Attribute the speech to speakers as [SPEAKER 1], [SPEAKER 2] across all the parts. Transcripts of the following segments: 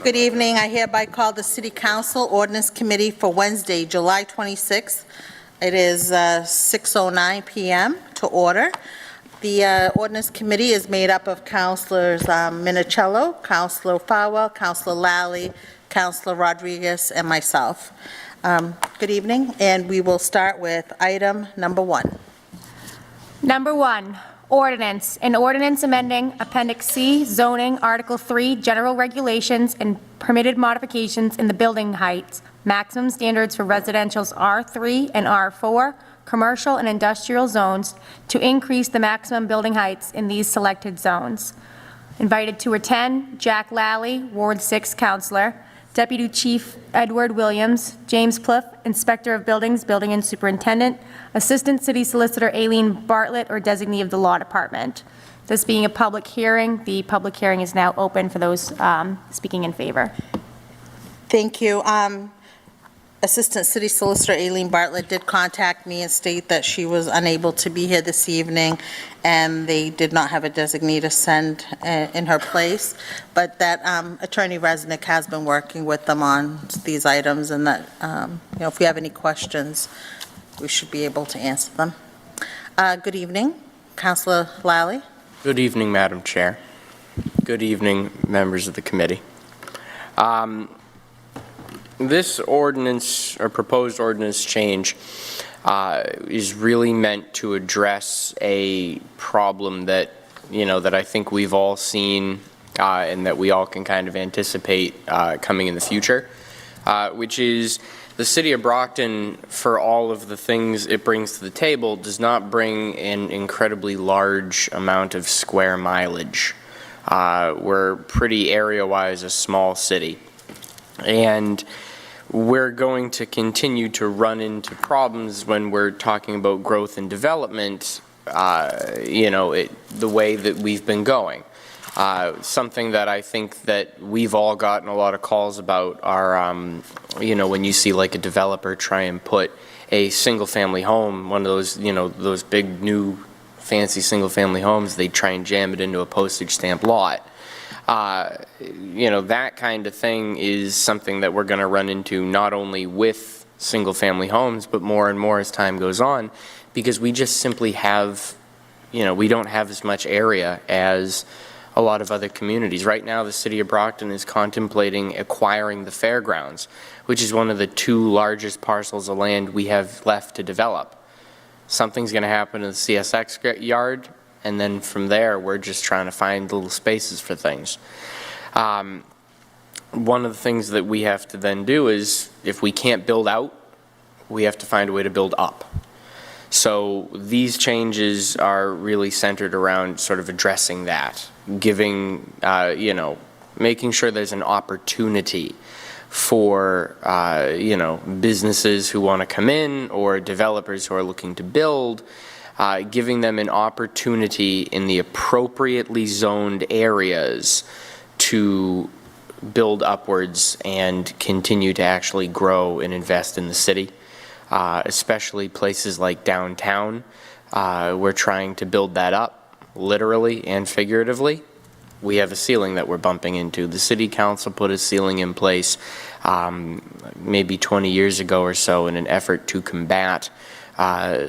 [SPEAKER 1] Good evening. I hereby call the City Council Ordinance Committee for Wednesday, July 26th. It is 6:09 p.m. to order. The Ordinance Committee is made up of Councilors Minicello, Councilor Farwell, Councilor Lally, Councilor Rodriguez, and myself. Good evening, and we will start with item number 1.
[SPEAKER 2] Number 1, ordinance. An ordinance amending Appendix C, zoning, Article 3, general regulations and permitted modifications in the building heights, maximum standards for residential's R3 and R4, commercial and industrial zones to increase the maximum building heights in these selected zones. Invited to attend, Jack Lally, Ward 6 Councilor, Deputy Chief Edward Williams, James Pliff, Inspector of Buildings, Building and Superintendent, Assistant City Solicitor Aileen Bartlett, or designee of the Law Department. This being a public hearing, the public hearing is now open for those speaking in favor.
[SPEAKER 1] Thank you. Assistant City Solicitor Aileen Bartlett did contact me and state that she was unable to be here this evening, and they did not have a designee to send in her place, but that Attorney Resnick has been working with them on these items, and that, if we have any questions, we should be able to answer them. Good evening. Councilor Lally.
[SPEAKER 3] Good evening, Madam Chair. Good evening, members of the committee. This ordinance, or proposed ordinance change, is really meant to address a problem that, that I think we've all seen and that we all can kind of anticipate coming in the future, which is the City of Brockton, for all of the things it brings to the table, does not bring an incredibly large amount of square mileage. We're pretty area-wise a small city. And we're going to continue to run into problems when we're talking about growth and development, the way that we've been going. Something that I think that we've all gotten a lot of calls about are, when you see like a developer try and put a single-family home, one of those, those big new fancy single-family homes, they try and jam it into a postage stamp lot. That kind of thing is something that we're going to run into not only with single-family homes, but more and more as time goes on, because we just simply have, we don't have as much area as a lot of other communities. Right now, the City of Brockton is contemplating acquiring the fairgrounds, which is one of the 2 largest parcels of land we have left to develop. Something's going to happen in the CSX yard, and then from there, we're just trying to find little spaces for things. One of the things that we have to then do is, if we can't build out, we have to find a way to build up. So these changes are really centered around sort of addressing that, giving, making sure there's an opportunity for, businesses who want to come in or developers who are looking to build, giving them an opportunity in the appropriately zoned areas to build upwards and continue to actually grow and invest in the city, especially places like downtown. We're trying to build that up, literally and figuratively. We have a ceiling that we're bumping into. The City Council put a ceiling in place maybe 20 years ago or so in an effort to combat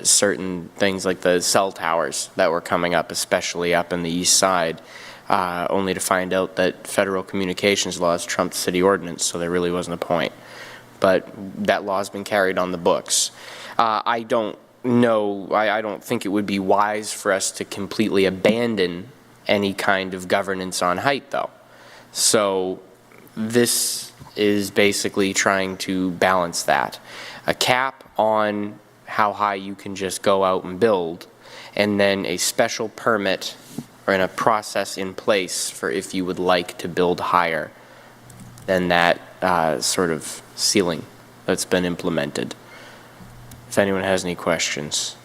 [SPEAKER 3] certain things like the cell towers that were coming up, especially up in the east side, only to find out that federal communications laws trumped city ordinance, so there really wasn't a point. But that law's been carried on the books. I don't think it would be wise for us to completely abandon any kind of governance on height, though. So this is basically trying to balance that. A cap on how high you can just go out and build, and then a special permit or in a process in place for if you would like to build higher than that sort of ceiling that's been implemented. If anyone has any questions.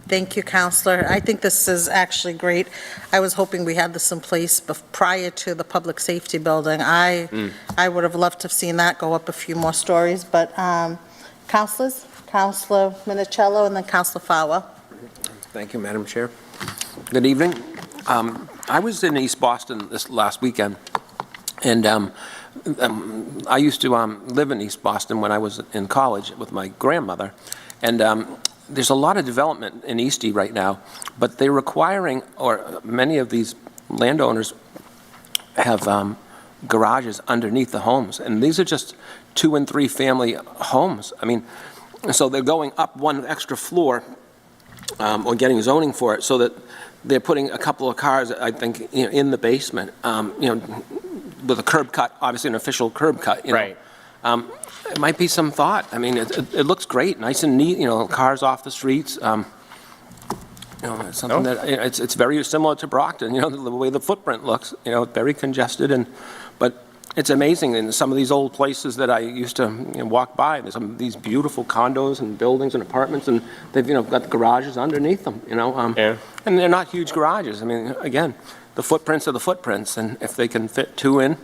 [SPEAKER 1] Thank you, Councillor. I think this is actually great. I was hoping we had this in place prior to the public safety building. I would have loved to have seen that go up a few more stories, but councillors? Councillor Minicello and then Councillor Farwell.
[SPEAKER 4] Thank you, Madam Chair. Good evening. I was in East Boston this last weekend, And I used to live in East Boston when I was in college with my grandmother. And there's a lot of development in Eastie right now, but they're requiring, or many of these landowners have garages underneath the homes. And these are just 2- and 3-family homes. I mean, so they're going up one extra floor or getting zoning for it so that they're putting a couple of cars, I think, in the basement, with a curb cut, obviously an official curb cut.
[SPEAKER 3] Right.
[SPEAKER 4] It might be some thought. I mean, it looks great, nice and neat, cars off the streets. It's something that, it's very similar to Brockton, the way the footprint looks, very congested, but it's amazing in some of these old places that I used to walk by. There's some of these beautiful condos and buildings and apartments, and they've got garages underneath them.
[SPEAKER 3] Yeah.
[SPEAKER 4] And they're not huge garages. I mean, again, the footprints are the footprints, and if they can fit 2 in,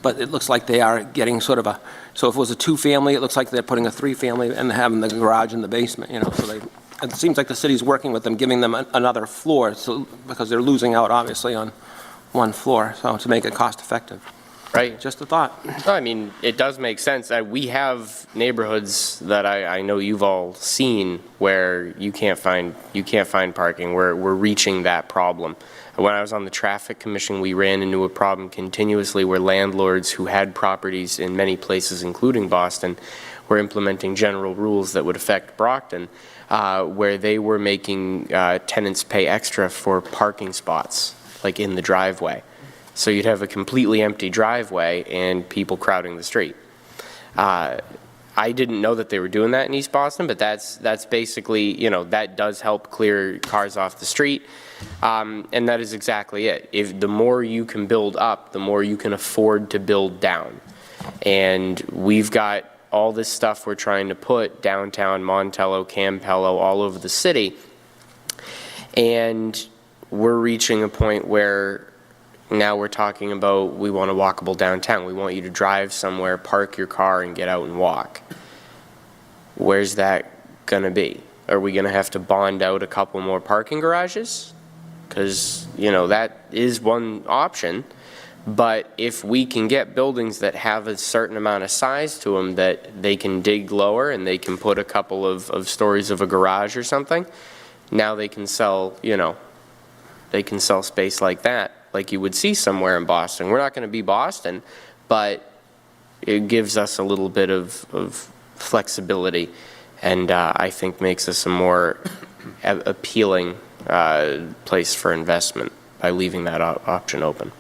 [SPEAKER 4] but it looks like they are getting sort of so if it was a 2-family, it looks like they're putting a 3-family and having the garage in the basement. So it seems like the city's working with them, giving them another floor, because they're losing out obviously on one floor, so to make it cost effective.
[SPEAKER 3] Right.
[SPEAKER 4] Just a thought.
[SPEAKER 3] No, I mean, it does make sense. We have neighborhoods that I know you've all seen where you can't find parking. We're reaching that problem. When I was on the traffic commission, we ran into a problem continuously where landlords who had properties in many places, including Boston, were implementing general rules that would affect Brockton, where they were making tenants pay extra for parking spots, like in the driveway. So you'd have a completely empty driveway and people crowding the street. I didn't know that they were doing that in East Boston, but that's basically, that does help clear cars off the street. And that is exactly it. If the more you can build up, the more you can afford to build down. And we've got all this stuff we're trying to put downtown, Montello, Campello, all over the city. And we're reaching a point where now we're talking about we want a walkable downtown. We want you to drive somewhere, park your car, and get out and walk. Where's that going to be? Are we going to have to bond out a couple more parking garages? Because, that is one option. But if we can get buildings that have a certain amount of size to them that they can dig lower and they can put a couple of stories of a garage or something, now they can sell, they can sell space like that, like you would see somewhere in Boston. We're not going to be Boston, but it gives us a little bit of flexibility, and I think makes us a more appealing place for investment by leaving that option open.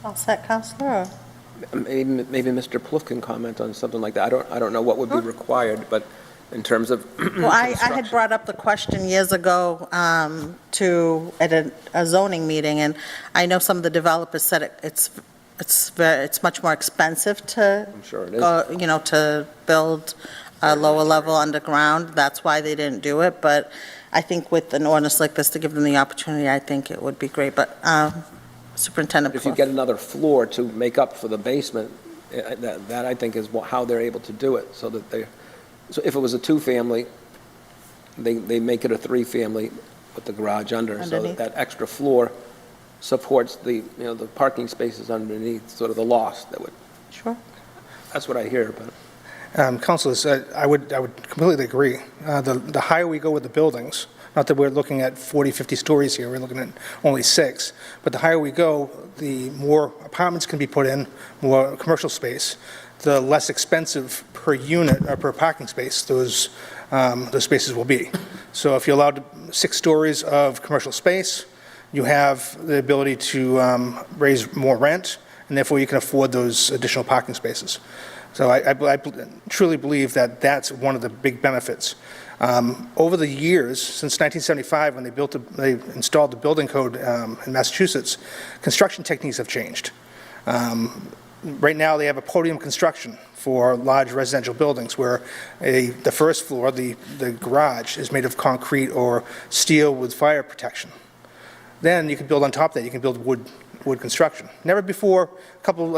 [SPEAKER 1] All set, Counselor?
[SPEAKER 4] Maybe Mr. Plouffe can comment on something like that. I don't know what would be required, but in terms of
[SPEAKER 1] Well, I had brought up the question years ago at a zoning meeting, and I know some of the developers said it's much more expensive to,
[SPEAKER 4] I'm sure it is.
[SPEAKER 1] to build a lower level underground. That's why they didn't do it. But I think with an ordinance like this, to give them the opportunity, I think it would be great. But Superintendent
[SPEAKER 4] If you
[SPEAKER 1] Plouffe.
[SPEAKER 4] get another floor to make up for the basement, that I think is how they're able to do it, so if it was a 2-family, they make it a 3-family with the garage under, so
[SPEAKER 1] Underneath.
[SPEAKER 4] that extra floor supports the parking spaces underneath, sort of the loss that would.
[SPEAKER 1] Sure.
[SPEAKER 4] That's what I hear, but.
[SPEAKER 5] Councilors, I would completely agree. The higher we go with the buildings, not that we're looking at 40, 50 stories here, we're looking at only 6, but the higher we go, the more apartments can be put in, more commercial space, the less expensive per unit or per parking space those spaces will be. So if you're allowed 6 stories of commercial space, you have the ability to raise more rent, and therefore you can afford those additional parking spaces. So I truly believe that that's one of the big benefits. Over the years, since 1975, when they installed the building code in Massachusetts, construction techniques have changed. Right now, they have a podium construction for large residential buildings where the first floor, the garage, is made of concrete or steel with fire protection. Then you can build on top of that. You can build wood construction. Never before, a couple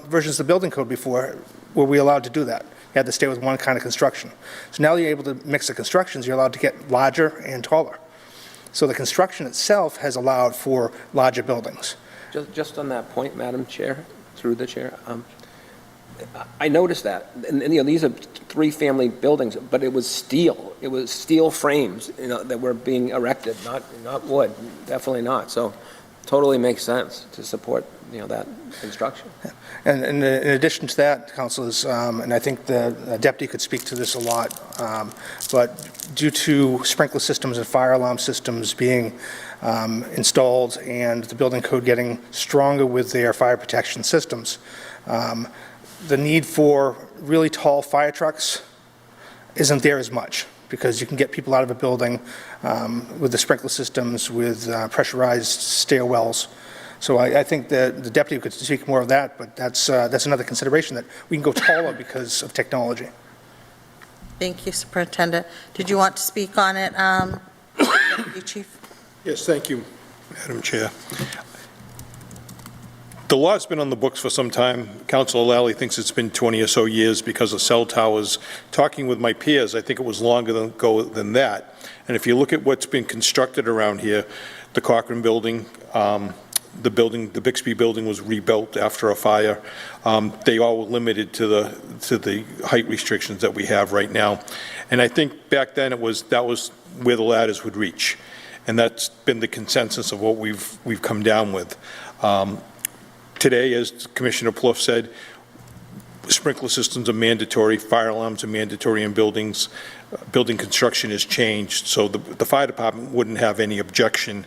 [SPEAKER 5] versions of the building code before, were we allowed to do that. You had to stay with one kind of construction. So now you're able to mix the constructions. You're allowed to get larger and taller. So the construction itself has allowed for larger buildings.
[SPEAKER 4] Just on that point, Madam Chair, through the chair, I noticed that, and these are three-family buildings, but it was steel. It was steel frames, that were being erected, not wood, definitely not. So totally makes sense to support, that construction.
[SPEAKER 5] And in addition to that, councilors, and I think the deputy could speak to this a lot, but due to sprinkler systems and fire alarm systems being installed and the building code getting stronger with their fire protection systems, the need for really tall fire trucks isn't there as much, because you can get people out of a building with the sprinkler systems, with pressurized stairwells. So I think that the deputy could speak more of that, but that's another consideration, that we can go taller because of technology.
[SPEAKER 1] Thank you, Superintendent. Did you want to speak on it, Deputy Chief?
[SPEAKER 6] Yes, thank you, Madam Chair. The law's been on the books for some time. Councilor Lally thinks it's been 20 or so years because of cell towers. Talking with my peers, I think it was longer ago than that. And if you look at what's been constructed around here, the Cochran building, the Bixby building was rebuilt after a fire. They all were limited to the height restrictions that we have right now. And I think back then that was where the ladders would reach. And that's been the consensus of what we've come down with. Today, as Commissioner Plouffe said, sprinkler systems are mandatory, fire alarms are mandatory in buildings. Building construction has changed, so the fire department wouldn't have any objection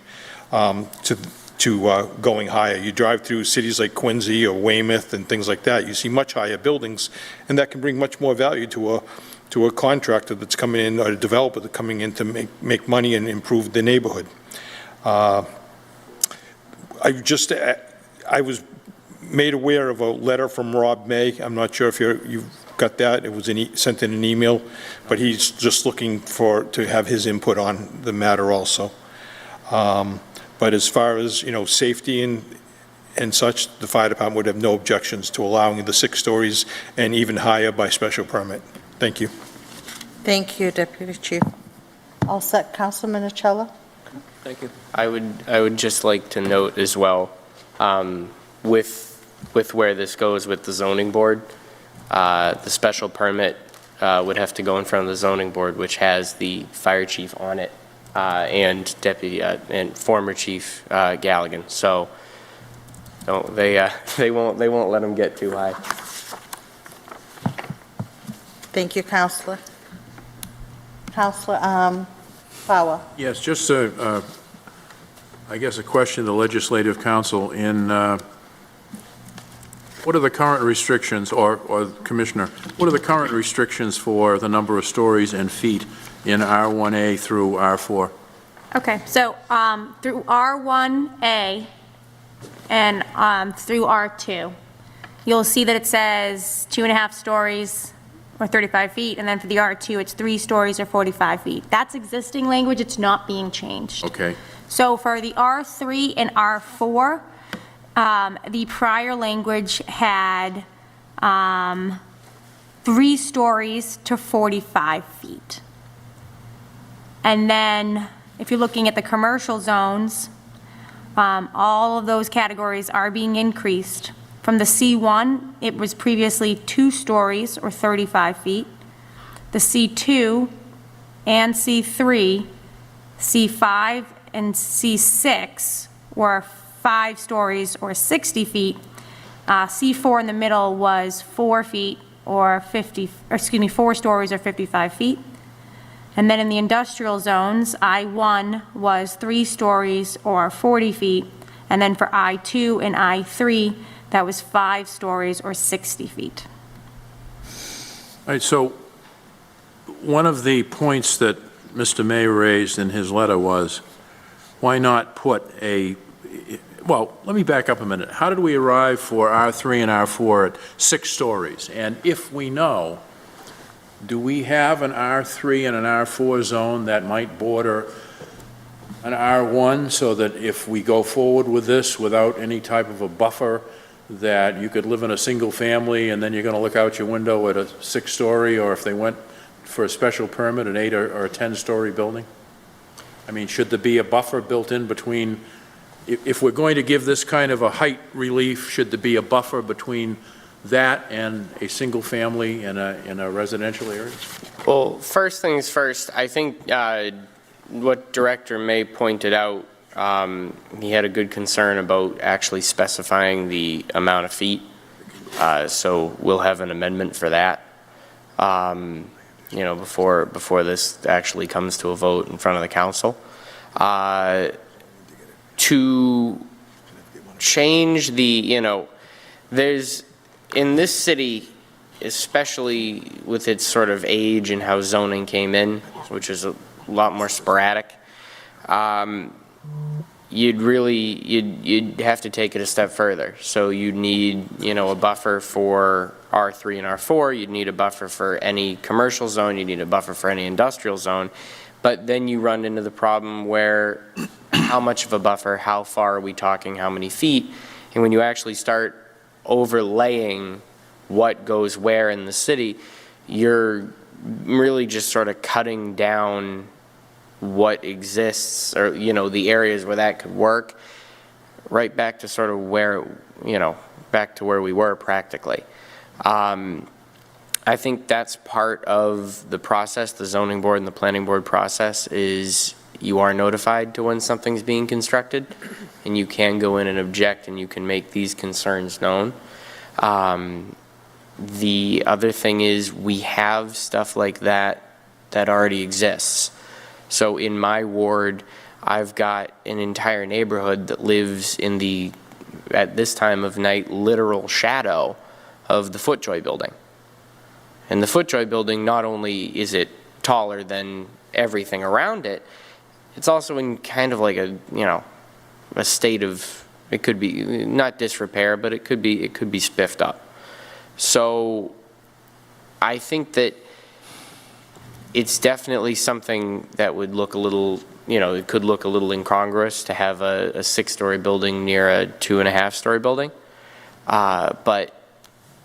[SPEAKER 6] to going higher. You drive through cities like Quincy or Weymouth and things like that, you see much higher buildings, and that can bring much more value to a contractor that's coming in, or a developer that's coming in to make money and improve the neighborhood. I was made aware of a letter from Rob May. I'm not sure if you've got that. It was sent in an email, but he's just looking to have his input on the matter also. But as far as, safety and such, the fire department would have no objections to allowing the 6 stories and even higher by special permit. Thank you.
[SPEAKER 1] Thank you, Deputy Chief. All set, Councilman Minichiello?
[SPEAKER 4] Thank you.
[SPEAKER 3] I would just like to note as well, with where this goes with the zoning board, the special permit would have to go in front of the zoning board, which has the fire chief on it, and deputy and former chief Galligan. So they won't let them get too high.
[SPEAKER 1] Thank you, Councilor. Councilor Fowler.
[SPEAKER 7] Yes, just I guess a question to the Legislative Council in what are the current restrictions, or Commissioner, what are the current restrictions for the number of stories and feet in R1A through R4?
[SPEAKER 2] Okay, so through R1A and through R2, you'll see that it says 2.5 stories or 35 feet, and then for the R2, it's 3 stories or 45 feet. That's existing language, it's not being changed.
[SPEAKER 7] Okay.
[SPEAKER 2] So for the R3 and R4, the prior language had 3 stories to 45 feet. And then if you're looking at the commercial zones, all of those categories are being increased. From the C1, it was previously 2 stories or 35 feet. The C2 and C3, C5 and C6 were 5 stories or 60 feet. C4 in the middle was 4 feet or 4 stories or 55 feet. And then in the industrial zones, I1 was 3 stories or 40 feet. And then for I2 and I3, that was 5 stories or 60 feet.
[SPEAKER 7] All right, so one of the points that Mr. May raised in his letter was, why not put well, let me back up a minute. How did we arrive for R3 and R4 at 6 stories? And if we know, do we have an R3 and an R4 zone that might border an R1, so that if we go forward with this without any type of a buffer, that you could live in a single family and then you're going to look out your window at a 6-story, or if they went for a special permit, an 8 or 10-story building? I mean, should there be a buffer built in between, if we're going to give this kind of a height relief, should there be a buffer between that and a single family in a residential area?
[SPEAKER 3] Well, first things first, I think what Director May pointed out, he had a good concern about actually specifying the amount of feet. So we'll have an amendment for that, before this actually comes to a vote in front of the council. To change there's, in this city, especially with its sort of age and how zoning came in, which is a lot more sporadic, you'd have to take it a step further. So you'd need, a buffer for R3 and R4, you'd need a buffer for any commercial zone, you need a buffer for any industrial zone, but then you run into the problem where how much of a buffer, how far are we talking, how many feet, and when you actually start overlaying what goes where in the city, you're really just sort of cutting down what exists, or the areas where that could work, right back to sort of where, back to where we were practically. I think that's part of the process, the zoning board and the planning board process, is you are notified to when something's being constructed, and you can go in and object, and you can make these concerns known. The other thing is we have stuff like that already exists. So in my ward, I've got an entire neighborhood that lives in the, at this time of night, literal shadow of the FootJoy building. And the FootJoy building, not only is it taller than everything around it, it's also in kind of like a, a state of, it could be not disrepair, but it could be spiffed up. So I think that it's definitely something that would look a little, it could look a little incongruous to have a 6-story building near a 2.5-story building. But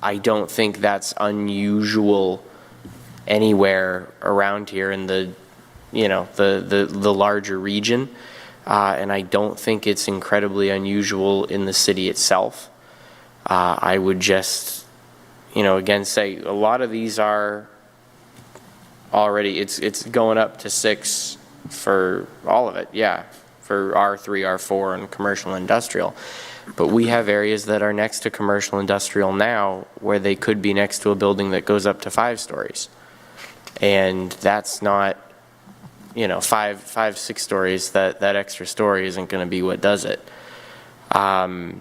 [SPEAKER 3] I don't think that's unusual anywhere around here in the, the larger region. And I don't think it's incredibly unusual in the city itself. I would just, again, say a lot of these are already, it's going up to 6 for all of it, yeah, for R3, R4, and commercial industrial. But we have areas that are next to commercial industrial now where they could be next to a building that goes up to 5 stories. And that's not, 5, 6 stories, that extra story isn't going to be what does it. I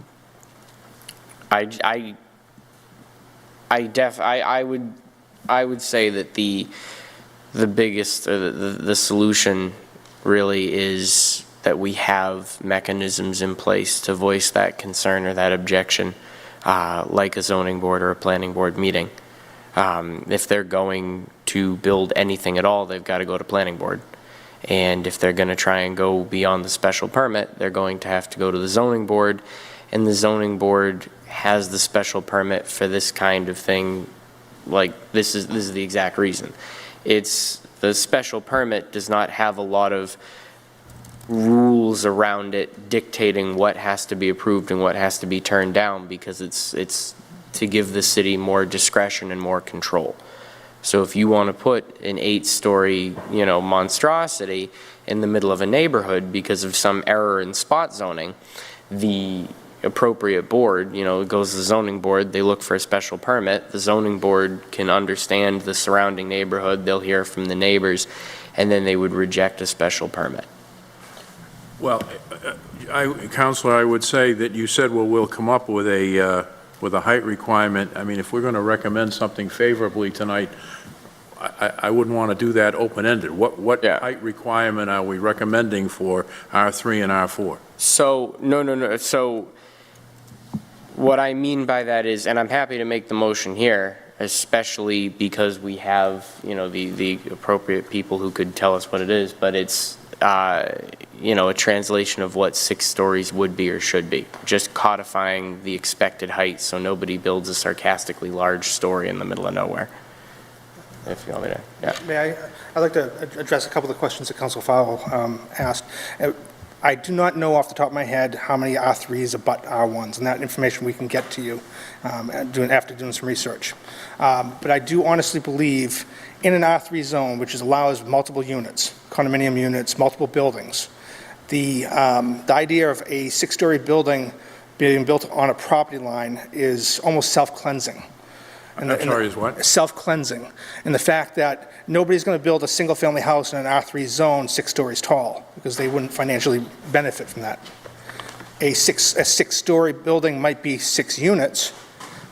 [SPEAKER 3] would say that the biggest, or the solution really is that we have mechanisms in place to voice that concern or that objection, like a zoning board or a planning board meeting. If they're going to build anything at all, they've got to go to planning board. And if they're going to try and go beyond the special permit, they're going to have to go to the zoning board, and the zoning board has the special permit for this kind of thing. Like, this is the exact reason. It's, the special permit does not have a lot of rules around it dictating what has to be approved and what has to be turned down, because it's to give the city more discretion and more control. So if you want to put an 8-story, monstrosity in the middle of a neighborhood because of some error in spot zoning, the appropriate board, it goes to the zoning board, they look for a special permit, the zoning board can understand the surrounding neighborhood, they'll hear from the neighbors, and then they would reject a special permit.
[SPEAKER 7] Well, Counselor, I would say that you said, well, we'll come up with a height requirement. I mean, if we're going to recommend something favorably tonight, I wouldn't want to do that open-ended. What height requirement are we recommending for R3 and R4? So, no. So what I mean by that is, and I'm happy to make the motion here, especially because we have, the appropriate people who could tell us what it is, but it's, a translation of what 6 stories would be or should be, just codifying the expected height so nobody builds a sarcastically large story in the middle of nowhere.
[SPEAKER 3] if you want me to, yeah.
[SPEAKER 5] I'd like to address a couple of the questions that Council Fowle asked. I do not know off the top of my head how many R3s abut R1s, and that information we can get to you after doing some research. But I do honestly believe in an R3 zone, which allows multiple units, condominium units, multiple buildings, the idea of a 6-story building being built on a property line is almost self-cleansing.
[SPEAKER 7] I'm sorry, is what?
[SPEAKER 5] Self-cleansing. And the fact that nobody's going to build a single-family house in an R3 zone 6 stories tall, because they wouldn't financially benefit from that. A 6-story building might be 6 units,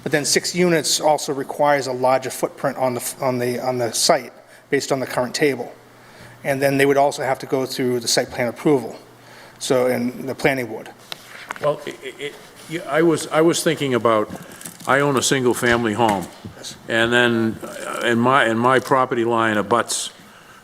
[SPEAKER 5] but then 6 units also requires a larger footprint on the site, based on the current table. And then they would also have to go through the site plan approval, so in the planning board.
[SPEAKER 7] Well, I was thinking about, I own a single-family home, and then in my property line abuts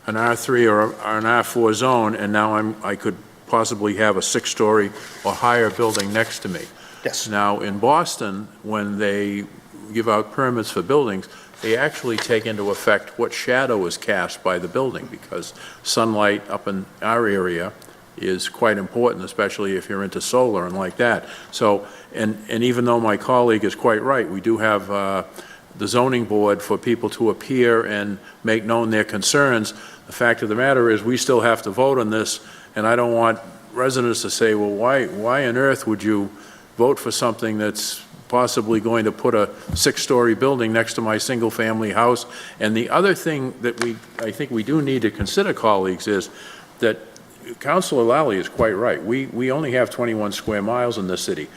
[SPEAKER 7] an R3 or an R4 zone, and now I could possibly have a 6-story or higher building next to me.
[SPEAKER 5] Yes.
[SPEAKER 7] Now, in Boston, when they give out permits for buildings, they actually take into effect what shadow is cast by the building, because sunlight up in our area is quite important, especially if you're into solar and like that. So, and even though my colleague is quite right, we do have the zoning board for people to appear and make known their concerns. The fact of the matter is, we still have to vote on this, and I don't want residents to say, well, why on earth would you vote for something that's possibly going to put a 6-story building next to my single-family house? And the other thing that I think we do need to consider, colleagues, is that Councilor Lally is quite right. We only have 21 square miles in this city.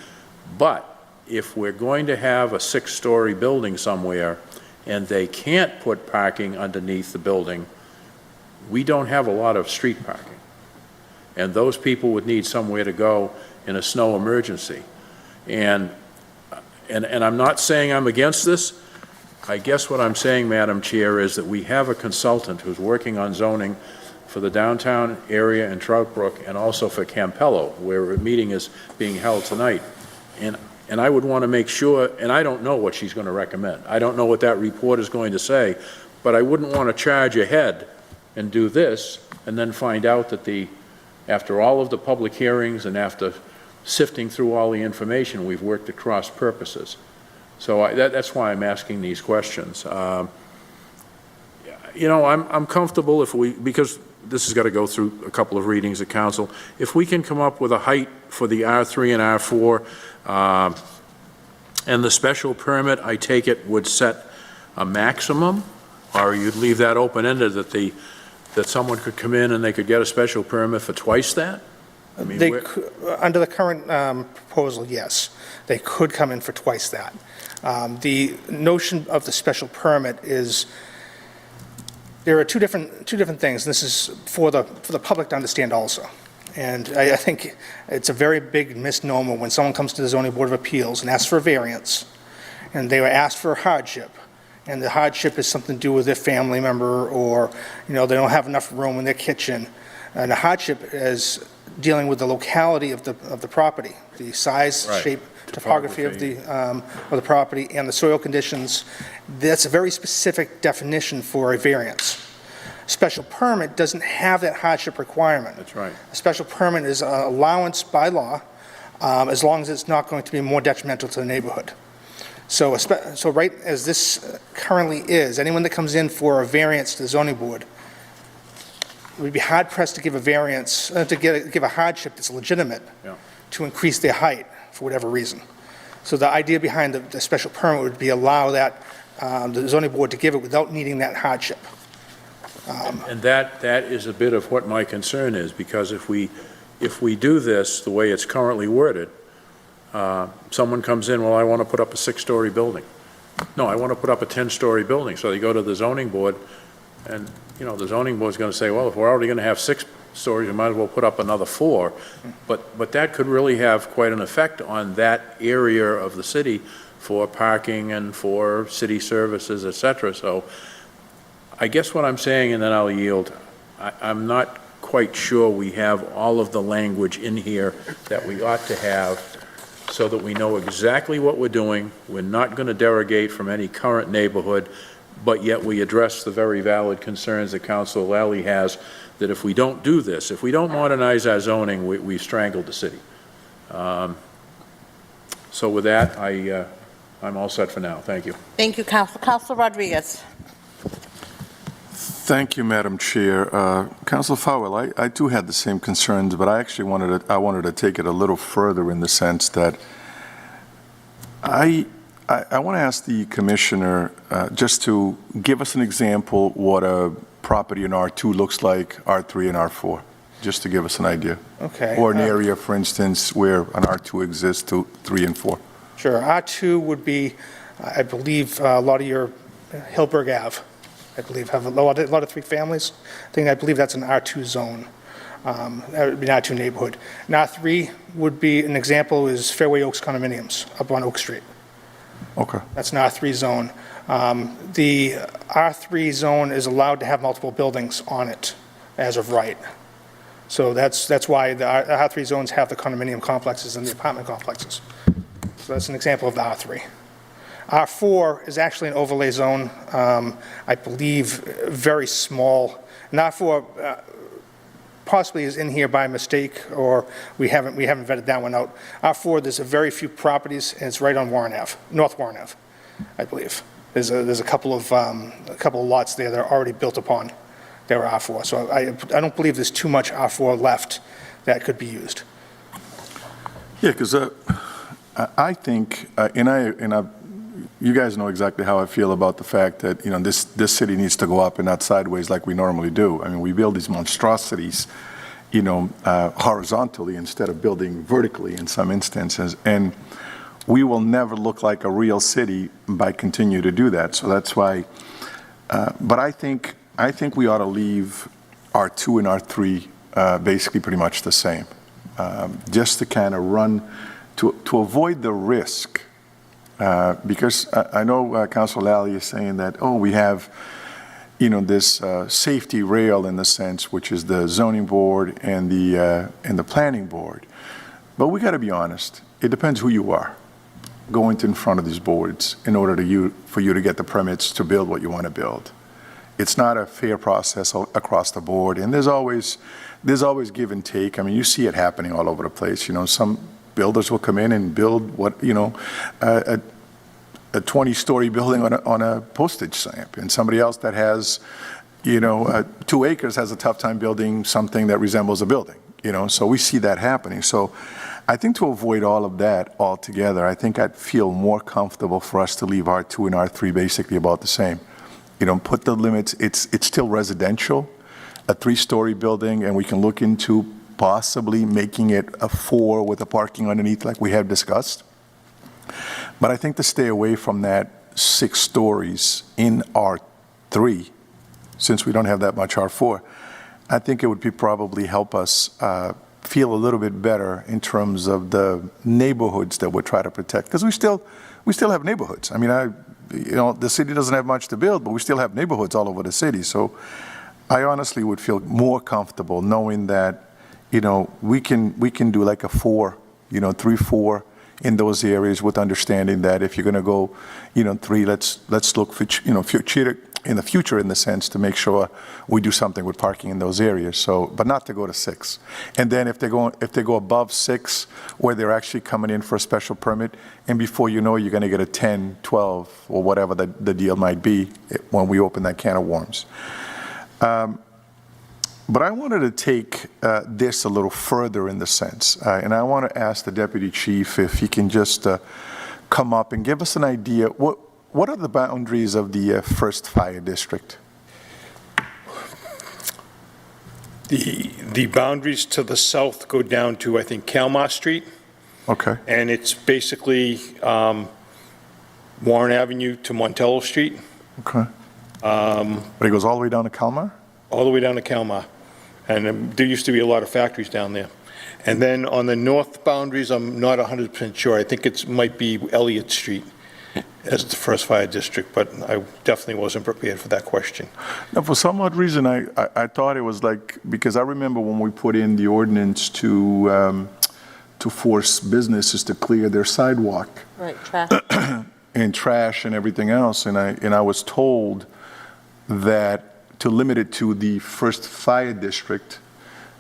[SPEAKER 7] But if we're going to have a 6-story building somewhere and they can't put parking underneath the building, we don't have a lot of street parking. And those people would need somewhere to go in a snow emergency. And I'm not saying I'm against this. I guess what I'm saying, Madam Chair, is that we have a consultant who's working on zoning for the downtown area in Trout Brook and also for Campello, where a meeting is being held tonight. And I would want to make sure, and I don't know what she's going to recommend. I don't know what that report is going to say, but I wouldn't want to charge ahead and do this and then find out that after all of the public hearings and after sifting through all the information, we've worked at cross purposes. So that's why I'm asking these questions. You know, I'm comfortable because this has got to go through a couple of readings at council. If we can come up with a height for the R3 and R4, and the special permit, I take it, would set a maximum, or you'd leave that open-ended that someone could come in and they could get a special permit for twice that? I mean,
[SPEAKER 5] under the current proposal, yes, they could come in for twice that. The notion of the special permit is, there are two different things. This is for the public to understand also. And I think it's a very big misnomer when someone comes to the Zoning Board of Appeals and asks for a variance, and they were asked for a hardship, and the hardship is something to do with their family member, or, you know, they don't have enough room in their kitchen. And the hardship is dealing with the locality of the property, the size,
[SPEAKER 7] Right.
[SPEAKER 5] shape, topography of the property, and the soil conditions. That's a very specific definition for a variance. Special permit doesn't have that hardship requirement.
[SPEAKER 7] That's right.
[SPEAKER 5] A special permit is an allowance by law, as long as it's not going to be more detrimental to the neighborhood. So right as this currently is, anyone that comes in for a variance to the zoning board would be hard-pressed to give a variance, give a hardship that's legitimate,
[SPEAKER 7] Yeah.
[SPEAKER 5] to increase their height for whatever reason. So the idea behind the special permit would be allow that, the zoning board to give it without needing that hardship.
[SPEAKER 7] And that is a bit of what my concern is, because if we do this the way it's currently worded, someone comes in, well, I want to put up a 6-story building. No, I want to put up a 10-story building. So they go to the zoning board, and, you know, the zoning board's going to say, well, if we're already going to have 6 stories, we might as well put up another 4. But that could really have quite an effect on that area of the city for parking and for city services, et cetera. So I guess what I'm saying, and then I'll yield, I'm not quite sure we have all of the language in here that we ought to have, so that we know exactly what we're doing. We're not going to derogate from any current neighborhood. but yet we address the very valid concerns that Councilor Lally has, that if we don't do this, if we don't modernize our zoning, we've strangled the city. So with that, I'm all set for now. Thank you.
[SPEAKER 1] Thank you, Councilor Rodriguez.
[SPEAKER 8] Thank you, Madam Chair. Councilor Fowler, I too had the same concerns, but I actually wanted to take it a little further in the sense that I want to ask the commissioner just to give us an example what a property in R2 looks like, R3 and R4, just to give us an idea.
[SPEAKER 5] Okay.
[SPEAKER 8] Or an area, for instance, where an R2 exists to 3 and 4.
[SPEAKER 5] Sure. R2 would be, I believe, a lot of your Hillberg Ave, I believe, have a lot of three families. I believe that's an R2 zone. That would be an R2 neighborhood. And R3 would be, an example is Fairway Oaks condominiums up on Oak Street.
[SPEAKER 8] Okay.
[SPEAKER 5] That's an R3 zone. The R3 zone is allowed to have multiple buildings on it as of right. So that's why the R3 zones have the condominium complexes and the apartment complexes. So that's an example of the R3. R4 is actually an overlay zone, I believe very small. And R4 possibly is in here by mistake, or we haven't vetted that one out. R4, there's a very few properties, and it's right on Warren Ave, North Warren Ave, I believe. There's a couple of lots there that are already built upon their R4. So I don't believe there's too much R4 left that could be used.
[SPEAKER 8] Yeah, because I think, you guys know exactly how I feel about the fact that, this city needs to go up and not sideways like we normally do. I mean, we build these monstrosities, horizontally instead of building vertically in some instances. And we will never look like a real city by continue to do that. So that's why, but I think we ought to leave R2 and R3 basically pretty much the same, just to kind of run, to avoid the risk. Because I know Councilor Lally is saying that, we have, this safety rail in the sense, which is the zoning board and the planning board. But we got to be honest. It depends who you are going in front of these boards in order for you to get the permits to build what you want to build. It's not a fair process across the board, and there's always give and take. I mean, you see it happening all over the place. Some builders will come in and build a 20-story building on a postage stamp, and somebody else that has 2 acres has a tough time building something that resembles a building. So we see that happening. So I think to avoid all of that altogether, I think I'd feel more comfortable for us to leave R2 and R3 basically about the same. Put the limits. It's still residential, a 3-story building, and we can look into possibly making it a 4 with a parking underneath like we have discussed. But I think to stay away from that 6 stories in R3, since we don't have that much R4, I think it would probably help us feel a little bit better in terms of the neighborhoods that we're trying to protect. Because we still have neighborhoods. I mean, the city doesn't have much to build, but we still have neighborhoods all over the city. So I honestly would feel more comfortable knowing that, we can do like a 4, 3, 4 in those areas, with understanding that if you're going to go, 3, let's look for, future in the future, in the sense to make sure we do something with parking in those areas. So, but not to go to 6. And then if they go above 6, where they're actually coming in for a special permit, and before you know, you're going to get a 10, 12, or whatever the deal might be when we open that can of worms. But I wanted to take this a little further in the sense, and I want to ask the Deputy Chief if he can just come up and give us an idea. What are the boundaries of the 1st Fire District?
[SPEAKER 6] The boundaries to the south go down to, I think, Kalmar Street.
[SPEAKER 8] Okay.
[SPEAKER 6] And it's basically Warren Avenue to Montello Street.
[SPEAKER 8] Okay. But it goes all the way down to Kalmar?
[SPEAKER 6] All the way down to Kalmar. And there used to be a lot of factories down there. And then on the north boundaries, I'm not 100% sure. I think it might be Elliott Street as the 1st Fire District, but I definitely wasn't prepared for that question.
[SPEAKER 8] Now, for some odd reason, I thought it was like, because I remember when we put in the ordinance to force businesses to clear their sidewalk.
[SPEAKER 1] Right, traffic.
[SPEAKER 8] and trash and everything else, and I was told that to limit it to the first fire district,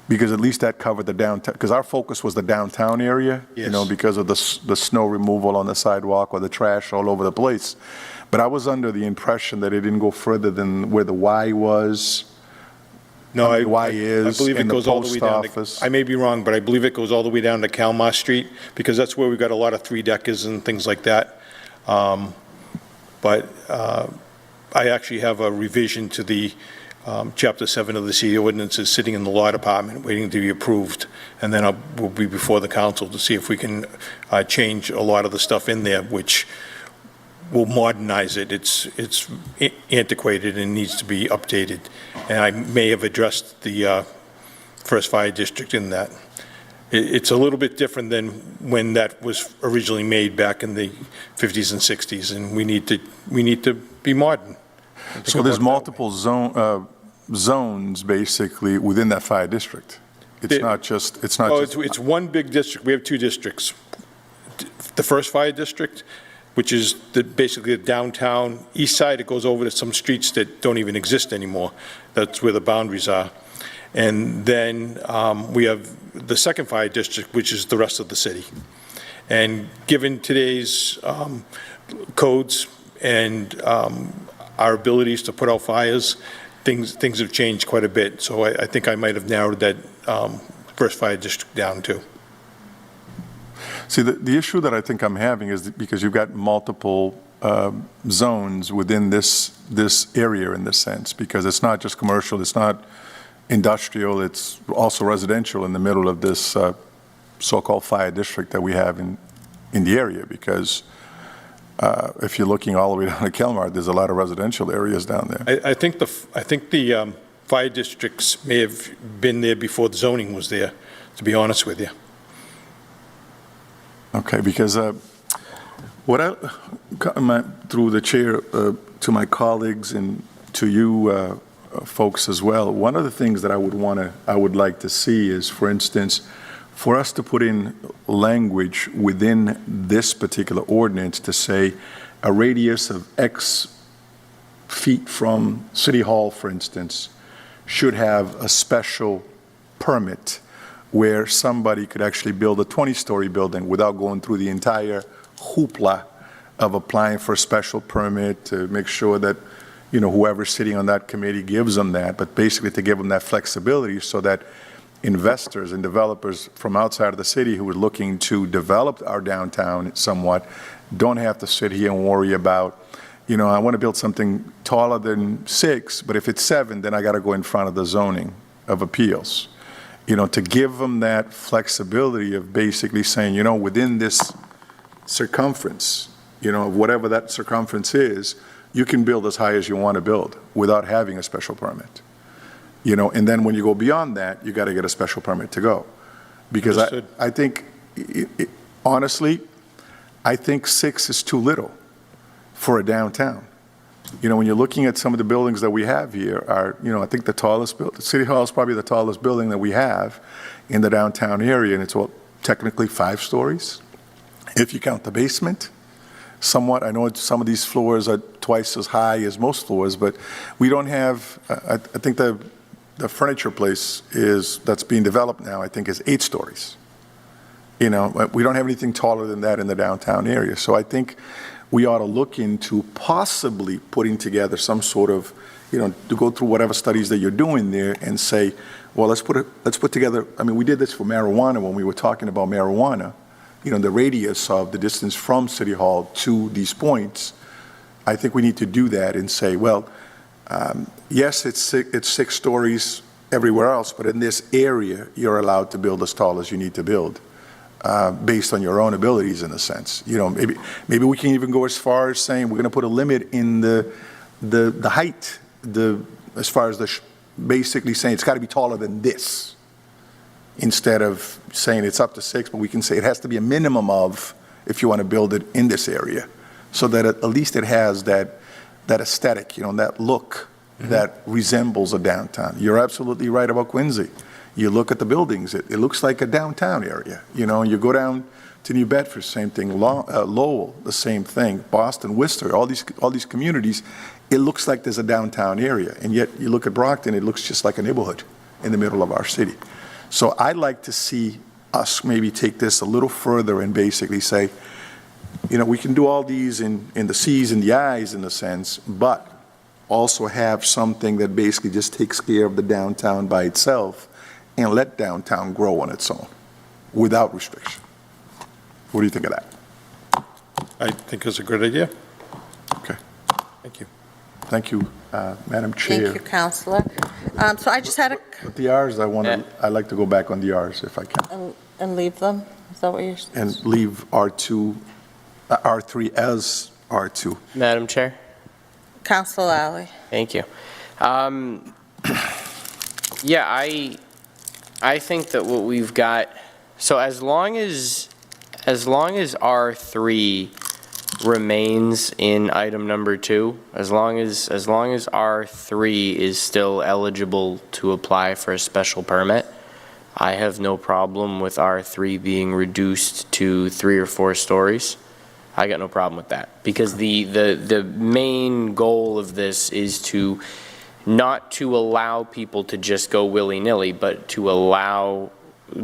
[SPEAKER 8] because at least that covered the downtown, because our focus was the downtown area, you know,
[SPEAKER 6] Yes.
[SPEAKER 8] because of the snow removal on the sidewalk or the trash all over the place. But I was under the impression that it didn't go further than where the Y was.
[SPEAKER 6] No, I
[SPEAKER 8] Y is,
[SPEAKER 6] believe it
[SPEAKER 8] and the
[SPEAKER 6] goes all the way
[SPEAKER 8] post
[SPEAKER 6] down
[SPEAKER 8] office.
[SPEAKER 6] to, I may be wrong, but I believe it goes all the way down to Kalmar Street, because that's where we've got a lot of three-deckers and things like that. But I actually have a revision to the Chapter 7 of the city ordinances sitting in the law department, waiting to be approved, and then we'll be before the council to see if we can change a lot of the stuff in there, which will modernize it. It's antiquated and needs to be updated. And I may have addressed the first fire district in that. It's a little bit different than when that was originally made back in the 50s and 60s, and we need to be modern.
[SPEAKER 8] So there's multiple zones, basically, within that fire district. It's not just,
[SPEAKER 6] It's one big district. We have two districts. The first fire district, which is basically the downtown east side. It goes over to some streets that don't even exist anymore. That's where the boundaries are. And then we have the second fire district, which is the rest of the city. And given today's codes and our abilities to put out fires, things have changed quite a bit. So I think I might have narrowed that first fire district down too.
[SPEAKER 8] see, the issue that I think I'm having is that because you've got multiple zones within this area in this sense, because it's not just commercial, it's not industrial, it's also residential in the middle of this so-called fire district that we have in the area, because if you're looking all the way down to Kelmar, there's a lot of residential areas down there.
[SPEAKER 6] I think the fire districts may have been there before the zoning was there, to be honest with you.
[SPEAKER 8] Okay, because through the chair, to my colleagues and to you folks as well, one of the things that I would like to see is, for instance, for us to put in language within this particular ordinance to say a radius of X feet from City Hall, for instance, should have a special permit where somebody could actually build a 20-story building without going through the entire hoopla of applying for a special permit to make sure that, you know, whoever's sitting on that committee gives them that, but basically to give them that flexibility so that investors and developers from outside of the city who are looking to develop our downtown somewhat don't have to sit here and worry about, you know, I want to build something taller than 6, but if it's 7, then I got to go in front of the zoning of appeals. You know, to give them that flexibility of basically saying, you know, within this circumference, you know, whatever that circumference is, you can build as high as you want to build without having a special permit. You know, and then when you go beyond that, you got to get a special permit to go. Because I think, honestly, I think 6 is too little for a downtown. You know, when you're looking at some of the buildings that we have here are, you know, I think the City Hall is probably the tallest building that we have in the downtown area, and it's technically 5 stories, if you count the basement. Somewhat, I know some of these floors are twice as high as most floors, but we don't have, I think the furniture place that's being developed now, I think is 8 stories. You know, we don't have anything taller than that in the downtown area. So I think we ought to look into possibly putting together some sort of, you know, to go through whatever studies that you're doing there and say, well, let's put together, I mean, we did this for marijuana when we were talking about marijuana, you know, the radius of the distance from City Hall to these points. I think we need to do that and say, well, yes, it's 6 stories everywhere else, but in this area, you're allowed to build as tall as you need to build. Based on your own abilities, in a sense. You know, maybe we can even go as far as saying we're going to put a limit in the height, as far as basically saying it's got to be taller than this, instead of saying it's up to 6, but we can say it has to be a minimum of, if you want to build it in this area, so that at least it has that aesthetic, you know, that look that resembles a downtown. You're absolutely right about Quincy. You look at the buildings, it looks like a downtown area. You know, you go down to New Bedford, same thing, Lowell, the same thing, Boston, Worcester, all these communities, it looks like there's a downtown area, and yet you look at Brockton, it looks just like a neighborhood in the middle of our city. So I'd like to see us maybe take this a little further and basically say, you know, we can do all these in the C's and the I's in a sense, but also have something that basically just takes care of the downtown by itself and let downtown grow on its own without restriction. What do you think of that?
[SPEAKER 6] I think it's a good idea.
[SPEAKER 8] Okay.
[SPEAKER 6] Thank you.
[SPEAKER 8] Thank you, Madam Chair.
[SPEAKER 1] Thank you, Counselor. So I just had
[SPEAKER 8] But the R's, I'd like to go back on the R's if I can.
[SPEAKER 1] and leave them? Is that what you're saying?
[SPEAKER 8] And leave R2, R3 as R2.
[SPEAKER 3] Madam Chair?
[SPEAKER 1] Counselor Lally.
[SPEAKER 3] Thank you. Yeah, I think that what we've got, so as long as R3 remains in item number 2, as long as R3 is still eligible to apply for a special permit, I have no problem with R3 being reduced to 3 or 4 stories. I got no problem with that, because the main goal of this is to not to allow people to just go willy-nilly, but to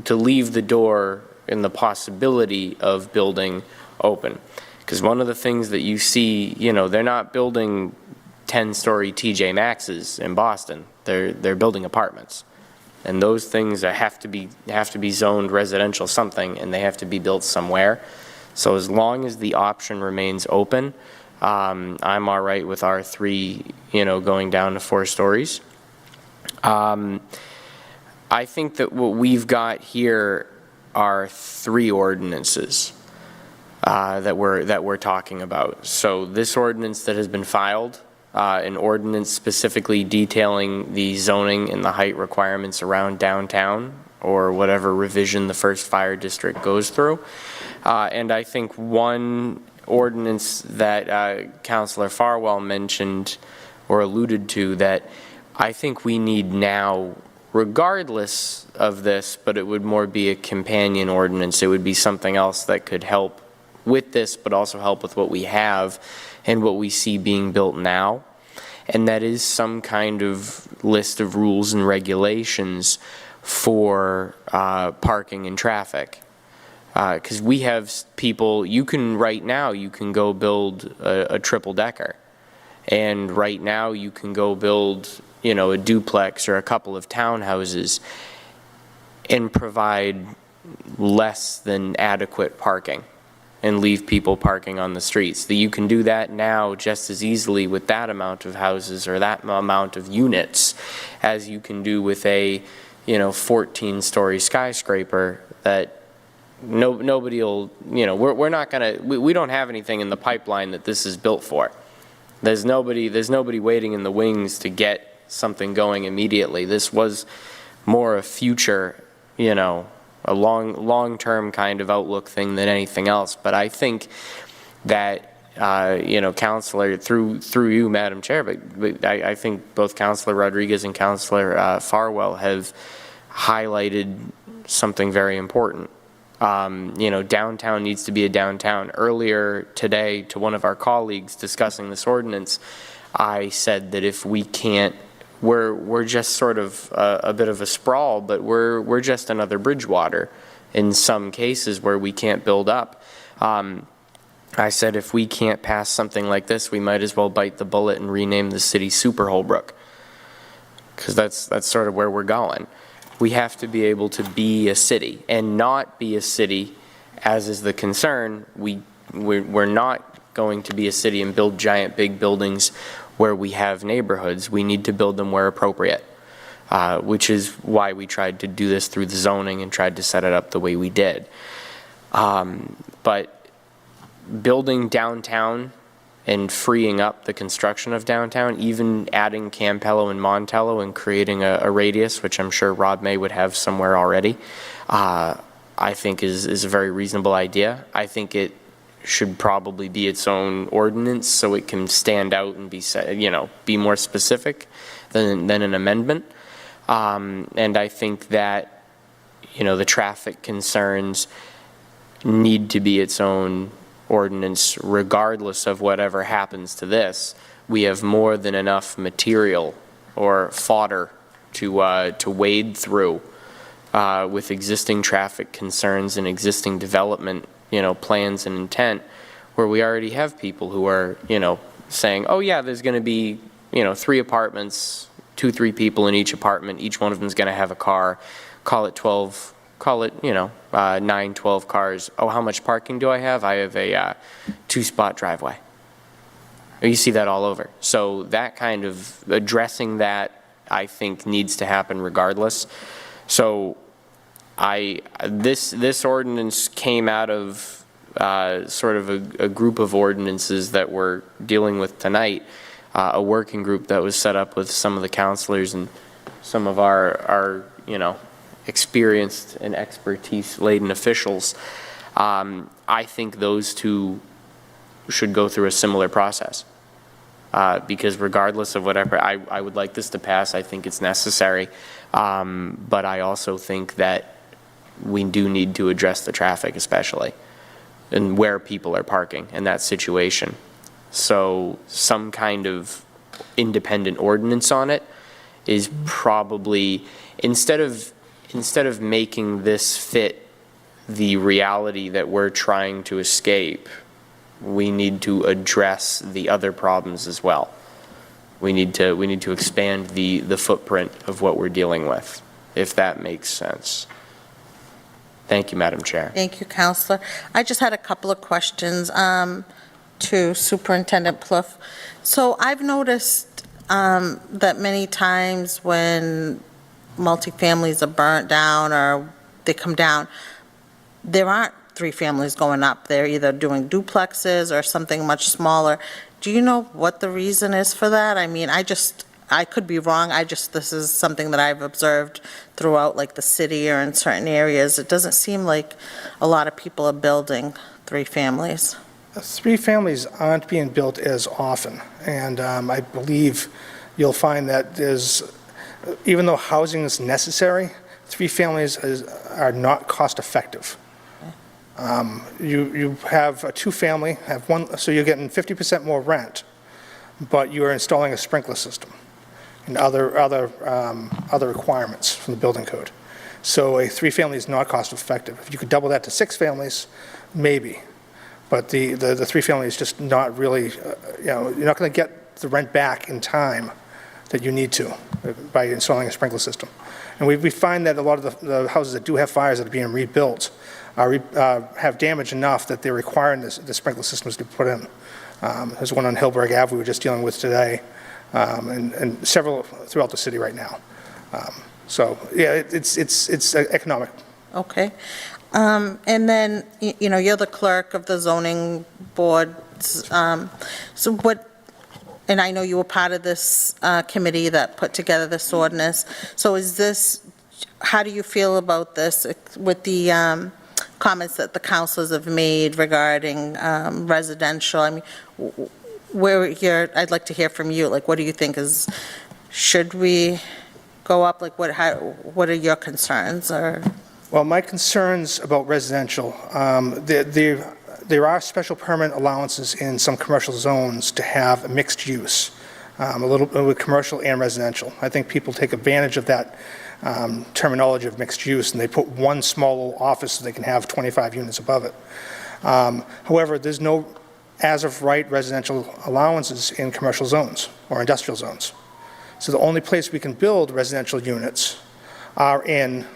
[SPEAKER 3] leave the door in the possibility of building open. Because one of the things that you see, you know, they're not building 10-story TJ Maxx's in Boston. They're building apartments. And those things have to be zoned residential something, and they have to be built somewhere. So as long as the option remains open, I'm all right with R3, you know, going down to 4 stories. I think that what we've got here are 3 ordinances that we're talking about. So this ordinance that has been filed, an ordinance specifically detailing the zoning and the height requirements around downtown, or whatever revision the first fire district goes through. And I think one ordinance that Councilor Farwell mentioned or alluded to that I think we need now, regardless of this, but it would more be a companion ordinance. It would be something else that could help with this, but also help with what we have and what we see being built now. And that is some kind of list of rules and regulations for parking and traffic. Because we have people, right now you can go build a triple decker. And right now you can go build, you know, a duplex or a couple of townhouses and provide less than adequate parking and leave people parking on the streets. That you can do that now just as easily with that amount of houses or that amount of units as you can do with a, you know, 14-story skyscraper that nobody will, you know, we're not gonna, we don't have anything in the pipeline that this is built for. There's nobody waiting in the wings to get something going immediately. This was more a future, you know, a long-term kind of outlook thing than anything else. But I think that, you know, Councilor, through you, Madam Chair, but I think both Councilor Rodriguez and Councilor Farwell have highlighted something very important. You know, downtown needs to be a downtown. Earlier today, to one of our colleagues discussing this ordinance, I said that if we can't, we're just sort of a bit of a sprawl, but we're just another Bridgewater in some cases where we can't build up. I said if we can't pass something like this, we might as well bite the bullet and rename the city Super Holbrook, because that's sort of where we're going. We have to be able to be a city and not be a city, as is the concern. We're not going to be a city and build giant big buildings where we have neighborhoods. We need to build them where appropriate, which is why we tried to do this through the zoning and tried to set it up the way we did. But building downtown and freeing up the construction of downtown, even adding Campello and Montello and creating a radius, which I'm sure Rob May would have somewhere already, I think is a very reasonable idea. I think it should probably be its own ordinance so it can stand out and be, you know, be more specific than an amendment. And I think that, you know, the traffic concerns, need to be its own ordinance regardless of whatever happens to this. We have more than enough material or fodder to wade through with existing traffic concerns and existing development, plans and intent, where we already have people who are, saying, oh yeah, there's going to be, 3 apartments, 2-3 people in each apartment, each one of them is going to have a car, call it 12, 9, 12 cars. Oh, how much parking do I have? I have a 2-spot driveway. You see that all over. So that kind of addressing that, I think, needs to happen regardless. So this ordinance came out of sort of a group of ordinances that we're dealing with tonight, a working group that was set up with some of the counselors and some of our experienced and expertise-laden officials. I think those two should go through a similar process. Because regardless of whatever, I would like this to pass. I think it's necessary. But I also think that we do need to address the traffic, especially, and where people are parking in that situation. So some kind of independent ordinance on it is probably, instead of making this fit the reality that we're trying to escape, we need to address the other problems as well. We need to expand the footprint of what we're dealing with, if that makes sense. Thank you, Madam Chair.
[SPEAKER 1] Thank you, Counselor. I just had a couple of questions to Superintendent Plouffe. So I've noticed that many times when multifamilies are burnt down or they come down, there aren't 3 families going up. They're either doing duplexes or something much smaller. Do you know what the reason is for that? I mean, I could be wrong. This is something that I've observed throughout, like, the city or in certain areas. It doesn't seem like a lot of people are building 3 families.
[SPEAKER 5] 3 families aren't being built as often, and I believe you'll find that even though housing is necessary, 3 families are not cost-effective. You have a 2-family, have one, so you're getting 50% more rent, but you are installing a sprinkler system and other requirements from the building code. So a 3-family is not cost-effective. If you could double that to 6 families, maybe. But the 3-family is just not really, you're not going to get the rent back in time that you need to by installing a sprinkler system. And we find that a lot of the houses that do have fires that are being rebuilt have damage enough that they're requiring the sprinkler systems to be put in. There's one on Hillburg Ave we were just dealing with today, and several throughout the city right now. So yeah, it's economic.
[SPEAKER 1] Okay. And then, you're the clerk of the zoning board. So and I know you were part of this committee that put together this ordinance. So how do you feel about this with the comments that the councilors have made regarding residential? I mean, I'd like to hear from you. Like, what do you think should we go up? Like, what are your concerns?
[SPEAKER 5] Well, my concerns about residential, there are special permit allowances in some commercial zones to have mixed use, a little bit with commercial and residential. I think people take advantage of that terminology of mixed use, and they put one small little office so they can have 25 units above it. However, there's no as-of-right residential allowances in commercial zones or industrial zones. So the only place we can build residential units are in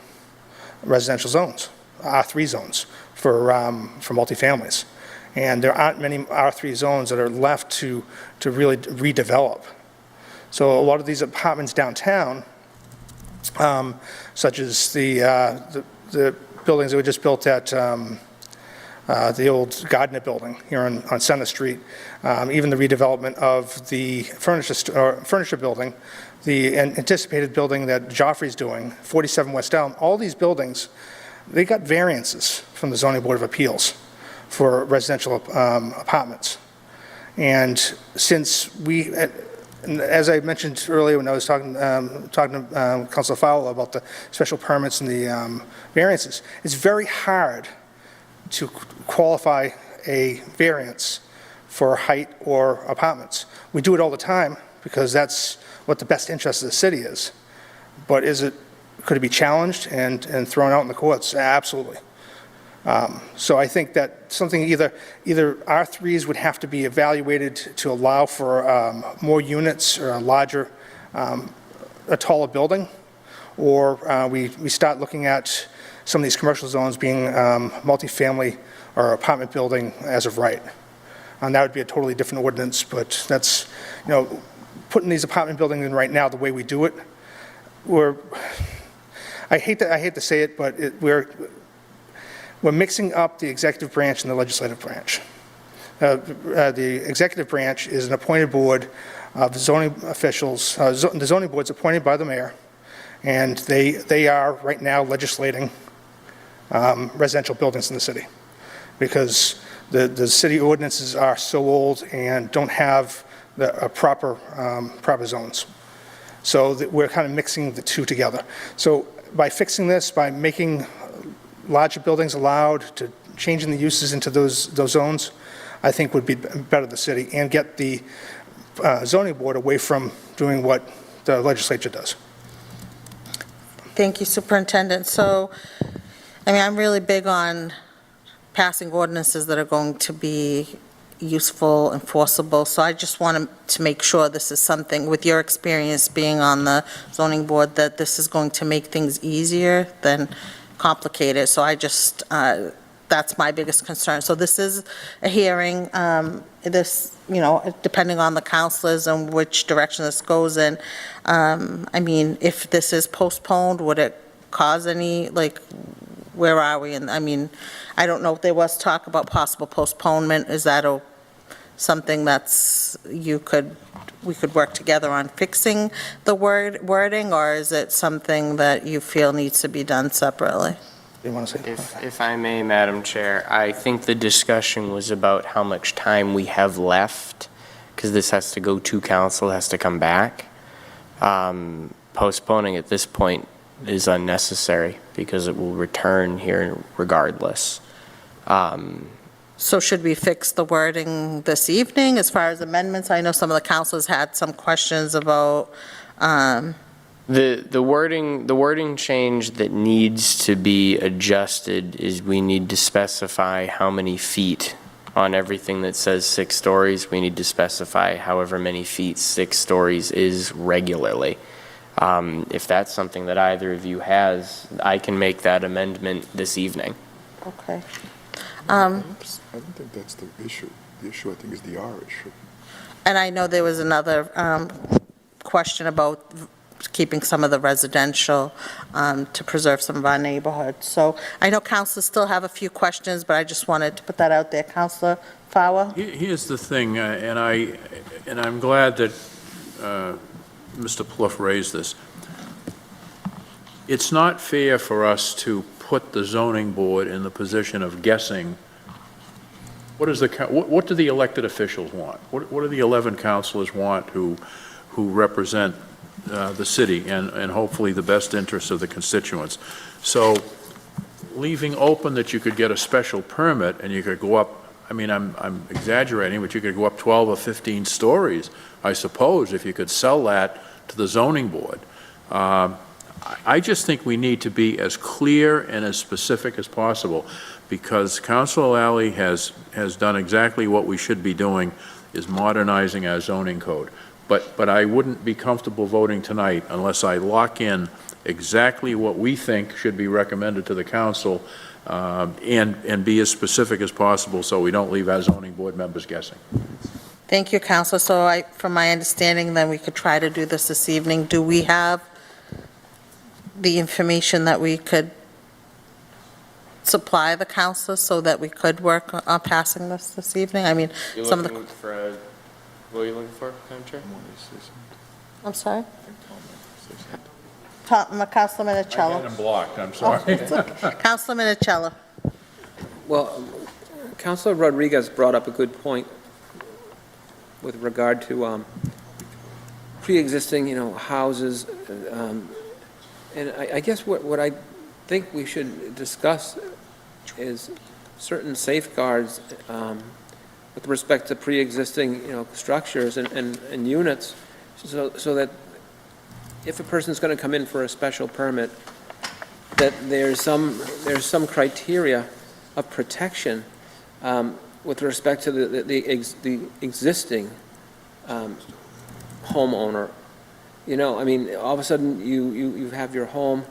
[SPEAKER 5] residential zones, R3 zones for multifamilies. And there aren't many R3 zones that are left to really redevelop. So a lot of these apartments downtown, such as the buildings that we just built at the old Gardner building here on Center Street, even the redevelopment of the furniture building, the anticipated building that Joffrey's doing, 47 West Elm, all these buildings, they got variances from the Zoning Board of Appeals for residential apartments. And since as I mentioned earlier when I was talking to Councilor Fowler about the special permits and the variances, it's very hard to qualify a variance for height or apartments. We do it all the time because that's what the best interest of the city is. But could it be challenged and thrown out in the courts? Absolutely. So I think that something either R3s would have to be evaluated to allow for more units or a taller building, or we start looking at some of these commercial zones being multifamily or apartment building as of right. And that would be a totally different ordinance, but that's, putting these apartment buildings in right now the way we do it, I hate to say it, but we're mixing up the executive branch and the legislative branch. The executive branch is an appointed board of zoning officials. The zoning board's appointed by the mayor, and they are right now legislating residential buildings in the city because the city ordinances are so old and don't have the proper zones. So we're kind of mixing the two together. So by fixing this, by making larger buildings allowed, to changing the uses into those zones, I think would be better for the city and get the zoning board away from doing what the legislature does.
[SPEAKER 1] Thank you, Superintendent. So, I'm really big on passing ordinances that are going to be useful, enforceable, so I just want to make sure this is something, with your experience being on the zoning board, that this is going to make things easier than complicated. So I just, that's my biggest concern. So this is a hearing, depending on the councilors and which direction this goes in. If this is postponed, would it cause any, where are we? And I don't know if there was talk about possible postponement. Is that something that's, we could work together on fixing the wording, or is it something that you feel needs to be done separately?
[SPEAKER 5] You want to say?
[SPEAKER 3] If I may, Madam Chair, I think the discussion was about how much time we have left, because this has to go to council, has to come back. Postponing at this point is unnecessary because it will return here regardless.
[SPEAKER 1] So should we fix the wording this evening as far as amendments? I know some of the councilors had some questions about.
[SPEAKER 3] The wording change that needs to be adjusted is we need to specify how many feet on everything that says 6 stories. We need to specify however many feet 6 stories is regularly. If that's something that either of you has, I can make that amendment this evening.
[SPEAKER 1] Okay.
[SPEAKER 8] I don't think that's the issue. The issue, I think, is the R issue.
[SPEAKER 1] And I know there was another question about keeping some of the residential to preserve some of our neighborhoods. So I know councilors still have a few questions, but I just wanted to put that out there. Councilor Fowler?
[SPEAKER 7] Here's the thing, and I'm glad that Mr. Plouffe raised this. It's not fair for us to put the zoning board in the position of guessing what do the elected officials want? What do the 11 councilors want who represent the city and hopefully the best interests of the constituents? So leaving open that you could get a special permit and you could go up, I'm exaggerating, but you could go up 12 or 15 stories, I suppose, if you could sell that to the zoning board. I just think we need to be as clear and as specific as possible, because Councilor Lally has done exactly what we should be doing, is modernizing our zoning code. But I wouldn't be comfortable voting tonight unless I lock in exactly what we think should be recommended to the council, and be as specific as possible so we don't leave our zoning board members guessing.
[SPEAKER 1] Thank you, Councilor. So from my understanding, then we could try to do this evening. Do we have the information that we could supply the council so that we could work on passing this evening? Some of the.
[SPEAKER 3] What are you looking for, Madam Chair?
[SPEAKER 1] I'm sorry? Councilor
[SPEAKER 7] I had
[SPEAKER 1] Minicello.
[SPEAKER 7] them blocked, I'm sorry.
[SPEAKER 1] Councilor Minicello.
[SPEAKER 4] Well, Councilor Rodriguez brought up a good point with regard to pre-existing, houses. And I guess what I think we should discuss is certain safeguards with respect to pre-existing, structures and units, so that if a person's going to come in for a special permit, that there's some criteria of protection with respect to the existing homeowner. I mean, all of a sudden, you have your home,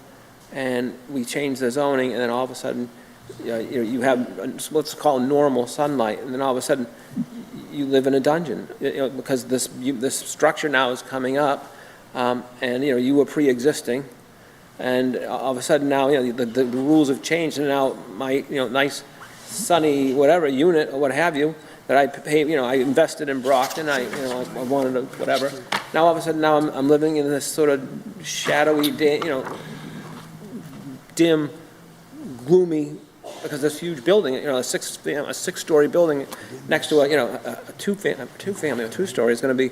[SPEAKER 4] and we change the zoning, and then all of a sudden, you have, let's call it normal sunlight, and then all of a sudden, you live in a dungeon, because this structure now is coming up, and, you were pre-existing, and all of a sudden now, the rules have changed, and now my, nice sunny whatever unit or what have you, that I paid, I invested in Brockton, I wanted to, whatever. Now all of a sudden, now I'm living in this sort of shadowy, dim, gloomy, because this huge building, a six-story building next to a two-story is going to be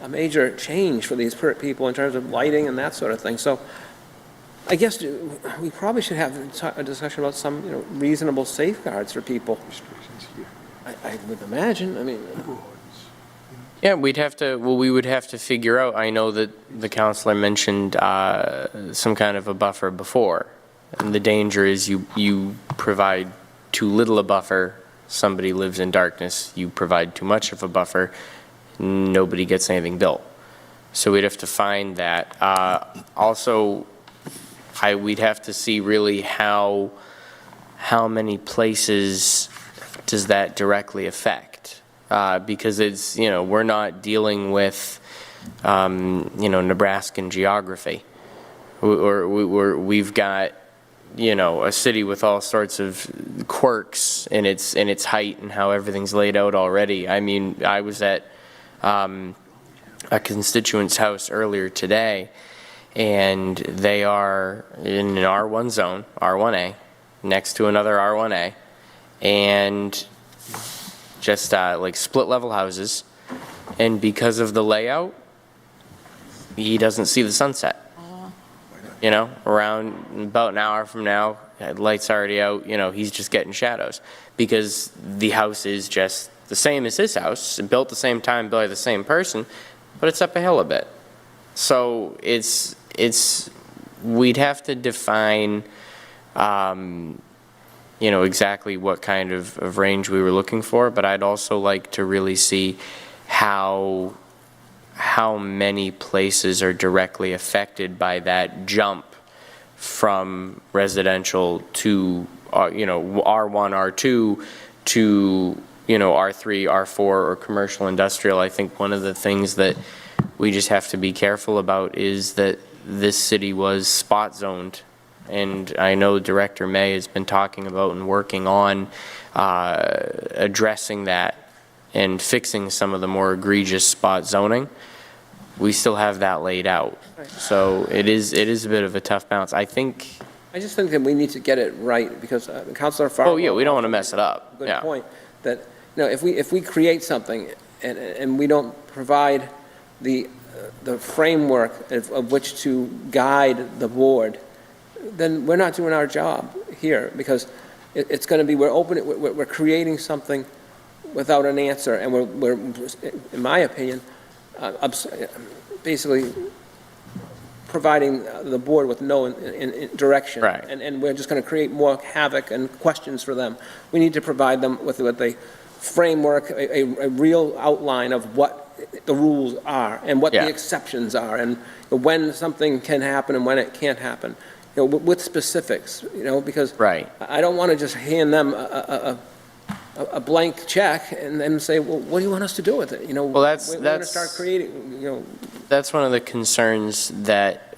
[SPEAKER 4] a major change for these people in terms of lighting and that sort of thing. So I guess we probably should have a discussion about some, reasonable safeguards for people. I would imagine, I mean.
[SPEAKER 3] Yeah, we would have to figure out, I know that the counselor mentioned some kind of a buffer before. And the danger is you provide too little a buffer, somebody lives in darkness. You provide too much of a buffer, nobody gets anything built. So we'd have to find that. Also, we'd have to see really how many places does that directly affect? Because it's, we're not dealing with, Nebraskan geography. We've got, a city with all sorts of quirks in its height and how everything's laid out already. I mean, I was at a constituent's house earlier today, and they are in an R1 zone, R1A, next to another R1A, and just like split level houses, and because of the layout, he doesn't see the sunset. Around about an hour from now, lights already out, he's just getting shadows because the house is just the same as his house, built the same time by the same person, but it's up a hill a bit. So we'd have to define, exactly what kind of range we were looking for, but I'd also like to really see how many places are directly affected by that jump from residential to, R1, R2 to, R3, R4, or commercial industrial. I think one of the things that we just have to be careful about is that this city was spot zoned. And I know Director May has been talking about and working on addressing that and fixing some of the more egregious spot zoning. We still have that laid out. So it is a bit of a tough balance. I just
[SPEAKER 4] think that we need to get it right, because Councilor Farwell.
[SPEAKER 3] Oh yeah, we don't want to mess it up.
[SPEAKER 4] Good point. That if we create something and we don't provide the framework of which to guide the board, then we're not doing our job here, because it's going to be we're creating something without an answer, and we're in my opinion, basically providing the board with no direction.
[SPEAKER 3] Right.
[SPEAKER 4] And we're just going to create more havoc and questions for them. We need to provide them with a framework, a real outline of what the rules are and what the exceptions are, and when something can happen and when it can't happen, with specifics, because I don't want to just hand them a blank check and then say, well, what do you want us to do with it?
[SPEAKER 3] Well,
[SPEAKER 4] we're going to start creating,
[SPEAKER 3] That's one of the concerns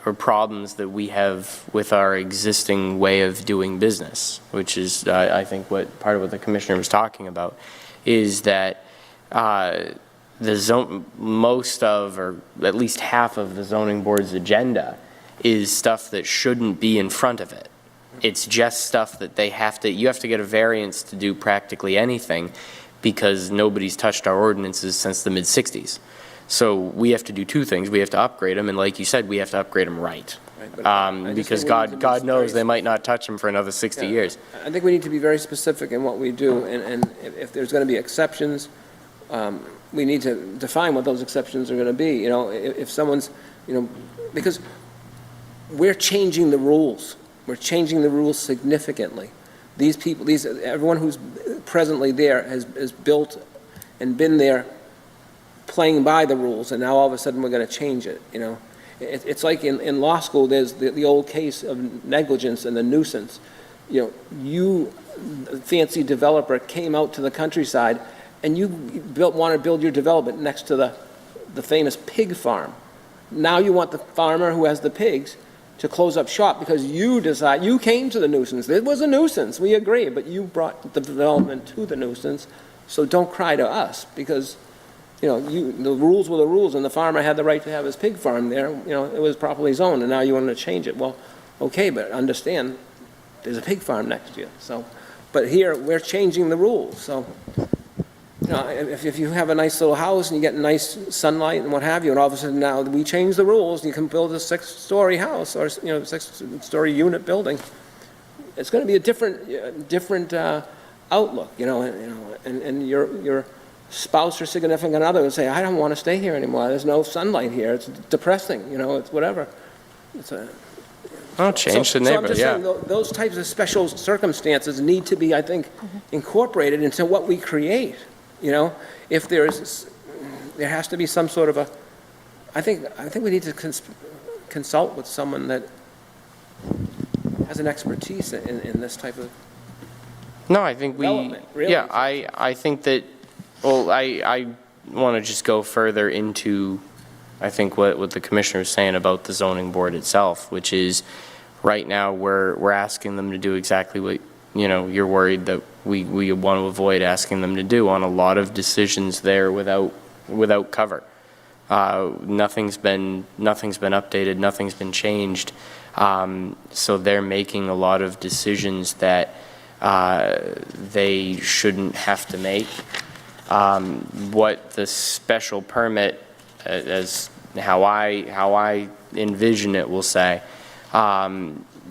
[SPEAKER 3] or problems that we have with our existing way of doing business, which is, I think, part of what the commissioner was talking about, is that most of, or at least half of the zoning board's agenda is stuff that shouldn't be in front of it. It's just stuff that you have to get a variance to do practically anything, because nobody's touched our ordinances since the mid-60s. So we have to do two things. We have to upgrade them, and like you said, we have to upgrade them right.
[SPEAKER 4] but I just
[SPEAKER 3] because
[SPEAKER 4] think we need to be
[SPEAKER 3] God knows
[SPEAKER 4] very
[SPEAKER 3] they might not touch them for another 60
[SPEAKER 4] Yeah.
[SPEAKER 3] years.
[SPEAKER 4] I think we need to be very specific in what we do, and if there's going to be exceptions, we need to define what those exceptions are going to be. You know, if someone's, you know, because we're changing the rules. We're changing the rules significantly. These people, everyone who's presently there has built and been there playing by the rules, and now all of a sudden we're going to change it, you know. It's like in law school, there's the old case of negligence and the nuisance. You know, you, fancy developer, came out to the countryside, and you want to build your development next to the famous pig farm. Now you want the farmer who has the pigs to close up shop because you came to the nuisance. It was a nuisance, we agree, but you brought the development to the nuisance, so don't cry to us, because, you know, the rules were the rules, and the farmer had the right to have his pig farm there. You know, it was properly zoned, and now you want to change it. Well, okay, but understand, there's a pig farm next to you, so, but here, we're changing the rules, so, you know, if you have a nice little house and you get nice sunlight and what have you, and all of a sudden now we change the rules, you can build a 6-story house, or, you know, 6-story unit building, it's going to be a different outlook, you know, and your spouse or significant other would say, I don't want to stay here anymore, there's no sunlight here, it's depressing, you know, it's whatever.
[SPEAKER 3] Well, change the
[SPEAKER 4] So I'm
[SPEAKER 3] neighborhood,
[SPEAKER 4] just
[SPEAKER 3] yeah.
[SPEAKER 4] saying, those types of special circumstances need to be, I think, incorporated into what we create, you know? If there has to be some sort of I think we need to consult with someone that has an expertise in this type of
[SPEAKER 3] No, I think
[SPEAKER 4] development, really.
[SPEAKER 3] yeah, I think that, well, I want to just go further into, I think, what the commissioner was saying about the zoning board itself, which is, right now, we're asking them to do exactly what, you know, you're worried that we want to avoid asking them to do on a lot of decisions there without cover. Nothing's been updated, nothing's been changed. So they're making a lot of decisions that they shouldn't have to make. What the special permit, as how I envision it, will say,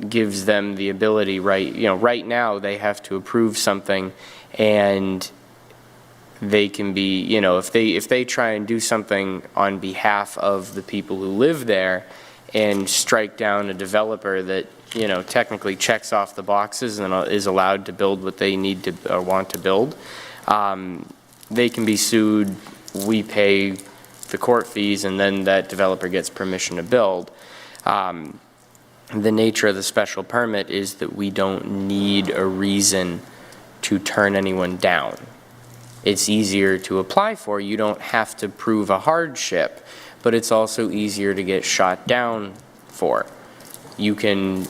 [SPEAKER 3] gives them the ability, right now they have to approve something, and they can be, you know, if they try and do something on behalf of the people who live there and strike down a developer that, you know, technically checks off the boxes and is allowed to build what they need to or want to build, they can be sued. We pay the court fees, and then that developer gets permission to build. The nature of the special permit is that we don't need a reason to turn anyone down. It's easier to apply for. You don't have to prove a hardship, but it's also easier to get shot down for. You can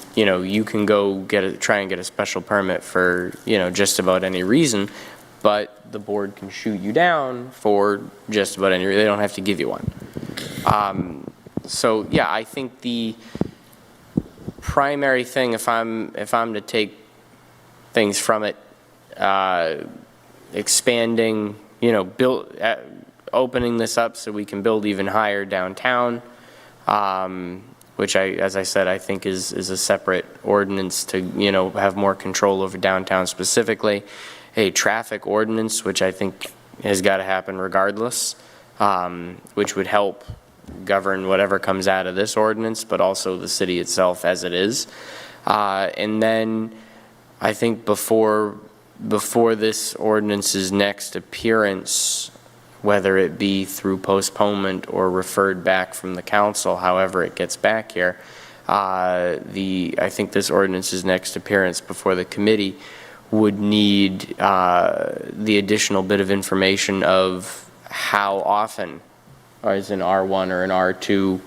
[SPEAKER 3] go try and get a special permit for, you know, just about any reason, but the board can shoot you down for just about any reason. They don't have to give you one. So yeah, I think the primary thing, if I'm to take things from it, expanding, you know, opening this up so we can build even higher downtown, which as I said, I think is a separate ordinance to, you know, have more control over downtown specifically. A traffic ordinance, which I think has got to happen regardless, which would help govern whatever comes out of this ordinance, but also the city itself as it is. And then I think before this ordinance's next appearance, whether it be through postponement or referred back from the council, however it gets back here, I think this ordinance's next appearance before the committee would need the additional bit of information of how often is an R1 or an R2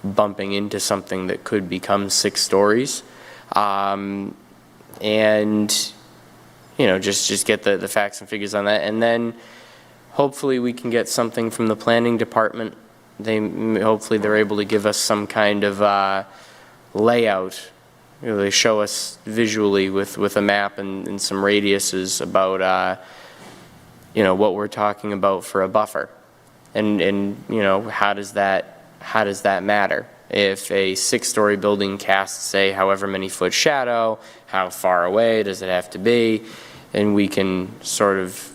[SPEAKER 3] bumping into something that could become 6 stories. And, you know, just get the facts and figures on that. And then hopefully we can get something from the planning department. Hopefully they're able to give us some kind of layout. You know, they show us visually with a map and some radiuses about, you know, what we're talking about for a buffer. And you know, how does that matter? If a 6-story building casts, say, however many foot shadow, how far away does it have to be? And we can sort of,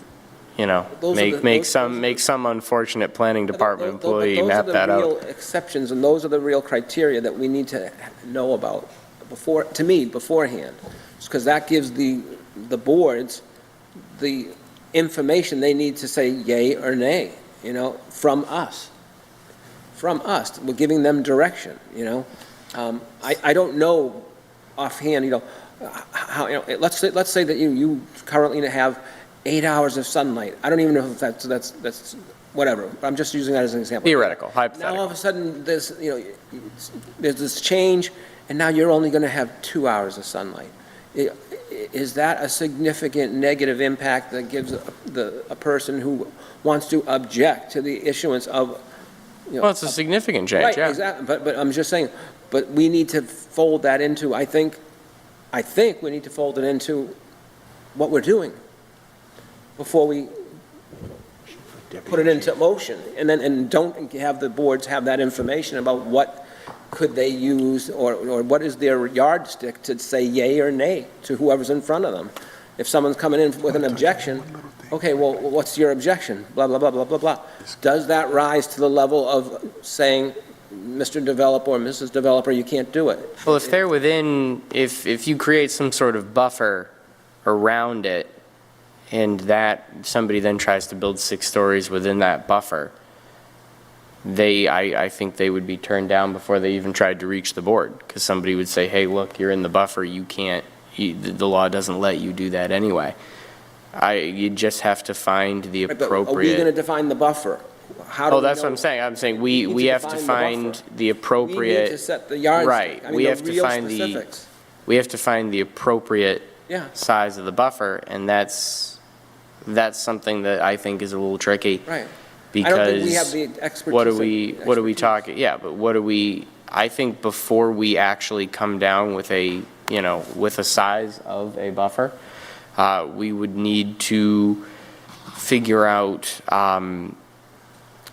[SPEAKER 3] make some unfortunate planning department employee map that
[SPEAKER 4] Those are the
[SPEAKER 3] out.
[SPEAKER 4] real exceptions, and those are the real criteria that we need to know about beforehand. Because that gives the boards the information they need to say yay or nay, from us. From us. We're giving them direction, I don't know offhand, how, let's say that you currently have 8 hours of sunlight. I don't even know if that's whatever. I'm just using that as an example.
[SPEAKER 3] Theoretical, hypothetical.
[SPEAKER 4] Now all of a sudden there's this change, and now you're only going to have 2 hours of sunlight. Is that a significant negative impact that gives a person who wants to object to the issuance of,
[SPEAKER 3] Well, it's a significant change,
[SPEAKER 4] right,
[SPEAKER 3] yeah.
[SPEAKER 4] exactly. But I'm just saying, but we need to fold that into, I think we need to fold it into what we're doing before we put it into motion. And don't have the boards have that information about what could they use, or what is their yardstick to say yay or nay to whoever's in front of them. If someone's coming in with an objection, okay, well, what's your objection? Blah, blah, blah, blah, blah, blah. Does that rise to the level of saying, Mr. Developer or Mrs. Developer, you can't do it?
[SPEAKER 3] Well, if they're within, if you create some sort of buffer around it, and that somebody then tries to build 6 stories within that buffer, I think they would be turned down before they even tried to reach the board, because somebody would say, hey, look, you're in the buffer, you can't, the law doesn't let you do that anyway. You just have to find the
[SPEAKER 4] Right, but
[SPEAKER 3] appropriate.
[SPEAKER 4] are we going to define the buffer? How do we
[SPEAKER 3] That's
[SPEAKER 4] know?
[SPEAKER 3] what I'm saying. I'm saying
[SPEAKER 4] We
[SPEAKER 3] we
[SPEAKER 4] need to
[SPEAKER 3] have to
[SPEAKER 4] define the
[SPEAKER 3] find
[SPEAKER 4] buffer.
[SPEAKER 3] the appropriate.
[SPEAKER 4] We need to set the yardstick.
[SPEAKER 3] Right.
[SPEAKER 4] I mean,
[SPEAKER 3] We
[SPEAKER 4] the
[SPEAKER 3] have to
[SPEAKER 4] real
[SPEAKER 3] find
[SPEAKER 4] specifics.
[SPEAKER 3] we have to find the appropriate
[SPEAKER 4] Yeah.
[SPEAKER 3] size of the buffer, and that's something that I think is a little tricky.
[SPEAKER 4] Right.
[SPEAKER 3] Because
[SPEAKER 4] I don't think we have the expertise.
[SPEAKER 3] what are we talking? Yeah, but I think before we actually come down with with a size of a buffer, we would need to figure out,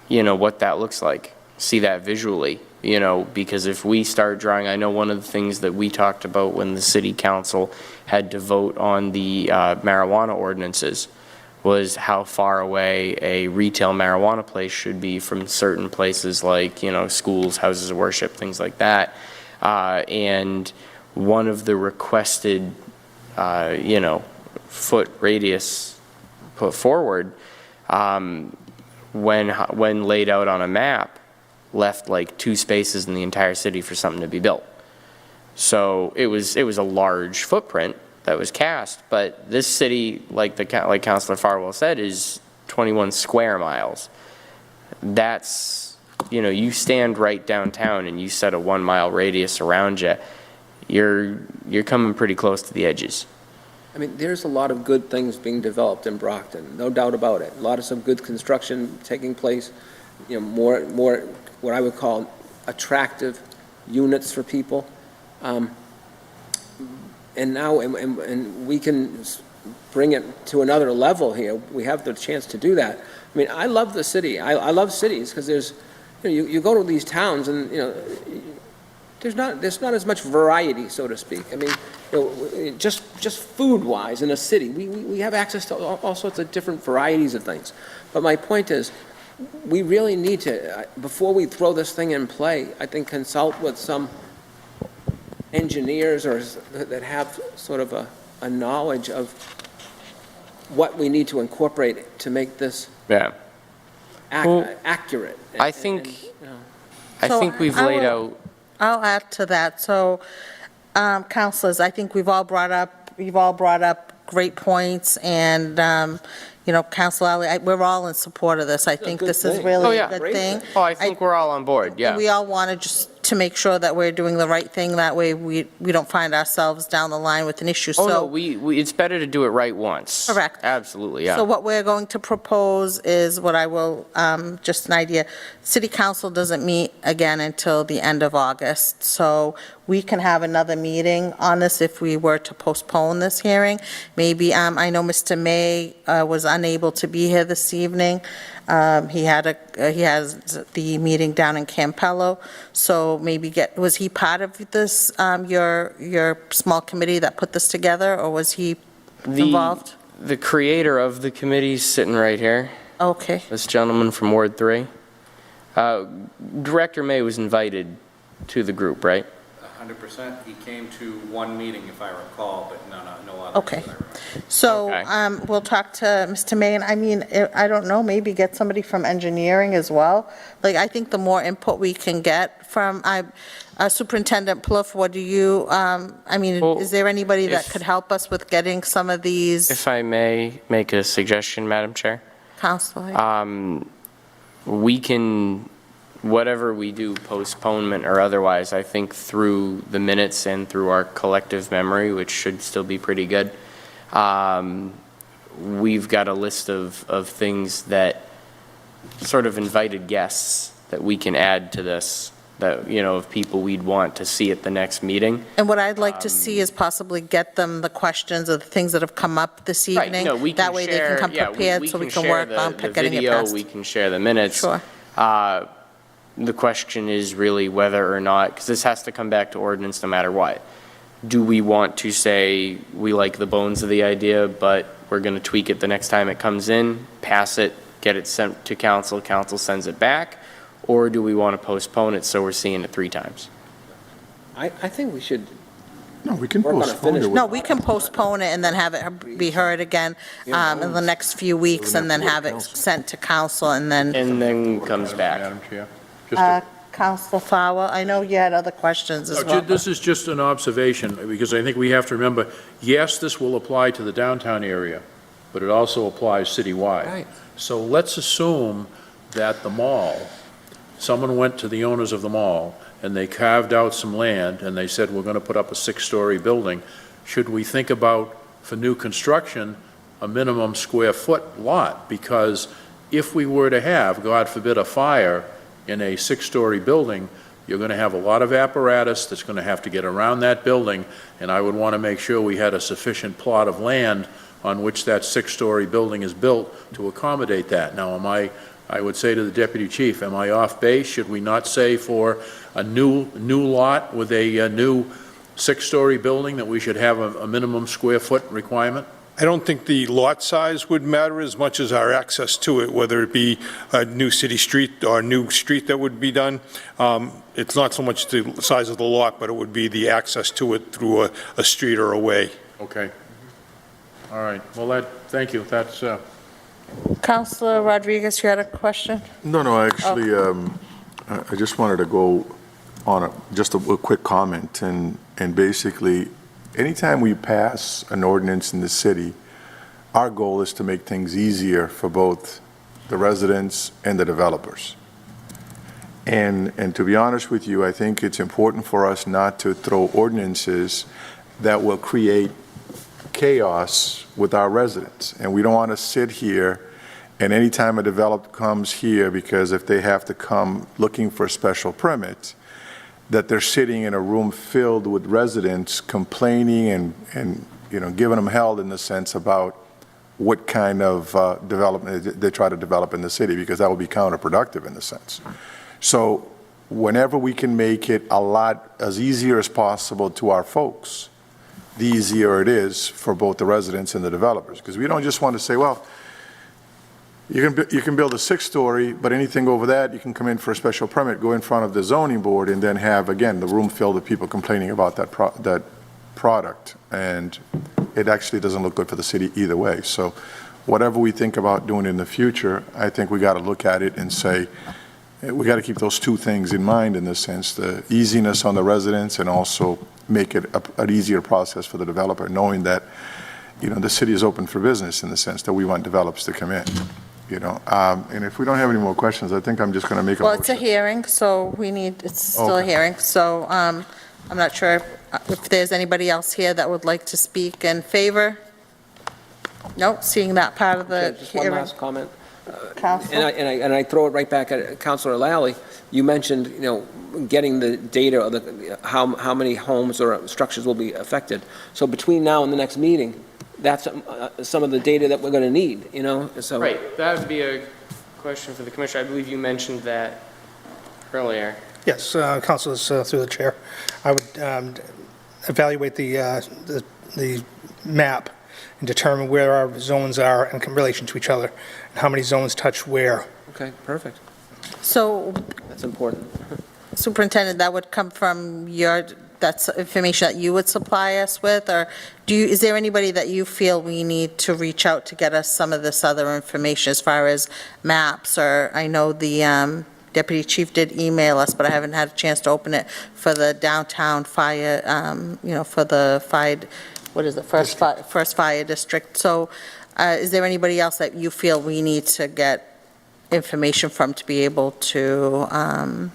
[SPEAKER 3] what that looks like, see that visually, because if we start drawing, I know one of the things that we talked about when the city council had to vote on the marijuana ordinances was how far away a retail marijuana place should be from certain places like, schools, houses of worship, things like that. And one of the requested, foot radius put forward, when laid out on a map, left like 2 spaces in the entire city for something to be built. So it was a large footprint that was cast, but this city, like Councilor Farwell said, is 21 square miles. That's, you stand right downtown and you set a 1 mile radius around you, you're coming pretty close to the edges.
[SPEAKER 4] I mean, there's a lot of good things being developed in Brockton, no doubt about it. A lot of some good construction taking place, more what I would call attractive units for people. And now, and we can bring it to another level here. We have the chance to do that. I mean, I love the city. I love cities because there's, you go to these towns and, there's not as much variety, so to speak. I mean, just food-wise in a city, we have access to all sorts of different varieties of things. But my point is, we really need to, before we throw this thing in play, I think consult with some engineers or that have sort of a knowledge of what we need to incorporate to make this accurate.
[SPEAKER 3] I think
[SPEAKER 1] So
[SPEAKER 3] we've
[SPEAKER 1] I
[SPEAKER 3] laid
[SPEAKER 1] will-
[SPEAKER 3] out.
[SPEAKER 1] I'll add to that. So, councilors, I think you've all brought up great points, and, Council Ali, we're all in support of this. I think
[SPEAKER 4] good
[SPEAKER 1] this is
[SPEAKER 4] thing.
[SPEAKER 3] Oh,
[SPEAKER 1] really
[SPEAKER 3] yeah.
[SPEAKER 1] a good
[SPEAKER 4] Great
[SPEAKER 1] thing.
[SPEAKER 4] thing.
[SPEAKER 3] Oh, I think we're all on board, yeah.
[SPEAKER 1] We all wanted just to make sure that we're doing the right thing. That way, we don't find ourselves down the line with an issue.
[SPEAKER 3] Oh, no,
[SPEAKER 1] So,
[SPEAKER 3] it's better to do it right once.
[SPEAKER 1] Correct.
[SPEAKER 3] Absolutely, yeah.
[SPEAKER 1] So what we're going to propose is what I will, just an idea, City Council doesn't meet again until the end of August. So we can have another meeting on this if we were to postpone this hearing. Maybe, I know Mr. May was unable to be here this evening. He has the meeting down in Campello, so maybe was he part of this, your small committee that put this together, or was he involved?
[SPEAKER 3] The creator of the committee's sitting right here,
[SPEAKER 1] Okay.
[SPEAKER 3] this gentleman from Ward 3. Director May was invited to the group, right?
[SPEAKER 9] 100%. He came to one meeting, if I recall, but no other.
[SPEAKER 1] Okay. So
[SPEAKER 3] Okay.
[SPEAKER 1] we'll talk to Mr. May, and I mean, I don't know, maybe get somebody from engineering as well. Like, I think the more input we can get from Superintendent Plouffe, what do you, I mean,
[SPEAKER 3] Well,
[SPEAKER 1] is there anybody that
[SPEAKER 3] if-
[SPEAKER 1] could help us with getting some of these,
[SPEAKER 3] If I may make a suggestion, Madam Chair?
[SPEAKER 1] Counselor?
[SPEAKER 3] We can, whatever we do, postponement or otherwise, I think through the minutes and through our collective memory, which should still be pretty good, we've got a list of things that sort of invited guests that we can add to this, that, you know, of people we'd want to see at the next meeting.
[SPEAKER 1] And what I'd like to see is possibly get them the questions or the things that have come up this
[SPEAKER 3] Right,
[SPEAKER 1] evening.
[SPEAKER 3] no, we can
[SPEAKER 1] That way they
[SPEAKER 3] share-
[SPEAKER 1] can come
[SPEAKER 3] yeah,
[SPEAKER 1] prepared, so we can
[SPEAKER 3] share
[SPEAKER 1] work
[SPEAKER 3] the-
[SPEAKER 1] on
[SPEAKER 3] the
[SPEAKER 1] getting it
[SPEAKER 3] video,
[SPEAKER 1] passed.
[SPEAKER 3] We can share the minutes.
[SPEAKER 1] Sure.
[SPEAKER 3] The question is really whether or not, because this has to come back to ordinance no matter what. Do we want to say, we like the bones of the idea, but we're going to tweak it the next time it comes in, pass it, get it sent to council, council sends it back? Or do we want to postpone it so we're seeing it 3 times?
[SPEAKER 4] I think we should,
[SPEAKER 8] No, we can
[SPEAKER 4] Work on a
[SPEAKER 8] postpone
[SPEAKER 4] finish.
[SPEAKER 8] it.
[SPEAKER 1] No, we can postpone it and then have it be heard again in the next few weeks, and then have it sent to council, and then,
[SPEAKER 3] And then comes back.
[SPEAKER 7] Madam Chair? Just a-
[SPEAKER 1] Counselor Fowler, I know you had other questions as
[SPEAKER 7] No,
[SPEAKER 1] well.
[SPEAKER 7] This is just an observation, because I think we have to remember, yes, this will apply to the downtown area, but it also applies citywide.
[SPEAKER 4] Right.
[SPEAKER 7] So let's assume that the mall, someone went to the owners of the mall, and they carved out some land, and they said, we're going to put up a 6-story building. Should we think about, for new construction, a minimum square foot lot? Because if we were to have, God forbid, a fire in a 6-story building, you're going to have a lot of apparatus that's going to have to get around that building, and I would want to make sure we had a sufficient plot of land on which that 6-story building is built to accommodate that. Now, I would say to the deputy chief, am I off base? Should we not say for a new lot with a new 6-story building that we should have a minimum square foot requirement?
[SPEAKER 6] I don't think the lot size would matter as much as our access to it, whether it be a new city street or a new street that would be done. It's not so much the size of the lot, but it would be the access to it through a street or a way.
[SPEAKER 7] Okay. All right. Well, thank you. That's,
[SPEAKER 1] Counselor Rodriguez, you had a question?
[SPEAKER 8] No, actually, I just wanted to go on just a quick comment, and basically, anytime we pass an ordinance in the city, our goal is to make things easier for both the residents and the developers. And to be honest with you, I think it's important for us not to throw ordinances that will create chaos with our residents. And we don't want to sit here, and anytime a developer comes here, because if they have to come looking for a special permit, that they're sitting in a room filled with residents complaining and you know, giving them hell in the sense about what kind of development they try to develop in the city, because that would be counterproductive in a sense. So whenever we can make it a lot as easier as possible to our folks, the easier it is for both the residents and the developers. Because we don't just want to say, well, you can build a 6-story, but anything over that, you can come in for a special permit, go in front of the zoning board, and then have, again, the room filled with people complaining about that product. And it actually doesn't look good for the city either way. So whatever we think about doing in the future, I think we got to look at it and say, we got to keep those two things in mind, in the sense, the easiness on the residents, and also make it an easier process for the developer, knowing that, you know, the city is open for business in the sense that we want developers to come in. You know, and if we don't have any more questions, I think I'm just going to make a motion.
[SPEAKER 1] Well, it's a hearing, so it's still a
[SPEAKER 8] Okay.
[SPEAKER 1] hearing, so I'm not sure if there's anybody else here that would like to speak in favor. No, seeing that part of the
[SPEAKER 4] just one
[SPEAKER 1] hearing.
[SPEAKER 4] last comment.
[SPEAKER 1] Counsel?
[SPEAKER 4] And I throw it right back at Councilor Lally. You mentioned, getting the data of how many homes or structures will be affected. So between now and the next meeting, that's some of the data that we're going to need, so.
[SPEAKER 3] Right, that would be a question for the commissioner. I believe you mentioned that earlier.
[SPEAKER 5] Yes, Councilors, through the chair, I would evaluate the map and determine where our zones are in relation to each other, and how many zones touch where.
[SPEAKER 4] Okay, perfect.
[SPEAKER 1] So,
[SPEAKER 4] That's important.
[SPEAKER 1] Superintendent, that would come from that's information that you would supply us with, or is there anybody that you feel we need to reach out to get us some of this other information as far as maps? Or I know the Deputy Chief did email us, but I haven't had a chance to open it for the downtown fire, for the fire, what is it, first fire district. So is there anybody else that you feel we need to get information from to be able to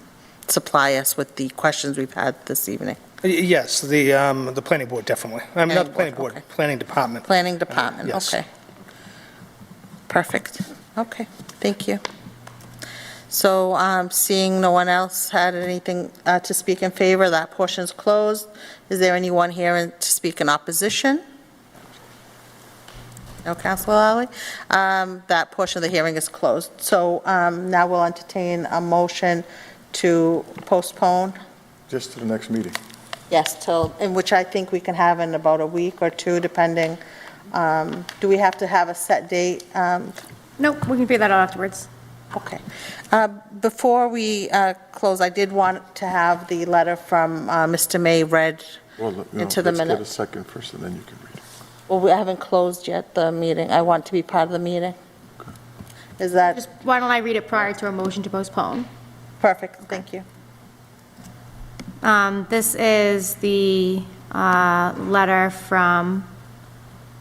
[SPEAKER 1] supply us with the questions we've had this evening?
[SPEAKER 5] Yes, the planning board, definitely. I mean, not the planning board,
[SPEAKER 1] Okay.
[SPEAKER 5] planning department.
[SPEAKER 1] Planning department,
[SPEAKER 5] Yes.
[SPEAKER 1] okay. Perfect, okay, thank you. So seeing no one else had anything to speak in favor, that portion's closed. Is there anyone here to speak in opposition? No, Councilor Lally? That portion of the hearing is closed. So now we'll entertain a motion to postpone.
[SPEAKER 8] Just to the next meeting.
[SPEAKER 1] Yes, in which I think we can have in about a week or two, depending. Do we have to have a set date?
[SPEAKER 2] Nope, we can figure that out afterwards.
[SPEAKER 1] Okay. Before we close, I did want to have the letter from Mr. May read
[SPEAKER 8] Well, no,
[SPEAKER 1] into the
[SPEAKER 8] let's get a
[SPEAKER 1] minute.
[SPEAKER 8] second first, and then you can read it.
[SPEAKER 1] Well, we haven't closed yet the meeting. I want to be part of the meeting. Is that
[SPEAKER 2] Just, why don't I read it prior to a motion to postpone?
[SPEAKER 1] perfect? Thank you.
[SPEAKER 2] This is the letter from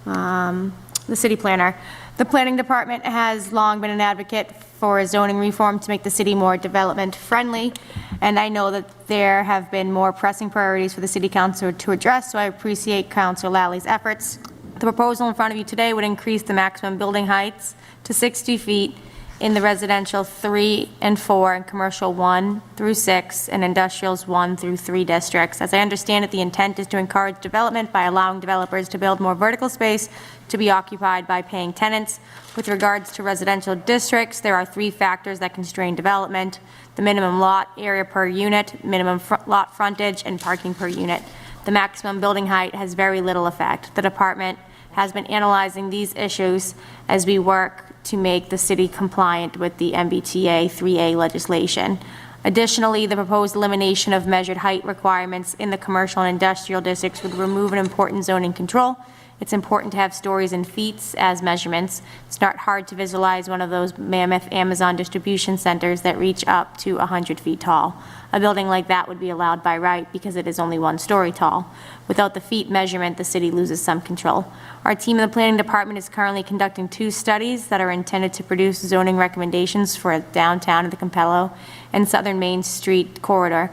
[SPEAKER 2] the city planner. The planning department has long been an advocate for zoning reform to make the city more development-friendly, and I know that there have been more pressing priorities for the city council to address, so I appreciate Councilor Lally's efforts. The proposal in front of you today would increase the maximum building heights to 60 feet in the residential 3 and 4 and commercial 1 through 6 and industrials 1 through 3 districts. As I understand it, the intent is to encourage development by allowing developers to build more vertical space to be occupied by paying tenants. With regards to residential districts, there are 3 factors that constrain development: the minimum lot area per unit, minimum lot frontage, and parking per unit. The maximum building height has very little effect. The department has been analyzing these issues as we work to make the city compliant with the MBTA 3A legislation. Additionally, the proposed elimination of measured height requirements in the commercial and industrial districts would remove an important zoning control. It's important to have stories and feet as measurements. It's not hard to visualize one of those mammoth Amazon distribution centers that reach up to 100 feet tall. A building like that would be allowed by right because it is only 1 story tall. Without the feet measurement, the city loses some control. Our team in the planning department is currently conducting 2 studies that are intended to produce zoning recommendations for downtown of the Campello and Southern Main Street corridor.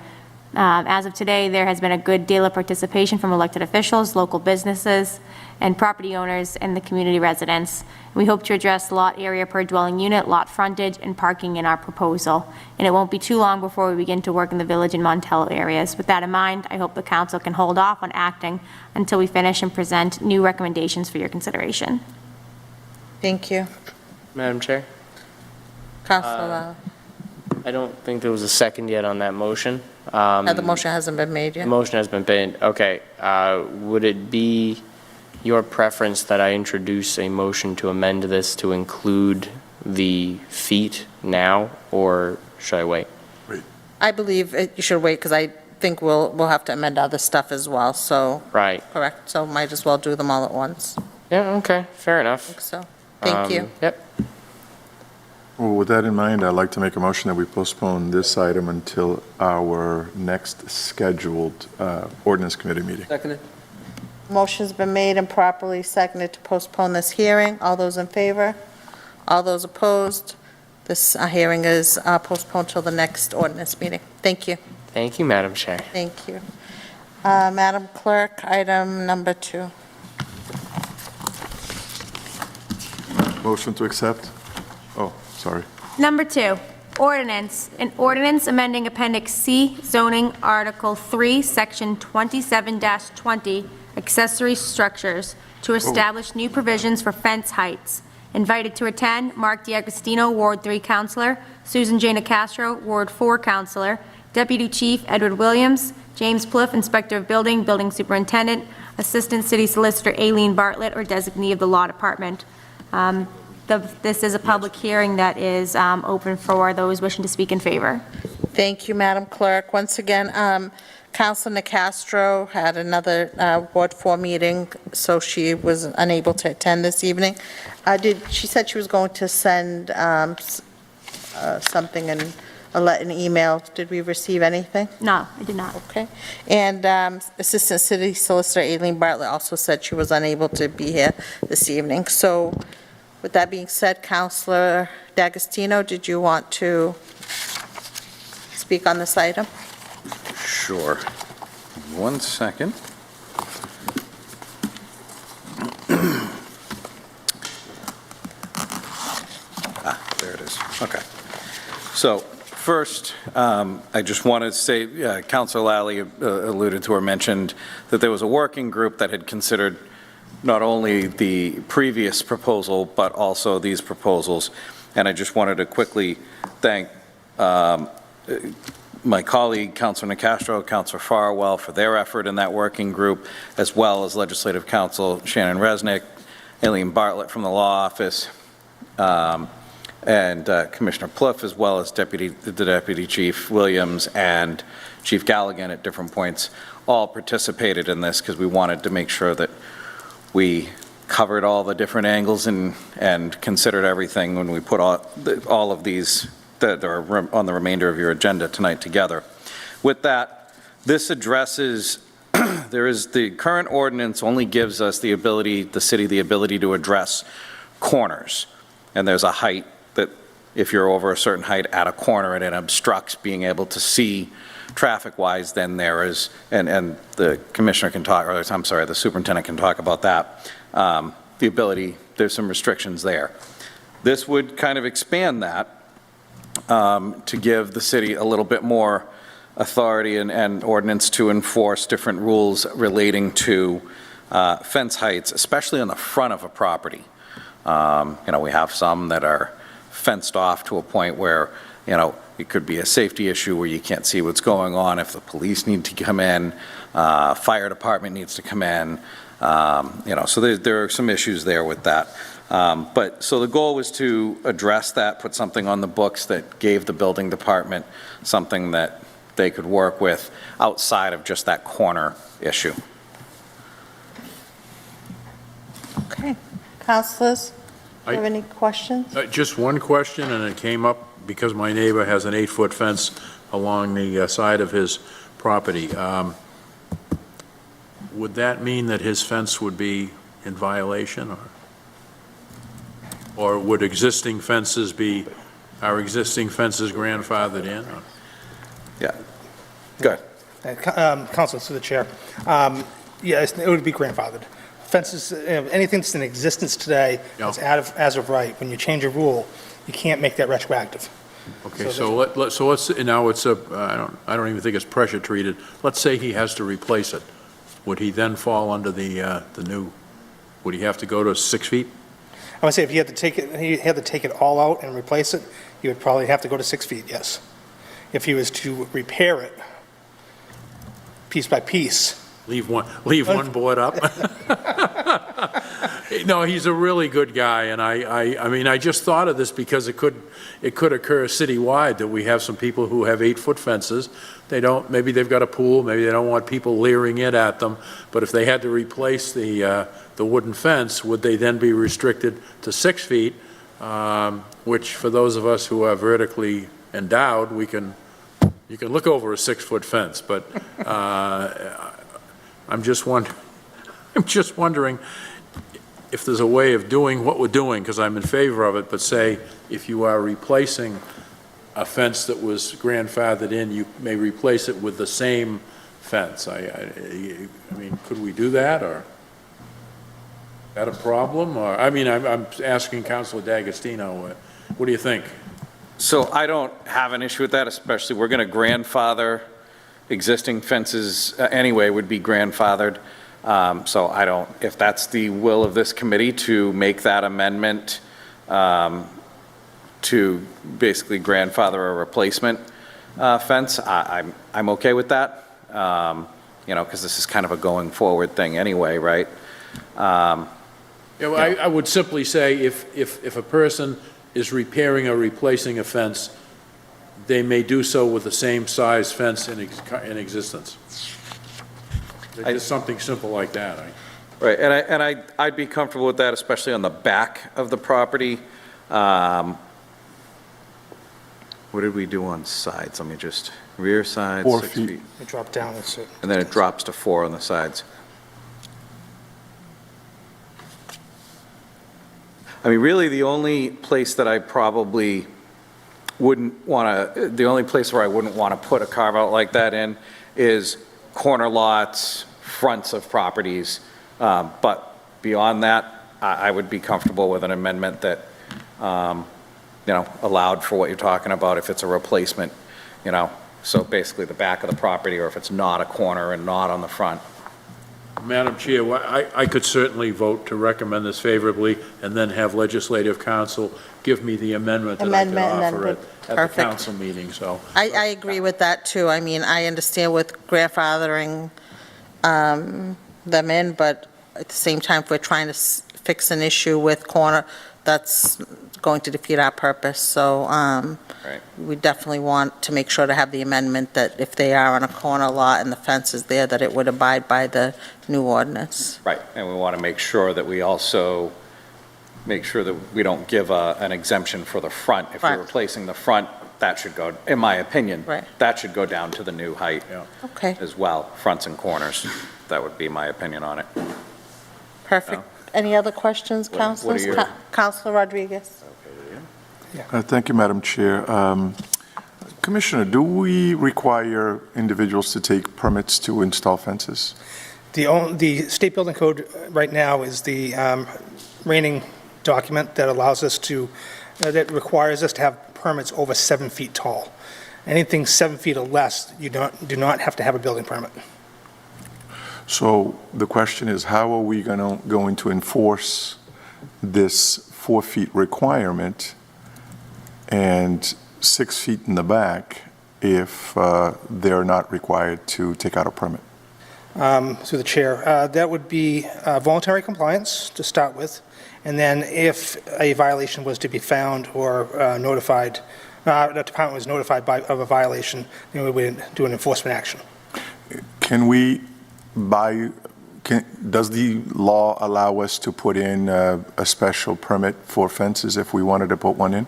[SPEAKER 2] As of today, there has been a good deal of participation from elected officials, local businesses, and property owners and the community residents. We hope to address lot area per dwelling unit, lot frontage, and parking in our proposal. And it won't be too long before we begin to work in the Village and Montello areas. With that in mind, I hope the council can hold off on acting until we finish and present new recommendations for your consideration.
[SPEAKER 1] Thank you.
[SPEAKER 3] Madam Chair?
[SPEAKER 1] Councilor Lally?
[SPEAKER 3] I don't think there was a second yet on that motion.
[SPEAKER 1] The motion hasn't been made
[SPEAKER 3] The
[SPEAKER 1] yet?
[SPEAKER 3] motion has been made. Okay. Would it be your preference that I introduce a motion to amend this to include the feet now, or should I wait?
[SPEAKER 1] I believe you should wait, because I think we'll have to amend other stuff as well, so,
[SPEAKER 3] Right.
[SPEAKER 1] correct, so might as well do them all at once.
[SPEAKER 3] Yeah, okay, fair enough.
[SPEAKER 1] So, thank you.
[SPEAKER 3] Yep.
[SPEAKER 8] Well, with that in mind, I'd like to make a motion that we postpone this item until our next scheduled ordinance committee meeting.
[SPEAKER 4] Seconded?
[SPEAKER 1] Motion's been made and properly seconded to postpone this hearing. All those in favor? All those opposed? This hearing is postponed till the next ordinance meeting. Thank you.
[SPEAKER 3] Thank you, Madam Chair.
[SPEAKER 1] Thank you. Madam Clerk, item number 2.
[SPEAKER 8] Motion to accept? Oh, Sorry.
[SPEAKER 2] Number 2, ordinance. An ordinance amending Appendix C zoning Article 3, Section 27-20, accessory structures, to establish new provisions for fence heights. Invited to attend, Mark D'Agostino, Ward 3 Counselor, Susan J. Nicastro, Ward 4 Counselor, Deputy Chief Edward Williams, James Pliff, Inspector of Building, Building Superintendent, Assistant City Solicitor Aileen Bartlett, or designee of the Law Department. This is a public hearing that is open for those wishing to speak in favor.
[SPEAKER 1] Thank you, Madam Clerk. Once again, Councilor Nicastro had another Ward 4 meeting, so she was unable to attend this evening. She said she was going to send something in an email. Did we receive anything?
[SPEAKER 2] No, I did not.
[SPEAKER 1] Okay. And Assistant City Solicitor Aileen Bartlett also said she was unable to be here this evening. So with that being said, Councilor D'Agostino, did you want to speak on this item?
[SPEAKER 9] Sure. One second. There it is. Okay. So first, I just wanted to say, Councilor Lally alluded to or mentioned that there was a working group that had considered not only the previous proposal, but also these proposals. And I just wanted to quickly thank my colleague, Councilor Nicastro, Councilor Farwell, for their effort in that working group, as well as Legislative Counsel Shannon Resnick, Aileen Bartlett from the Law Office, and Commissioner Pliff, as well as the Deputy Chief Williams and Chief Galligan at different points, all participated in this because we wanted to make sure that we covered all the different angles and considered everything when we put all of these that are on the remainder of your agenda tonight together. With that, this addresses, the current ordinance only gives us the city the ability to address corners. And there's a height that if you're over a certain height at a corner and it obstructs being able to see traffic-wise, then there is, and the commissioner can talk, or I'm sorry, the superintendent can talk about that. The ability, there's some restrictions there. This would kind of expand that to give the city a little bit more authority and ordinance to enforce different rules relating to fence heights, especially on the front of a property. We have some that are fenced off to a point where, it could be a safety issue where you can't see what's going on if the police need to come in, fire department needs to come in, so there are some issues there with that. So the goal was to address that, put something on the books that gave the building department something that they could work with outside of just that corner issue.
[SPEAKER 1] Okay. Councilors, do you have any questions?
[SPEAKER 7] Just one question, and it came up because my neighbor has an 8-foot fence along the side of his property. Would that mean that his fence would be in violation, or would existing fences are existing fences grandfathered in?
[SPEAKER 6] Yeah. Good.
[SPEAKER 5] Council, to the chair. Yes, it would be grandfathered. Fences, anything that's in existence today,
[SPEAKER 7] Yeah.
[SPEAKER 5] that's as of right. When you change a rule, you can't make that retroactive.
[SPEAKER 7] Okay, so let's now it's I don't even think it's pressure treated. Let's say he has to replace it. Would he then fall under the new? Would he have to go to 6 feet?
[SPEAKER 5] I would say if he had to take it all out and replace it, he would probably have to go to 6 feet, yes. If he was to repair it piece by piece.
[SPEAKER 7] Leave one board up? No, he's a really good guy, and I mean, I just thought of this because it could occur citywide that we have some people who have 8-foot fences. Maybe they've got a pool, maybe they don't want people leering it at them, but if they had to replace the wooden fence, would they then be restricted to 6 feet, which for those of us who are vertically endowed, you can look over a 6-foot fence, but I'm just wondering if there's a way of doing what we're doing, because I'm in favor of it, but say if you are replacing a fence that was grandfathered in, you may replace it with the same fence. I mean, could we do that, or is that a problem? Or, I mean, I'm asking Councilor D'Agostino, What do you think?
[SPEAKER 9] So I don't have an issue with that, especially we're going to grandfather existing fences anyway, would be grandfathered. So I don't, if that's the will of this committee to make that amendment to basically grandfather a replacement fence, I'm okay with that. You know, because this is kind of a going forward thing anyway, right?
[SPEAKER 7] Yeah, well, I would simply say if a person is repairing or replacing a fence, they may do so with the same size fence in existence. Just something simple like that.
[SPEAKER 9] Right, and I'd be comfortable with that, especially on the back of the property. What did we do on sides? Let me just, rear side,
[SPEAKER 8] 4
[SPEAKER 9] 6
[SPEAKER 8] feet.
[SPEAKER 9] feet.
[SPEAKER 5] We drop down, that's it.
[SPEAKER 9] And then it drops to 4 on the sides. I mean, really, the only place that I probably wouldn't want to, the only place where I wouldn't want to put a carve-out like that in is corner lots, fronts of properties. But beyond that, I would be comfortable with an amendment that, you know, allowed for what you're talking about if it's a replacement, you know. So basically the back of the property, or if it's not a corner and not on the front.
[SPEAKER 7] Madam Chair, I could certainly vote to recommend this favorably and then have legislative counsel give me the amendment that I could
[SPEAKER 1] Amendment, and then
[SPEAKER 7] offer at the
[SPEAKER 1] perfect.
[SPEAKER 7] council meeting, so.
[SPEAKER 1] I agree with that, too. I mean, I understand with grandfathering them in, but at the same time, if we're trying to fix an issue with corner, that's going to defeat our purpose. So
[SPEAKER 9] Right.
[SPEAKER 1] we definitely want to make sure to have the amendment that if they are on a corner lot and the fence is there, that it would abide by the new ordinance.
[SPEAKER 9] Right, and we want to make sure that we also make sure that we don't give an exemption for the front. If
[SPEAKER 1] Right.
[SPEAKER 9] we're replacing the front, that should go, in my opinion,
[SPEAKER 1] Right.
[SPEAKER 9] that should go down to the new height
[SPEAKER 1] Okay,
[SPEAKER 9] as well, fronts and corners. That would be my opinion on it.
[SPEAKER 1] perfect. Any other questions,
[SPEAKER 9] What are
[SPEAKER 1] councilors?
[SPEAKER 9] your-
[SPEAKER 1] Councilor Rodriguez?
[SPEAKER 8] Thank you, Madam Chair. Commissioner, do we require individuals to take permits to install fences?
[SPEAKER 5] The state building code right now is the reigning document that allows us to, that requires us to have permits over 7 feet tall. Anything 7 feet or less, you do not have to have a building permit.
[SPEAKER 8] So the question is, how are we going to enforce this 4 feet requirement and 6 feet in the back if they're not required to take out a permit?
[SPEAKER 5] Through the chair, that would be voluntary compliance to start with, and then if a violation was to be found or notified, the department was notified of a violation, then we would do an enforcement action.
[SPEAKER 8] Can we does the law allow us to put in a special permit for fences if we wanted to put one in?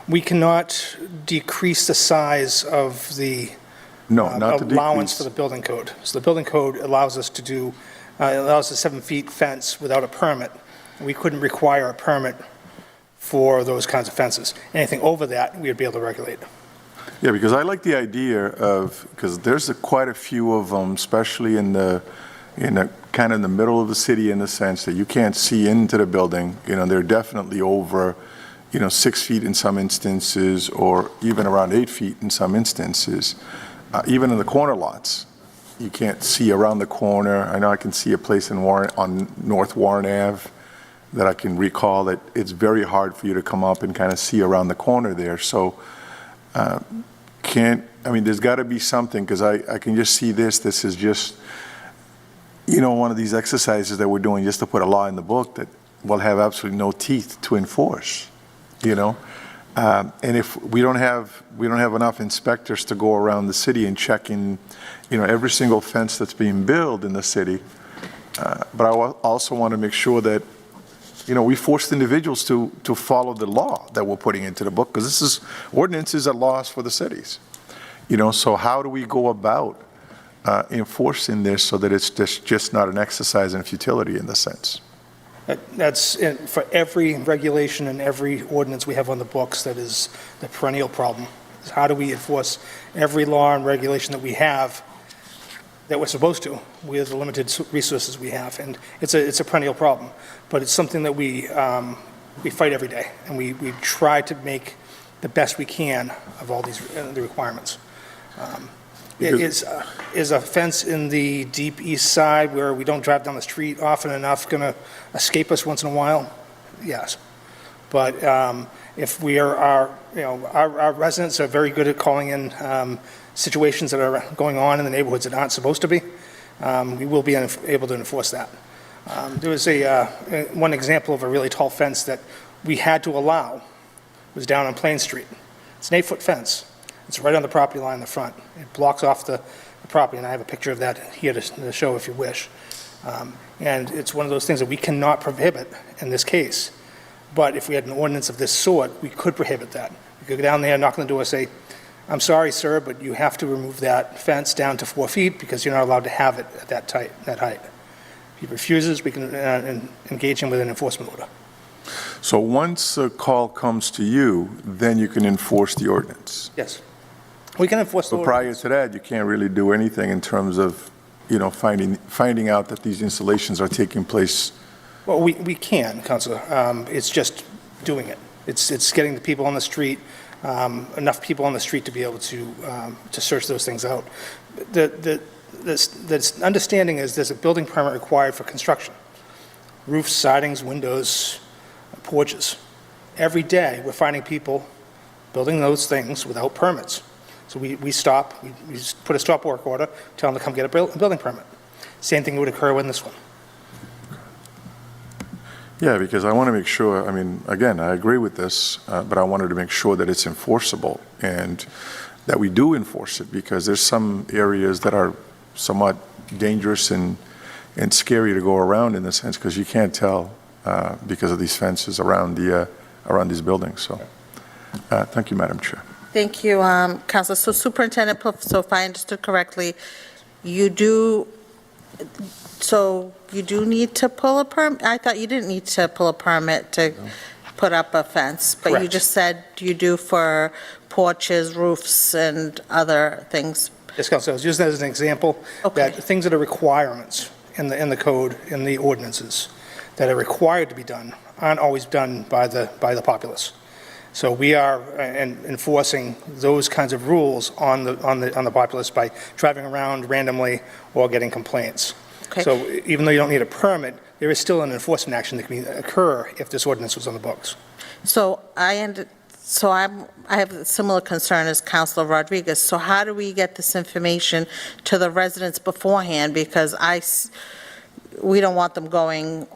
[SPEAKER 5] We cannot decrease the size of the
[SPEAKER 8] No, not to
[SPEAKER 5] allowance for
[SPEAKER 8] decrease.
[SPEAKER 5] the building code. So the building code allows us to do, allows a 7 feet fence without a permit. We couldn't require a permit for those kinds of fences. Anything over that, we would be able to regulate.
[SPEAKER 8] Yeah, because I like the idea of, because there's quite a few of them, especially in the kind of in the middle of the city, in the sense that you can't see into the building. You know, they're definitely over, 6 feet in some instances, or even around 8 feet in some instances. Even in the corner lots, you can't see around the corner. I know I can see a place on North Warren Ave that I can recall that it's very hard for you to come up and kind of see around the corner there. So there's got to be something, because I can just see this is just, one of these exercises that we're doing just to put a law in the book that will have absolutely no teeth to enforce, and if we don't have enough inspectors to go around the city and check in, every single fence that's being built in the city. But I also want to make sure that, we forced individuals to follow the law that we're putting into the book, because ordinances are laws for the cities. So how do we go about enforcing this so that it's just not an exercise in futility in the sense?
[SPEAKER 5] That's for every regulation and every ordinance we have on the books. That is the perennial problem. Is how do we enforce every law and regulation that we have that we're supposed to with the limited resources we have? And it's a perennial problem, but it's something that we we fight every day, and we try to make the best we can of all these, the requirements. Is a fence in the deep east side where we don't drive down the street often enough going to escape us once in a while? Yes. But if we are, our residents are very good at calling in situations that are going on in the neighborhoods that aren't supposed to be, we will be able to enforce that. There was one example of a really tall fence that we had to allow. It was down on Plain Street. It's an 8-foot fence. It's right on the property line in the front. It blocks off the property, and I have a picture of that here to show if you wish. And it's one of those things that we cannot prohibit in this case. But if we had an ordinance of this sort, we could prohibit that. We could go down there, knock on the door, say, "I'm sorry, sir, but you have to remove that fence down to 4 feet because you're not allowed to have it at that height." If he refuses, we can engage him with an enforcement order.
[SPEAKER 8] So once a call comes to you, then you can enforce the ordinance.
[SPEAKER 5] Yes. We can enforce the
[SPEAKER 8] But
[SPEAKER 5] ordinance.
[SPEAKER 8] prior to that, you can't really do anything in terms of, finding out that these installations are taking place.
[SPEAKER 5] Well, we can, Counselor. It's just doing it. It's getting the people on the street, enough people on the street to be able to search those things out. The understanding is there's a building permit required for construction. Roofs, sidings, windows, porches. Every day, we're finding people building those things without permits. So we stop, we just put a stop work order, tell them to come get a building permit. Same thing would occur with this one.
[SPEAKER 8] Yeah, because I want to make sure, again, I agree with this, but I wanted to make sure that it's enforceable and that we do enforce it, because there's some areas that are somewhat dangerous and scary to go around in the sense, because you can't tell because of these fences around these buildings. So, thank you, Madam Chair.
[SPEAKER 1] Thank you, Counselor. So Superintendent Plouffe, so if I understood correctly, you do need to pull a permit? I thought you didn't need to pull a permit to put up a fence, but you
[SPEAKER 5] Correct.
[SPEAKER 1] just said you do for porches, roofs, and other things.
[SPEAKER 5] Yes, Counselor, I was using that as an example,
[SPEAKER 1] Okay.
[SPEAKER 5] that things that are requirements in the code, in the ordinances, that are required to be done, aren't always done by the populace. So we are enforcing those kinds of rules on the populace by driving around randomly or getting complaints.
[SPEAKER 1] Okay.
[SPEAKER 5] So even though you don't need a permit, there is still an enforcement action that can occur if this ordinance was on the books.
[SPEAKER 1] So I have a similar concern as Counselor Rodriguez. So how do we get this information to the residents beforehand? Because we don't want them getting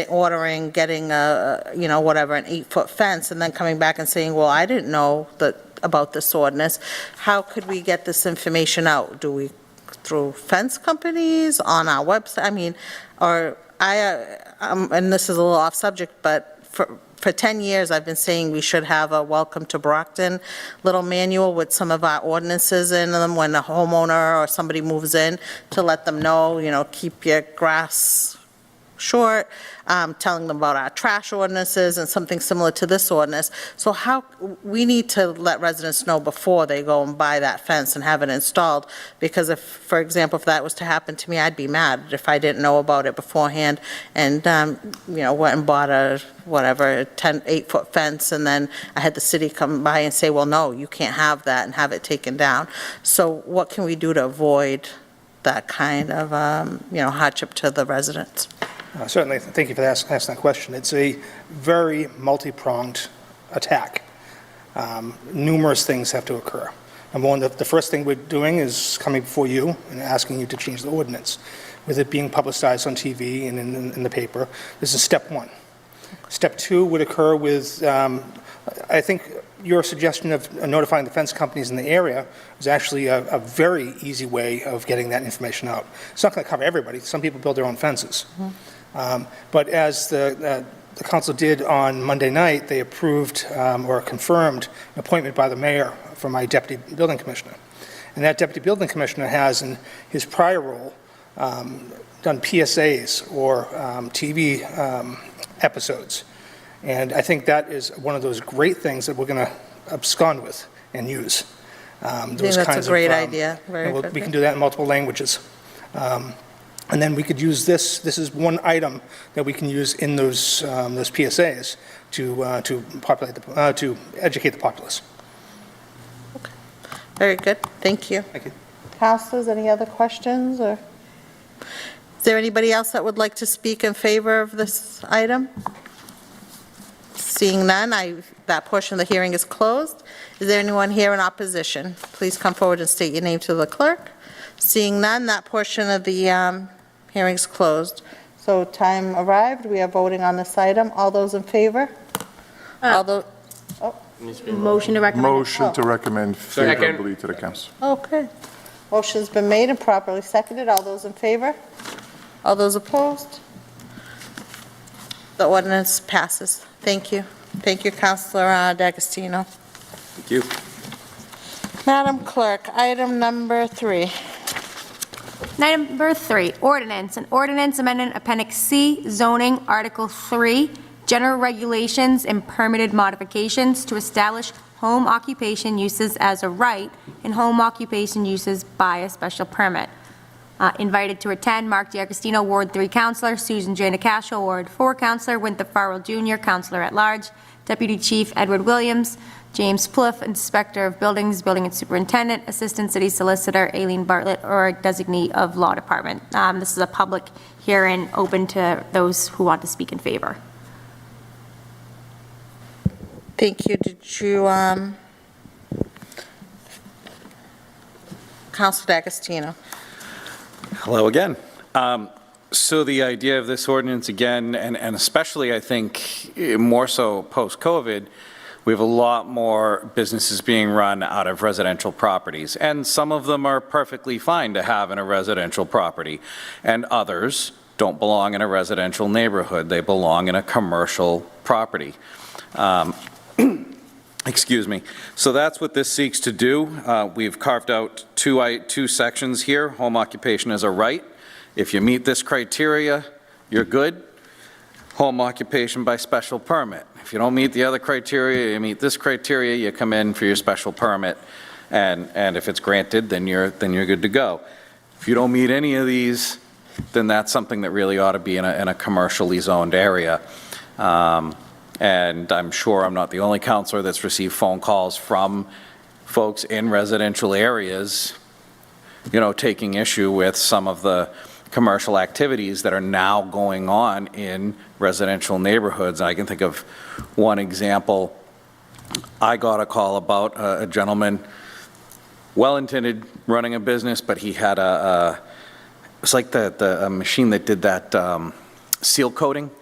[SPEAKER 1] whatever, an 8-foot fence, and then coming back and saying, well, I didn't know about this ordinance. How could we get this information out? Do we, through fence companies, on our website? And this is a little off subject, but for 10 years, I've been saying we should have a Welcome to Brockton little manual with some of our ordinances in them when a homeowner or somebody moves in, to let them know, keep your grass short, telling them about our trash ordinances and something similar to this ordinance. So we need to let residents know before they go and buy that fence and have it installed, because if, for example, if that was to happen to me, I'd be mad if I didn't know about it beforehand and, went and bought a 8-foot fence, and then I had the city come by and say, well, no, you can't have that, and have it taken down. So what can we do to avoid that kind of, hardship to the residents?
[SPEAKER 5] Certainly, thank you for asking that question. It's a very multi-pronged attack. Numerous things have to occur. Number one, the first thing we're doing is coming before you and asking you to change the ordinance. With it being publicized on TV and in the paper, this is step one. Step two would occur with, I think your suggestion of notifying the fence companies in the area is actually a very easy way of getting that information out. It's not going to cover everybody. Some people build their own fences. Mm-hmm. But as the council did on Monday night, they approved or confirmed an appointment by the mayor for my deputy building commissioner. And that deputy building commissioner has, in his prior role, done PSAs or TV episodes. And I think that is one of those great things that we're going to abscond with and use.
[SPEAKER 1] I think that's a great idea.
[SPEAKER 5] We can do that in multiple languages. And then we could use this is one item that we can use in those PSAs to populate, to educate the populace.
[SPEAKER 1] Very good, thank you.
[SPEAKER 5] Thank you.
[SPEAKER 1] Councilors, any other questions, or is there anybody else that would like to speak in favor of this item? Seeing none, that portion of the hearing is closed. Is there anyone here in opposition? Please come forward and state your name to the clerk. Seeing none, that portion of the hearing is closed. So time arrived, we are voting on this item. All those in favor? All those,
[SPEAKER 2] Motion to recommend.
[SPEAKER 8] Motion to recommend favorably to the council.
[SPEAKER 1] okay. Motion's been made and properly seconded. All those in favor? All those opposed? The ordinance passes. Thank you. Thank you, Councilor D'Agostino.
[SPEAKER 9] Thank you.
[SPEAKER 1] Madam Clerk, item number 3.
[SPEAKER 2] Number 3, ordinance. An ordinance amending Appendix C, zoning, Article 3, general regulations and permitted modifications to establish home occupation uses as a right and home occupation uses by a special permit. Invited to attend, Mark D'Agostino, Ward 3 Councilor, Susan J. Nacasio, Ward 4 Councilor, Winthrop Farrell Jr., Councilor at Large, Deputy Chief Edward Williams, James Plouffe, Inspector of Buildings, Building and Superintendent, Assistant City Solicitor Aileen Bartlett, or designee of Law Department. This is a public hearing open to those who want to speak in favor.
[SPEAKER 1] Thank you. Did you, Councilor D'Agostino?
[SPEAKER 9] Hello again. So the idea of this ordinance again, and especially I think more so post-COVID, we have a lot more businesses being run out of residential properties, and some of them are perfectly fine to have in a residential property, and others don't belong in a residential neighborhood. They belong in a commercial property. Excuse me. So that's what this seeks to do. We've carved out two sections here. Home occupation is a right. If you meet this criteria, you're good. Home occupation by special permit. If you don't meet the other criteria, you meet this criteria, you come in for your special permit, and if it's granted, then you're good to go. If you don't meet any of these, then that's something that really ought to be in a commercially zoned area. And I'm sure I'm not the only counselor that's received phone calls from folks in residential areas, you know, taking issue with some of the commercial activities that are now going on in residential neighborhoods. I can think of one example. I got a call about a gentleman, well-intended, running a business, but he had it's like a machine that did that seal coating.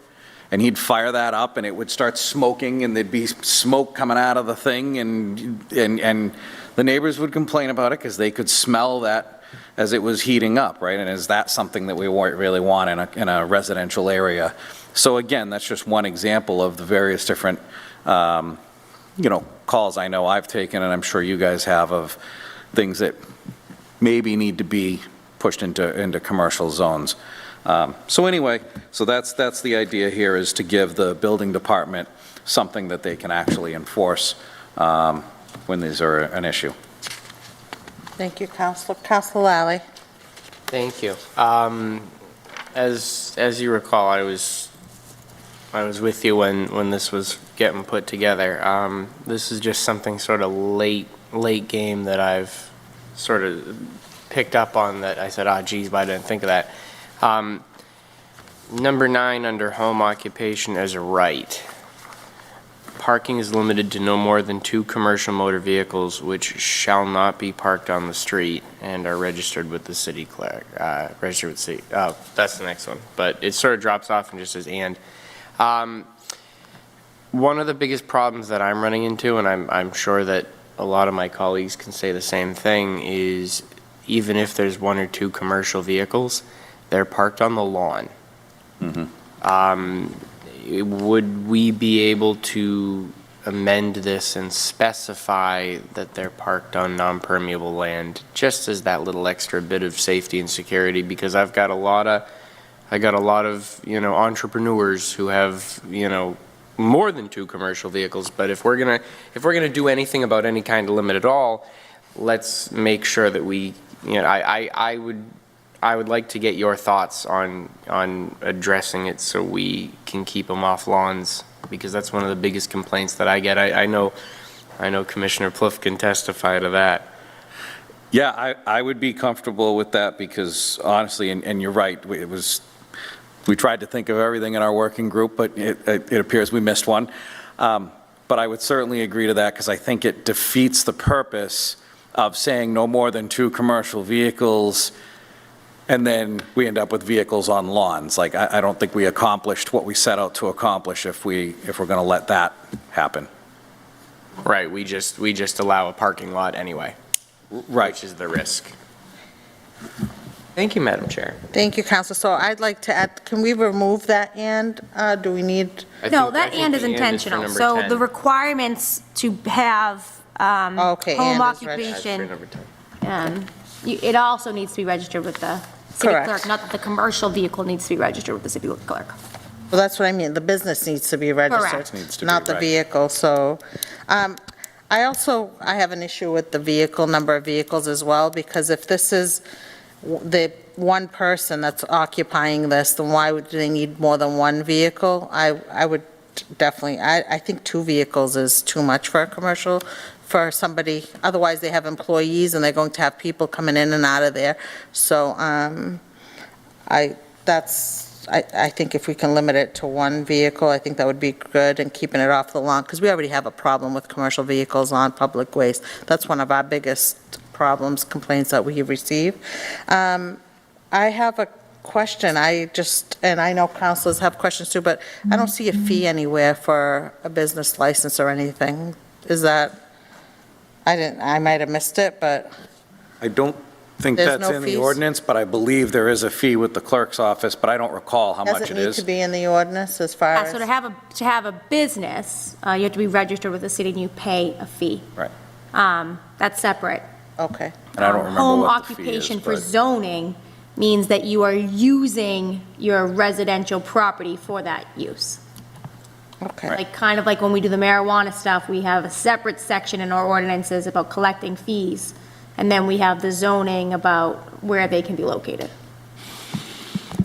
[SPEAKER 9] And he'd fire that up, and it would start smoking, and there'd be smoke coming out of the thing, and the neighbors would complain about it because they could smell that as it was heating up, right? And is that something that we really want in a residential area? So again, that's just one example of the various different, calls I know I've taken, and I'm sure you guys have, of things that maybe need to be pushed into commercial zones. So anyway, so that's the idea here, is to give the building department something that they can actually enforce when these are an issue.
[SPEAKER 1] Thank you, Councilor. Councilor Lally.
[SPEAKER 3] Thank you. As you recall, I was with you when this was getting put together. This is just something sort of late game that I've sort of picked up on, that I said, geez, but I didn't think of that. Number 9, under home occupation as a right. Parking is limited to no more than 2 commercial motor vehicles which shall not be parked on the street and are registered with the city clerk. Registered with city. Oh, that's the next one. But it sort of drops off and just says and. One of the biggest problems that I'm running into, and I'm sure that a lot of my colleagues can say the same thing, is even if there's 1 or 2 commercial vehicles, they're parked on the lawn. Would we be able to amend this and specify that they're parked on non-permeable land, just as that little extra bit of safety and security? Because I got a lot of entrepreneurs who have more than 2 commercial vehicles. But if we're gonna do anything about any kind of limit at all, let's make sure that we, I would like to get your thoughts on addressing it so we can keep them off lawns, because that's one of the biggest complaints that I get. I know Commissioner Plouffe can testify to that.
[SPEAKER 9] Yeah, I would be comfortable with that because honestly, and you're right, we tried to think of everything in our working group, but it appears we missed one. But I would certainly agree to that because I think it defeats the purpose of saying no more than 2 commercial vehicles, and then we end up with vehicles on lawns. Like, I don't think we accomplished what we set out to accomplish if we're going to let that happen.
[SPEAKER 3] Right, we just allow a parking lot anyway.
[SPEAKER 9] Right.
[SPEAKER 3] Which is the risk. Thank you, Madam Chair.
[SPEAKER 1] Thank you, Council. So I'd like to add, can we remove that "and"? Do we need,
[SPEAKER 2] No, that "and" is intentional. So the requirements to have
[SPEAKER 1] okay,
[SPEAKER 2] home
[SPEAKER 1] "and" is registered.
[SPEAKER 2] occupation, it also needs to be registered with the city
[SPEAKER 1] Correct.
[SPEAKER 2] clerk, not that the commercial vehicle needs to be registered with the city clerk.
[SPEAKER 1] well, that's what I mean, the business needs to be registered.
[SPEAKER 2] Correct.
[SPEAKER 9] Needs to be,
[SPEAKER 1] Not the
[SPEAKER 9] right.
[SPEAKER 1] vehicle, so, I have an issue with the vehicle, number of vehicles as well, because if this is the one person that's occupying this, then why would they need more than one vehicle? I would definitely, I think 2 vehicles is too much for a commercial, for somebody, otherwise they have employees and they're going to have people coming in and out of there. So, I think if we can limit it to 1 vehicle, I think that would be good, and keeping it off the lawn, because we already have a problem with commercial vehicles on public ways. That's one of our biggest problems, complaints that we receive. I have a question, and I know councilors have questions too, but I don't see a fee anywhere for a business license or anything. Is that, I might have missed it, but,
[SPEAKER 9] I don't think
[SPEAKER 1] There's
[SPEAKER 9] that's
[SPEAKER 1] no
[SPEAKER 9] in
[SPEAKER 1] fees?
[SPEAKER 9] the ordinance, but I believe there is a fee with the clerk's office, but I don't recall how much
[SPEAKER 1] does
[SPEAKER 9] it
[SPEAKER 1] it need
[SPEAKER 9] is.
[SPEAKER 1] to be in the ordinance as far as?
[SPEAKER 2] So to have a business, you have to be registered with the city and you pay a fee.
[SPEAKER 9] Right.
[SPEAKER 2] That's separate.
[SPEAKER 1] Okay,
[SPEAKER 9] And I don't remember
[SPEAKER 2] Home
[SPEAKER 9] what the fee is,
[SPEAKER 2] occupation for
[SPEAKER 9] but-
[SPEAKER 2] zoning means that you are using your residential property for that use.
[SPEAKER 1] okay.
[SPEAKER 2] Like, kind of like when we do the marijuana stuff, we have a separate section in our ordinances about collecting fees, and then we have the zoning about where they can be located.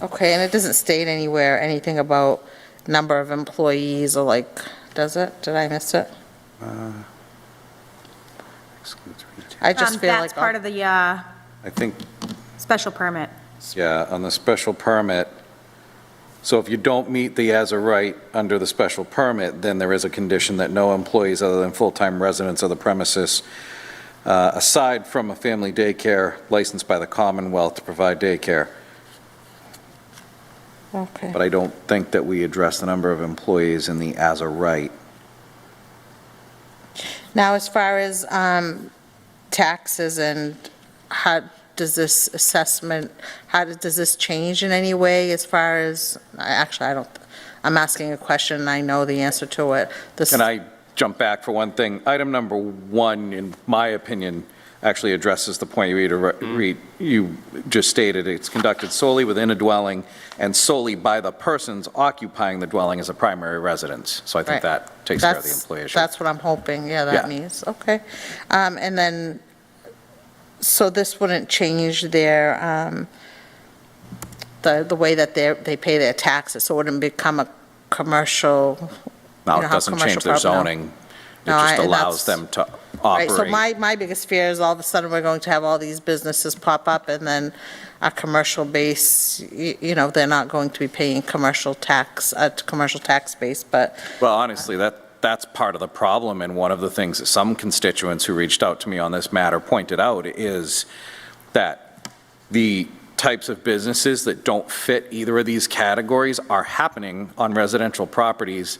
[SPEAKER 1] Okay, and it doesn't state anywhere anything about number of employees or like, does it? Did I miss it? I just feel like.
[SPEAKER 2] That's part of the
[SPEAKER 9] I think,
[SPEAKER 2] special permit.
[SPEAKER 9] yeah, on the special permit, so if you don't meet the as a right under the special permit, then there is a condition that no employees other than full-time residents of the premises, aside from a family daycare licensed by the Commonwealth to provide daycare.
[SPEAKER 1] Okay,
[SPEAKER 9] But I don't think that we address the number of employees in the as a right.
[SPEAKER 1] now as far as taxes and how does this assessment, does this change in any way as far as, actually, I don't, I'm asking a question and I know the answer to it.
[SPEAKER 9] Can I jump back for one thing? Item number 1, in my opinion, actually addresses the point you just stated. It's conducted solely within a dwelling and solely by the persons occupying the dwelling as a primary residence. So I think
[SPEAKER 1] Right.
[SPEAKER 9] that takes care of the employee issue.
[SPEAKER 1] That's what I'm hoping, yeah, that
[SPEAKER 9] Yeah.
[SPEAKER 1] means, okay. And then, so this wouldn't change their, the way that they pay their taxes, so it wouldn't become a commercial,
[SPEAKER 9] No,
[SPEAKER 1] you know
[SPEAKER 9] it
[SPEAKER 1] how
[SPEAKER 9] doesn't change
[SPEAKER 1] commercial
[SPEAKER 9] their
[SPEAKER 1] property-
[SPEAKER 9] zoning. It
[SPEAKER 1] No,
[SPEAKER 9] just
[SPEAKER 1] and
[SPEAKER 9] allows
[SPEAKER 1] that's-
[SPEAKER 9] them to
[SPEAKER 1] right? So
[SPEAKER 9] operate.
[SPEAKER 1] my biggest fear is all of a sudden we're going to have all these businesses pop up and then our commercial base, you know, they're not going to be paying commercial tax base, but,
[SPEAKER 9] Well, honestly, that's part of the problem, and one of the things that some constituents who reached out to me on this matter pointed out is that the types of businesses that don't fit either of these categories are happening on residential properties,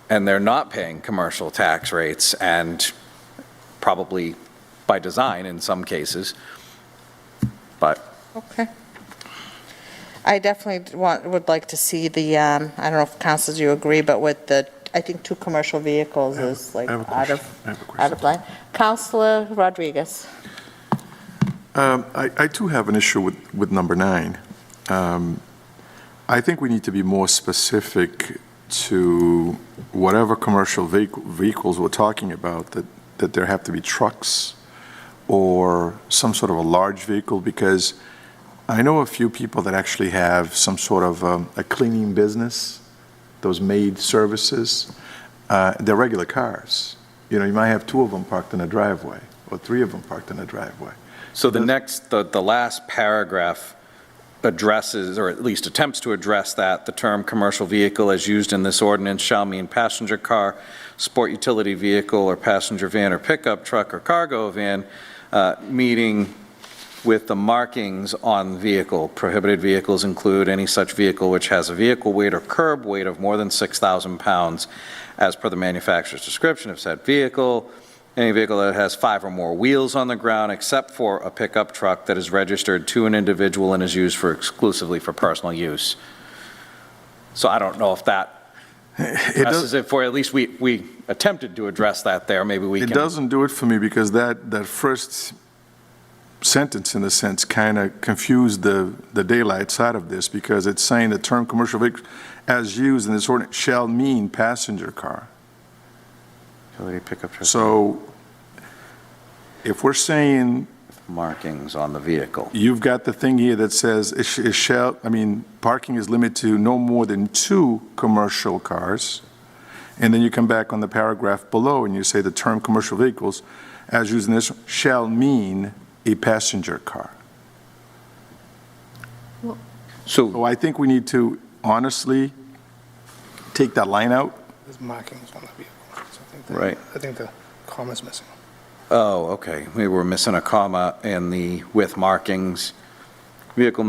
[SPEAKER 9] and they're not paying commercial tax rates, and probably by design in some cases, but
[SPEAKER 1] okay. I definitely would like to see the, I don't know if councilors you agree, but with the, I think 2 commercial vehicles is like
[SPEAKER 8] I have a
[SPEAKER 1] out
[SPEAKER 8] question. I have a question.
[SPEAKER 1] of line. Councilor Rodriguez.
[SPEAKER 8] I too have an issue with number 9. I think we need to be more specific to whatever commercial vehicles we're talking about, that there have to be trucks or some sort of a large vehicle, because I know a few people that actually have some sort of a cleaning business, those maid services. They're regular cars. You know, you might have 2 of them parked in a driveway, or 3 of them parked in a driveway.
[SPEAKER 9] So the last paragraph addresses, or at least attempts to address that, the term commercial vehicle as used in this ordinance shall mean passenger car, sport utility vehicle, or passenger van or pickup truck or cargo van, meeting with the markings on vehicle. Prohibited vehicles include any such vehicle which has a vehicle weight or curb weight of more than 6,000 pounds as per the manufacturer's description of said vehicle. Any vehicle that has 5 or more wheels on the ground except for a pickup truck that is registered to an individual and is used exclusively for personal use. So I don't know if that addresses it for, at least we attempted to address that there. Maybe we can.
[SPEAKER 8] It doesn't do it for me because that first sentence, in a sense, kind of confused the daylight side of this, because it's saying the term commercial vehicle as used in this ordinance shall mean passenger car.
[SPEAKER 9] Utility pickup truck.
[SPEAKER 8] So if we're saying
[SPEAKER 9] Markings on the vehicle.
[SPEAKER 8] you've got the thing here that says it shall, I mean, parking is limited to no more than 2 commercial cars, and then you come back on the paragraph below and you say the term commercial vehicles as used in this shall mean a passenger car.
[SPEAKER 9] So
[SPEAKER 8] So I think we need to honestly take that line out.
[SPEAKER 5] There's markings on the vehicle. So
[SPEAKER 9] Right.
[SPEAKER 5] I think the comma's missing.
[SPEAKER 9] Oh, okay. We were missing a comma in the with markings. Vehicle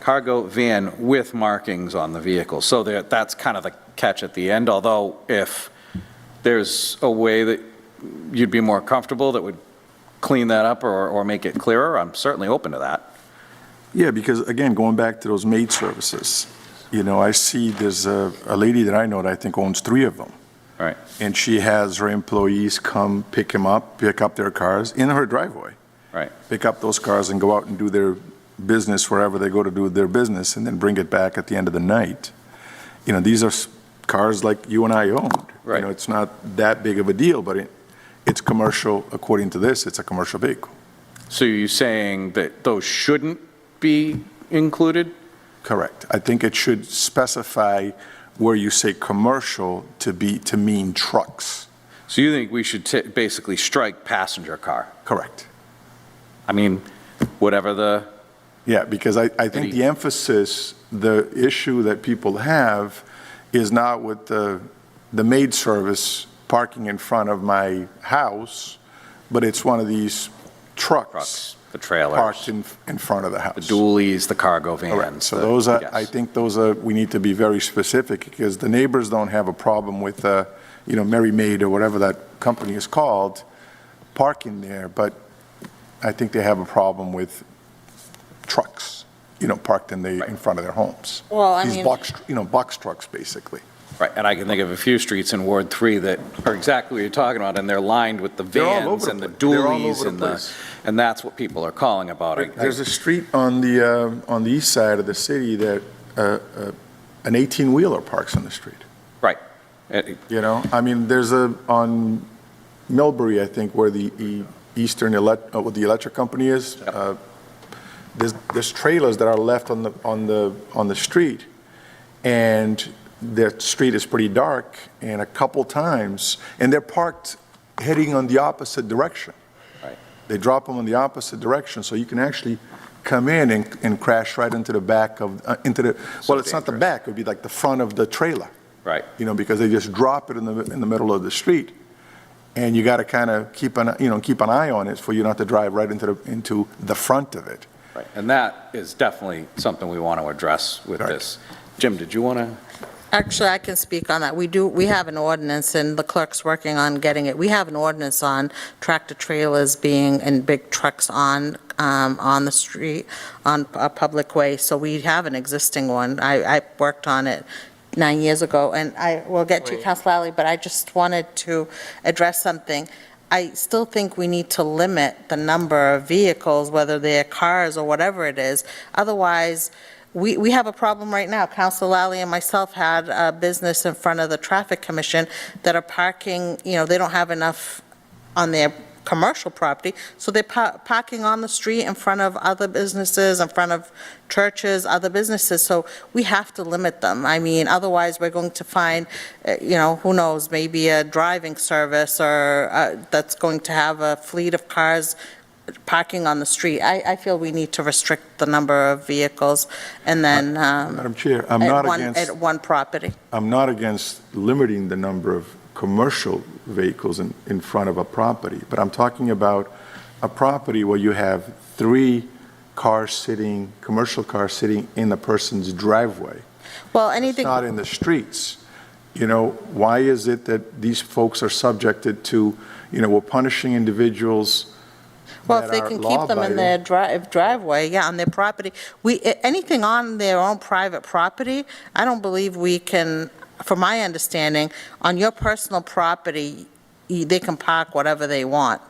[SPEAKER 9] cargo van with markings on the vehicle. So that's kind of the catch at the end, although if there's a way that you'd be more comfortable that would clean that up or make it clearer, I'm certainly open to that.
[SPEAKER 8] Yeah, because again, going back to those maid services, you know, I see there's a lady that I know that I think owns 3 of them.
[SPEAKER 9] Right.
[SPEAKER 8] And she has her employees come pick up their cars in her driveway.
[SPEAKER 9] Right.
[SPEAKER 8] Pick up those cars and go out and do their business wherever they go to do their business, and then bring it back at the end of the night. You know, these are cars like you and I owned.
[SPEAKER 9] Right.
[SPEAKER 8] You know, it's not that big of a deal, but it's commercial. According to this, it's a commercial vehicle.
[SPEAKER 9] So you're saying that those shouldn't be included?
[SPEAKER 8] Correct. I think it should specify where you say commercial to mean trucks.
[SPEAKER 9] So you think we should basically strike passenger car?
[SPEAKER 8] Correct.
[SPEAKER 9] I mean, whatever the,
[SPEAKER 8] Yeah, because I think the emphasis, the issue that people have is not with the maid service parking in front of my house, but it's one of these trucks
[SPEAKER 9] the trailers,
[SPEAKER 8] parked in front of the house.
[SPEAKER 9] the dualies, the cargo vans.
[SPEAKER 8] Correct. So those are,
[SPEAKER 9] yes.
[SPEAKER 8] I think those are, we need to be very specific, because the neighbors don't have a problem with, you know, Mary Maid or whatever that company is called, parking there, but I think they have a problem with trucks, you know, parked in front of their homes.
[SPEAKER 1] Well, I
[SPEAKER 8] These
[SPEAKER 1] mean-
[SPEAKER 8] box trucks, basically.
[SPEAKER 9] Right, and I can think of a few streets in Ward 3 that are exactly what you're talking about, and they're lined with the
[SPEAKER 8] They're all
[SPEAKER 9] vans
[SPEAKER 8] over
[SPEAKER 9] and
[SPEAKER 8] the
[SPEAKER 9] the
[SPEAKER 8] place. They're all
[SPEAKER 9] dualies
[SPEAKER 8] over the
[SPEAKER 9] and
[SPEAKER 8] place.
[SPEAKER 9] and that's what people are calling about.
[SPEAKER 8] There's a street on the east side of the city that an 18-wheeler parks on the street.
[SPEAKER 9] Right.
[SPEAKER 8] You know, I mean, there's on Millbury, I think, where the Eastern, what the electric company is.
[SPEAKER 9] Yep.
[SPEAKER 8] There's trailers that are left on the street, and the street is pretty dark, and a couple times, and they're parked heading on the opposite direction.
[SPEAKER 9] Right.
[SPEAKER 8] They drop them in the opposite direction, so you can actually come in and crash right into the back of, well, it's not the back, it would be like the front of the trailer.
[SPEAKER 9] Right.
[SPEAKER 8] You know, because they just drop it in the middle of the street, and you got to kind of keep an eye on it for you not to drive right into the front of it.
[SPEAKER 9] Right, and that is definitely something we want to address with
[SPEAKER 8] Right.
[SPEAKER 9] this. Jim, did you want to?
[SPEAKER 1] Actually, I can speak on that. We have an ordinance, and the clerk's working on getting it. We have an ordinance on tractor trailers being, and big trucks on the street, on a public way, so we have an existing one. I worked on it 9 years ago, and I will get to you, Councilor Lally, but I just wanted to address something. I still think we need to limit the number of vehicles, whether they're cars or whatever it is. Otherwise, we have a problem right now. Councilor Lally and myself had a business in front of the Traffic Commission that are parking, you know, they don't have enough on their commercial property, so they're parking on the street in front of other businesses, in front of churches, other businesses, so we have to limit them. I mean, otherwise, we're going to find, who knows, maybe a driving service or that's going to have a fleet of cars parking on the street. I feel we need to restrict the number of vehicles, and then
[SPEAKER 8] Madam Chair,
[SPEAKER 1] at one property.
[SPEAKER 8] I'm not against limiting the number of commercial vehicles in front of a property, but I'm talking about a property where you have 3 cars sitting, commercial cars sitting in a person's driveway.
[SPEAKER 1] Well,
[SPEAKER 8] It's
[SPEAKER 1] anything.
[SPEAKER 8] not in the streets. Why is it that these folks are subjected to, we're punishing individuals
[SPEAKER 1] Well, if
[SPEAKER 8] that
[SPEAKER 1] they
[SPEAKER 8] are
[SPEAKER 1] can keep them in their driveway, yeah, on their property. Anything on their own private property, I don't believe we can, from my understanding, on your personal property, they can park whatever they want.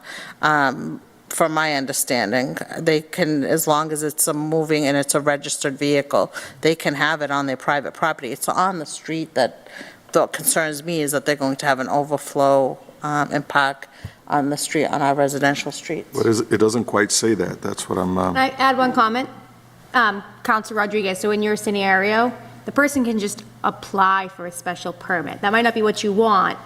[SPEAKER 1] From my understanding, they can, as long as it's a moving and it's a registered vehicle, they can have it on their private property. It's on the street that concerns me, is that they're going to have an overflow and park on the street, on our residential streets.
[SPEAKER 8] But it doesn't quite say that. That's what I'm.
[SPEAKER 2] Can I add one comment? Counselor Rodriguez, so in your scenario, the person can just apply for a special permit. That might not be what you want,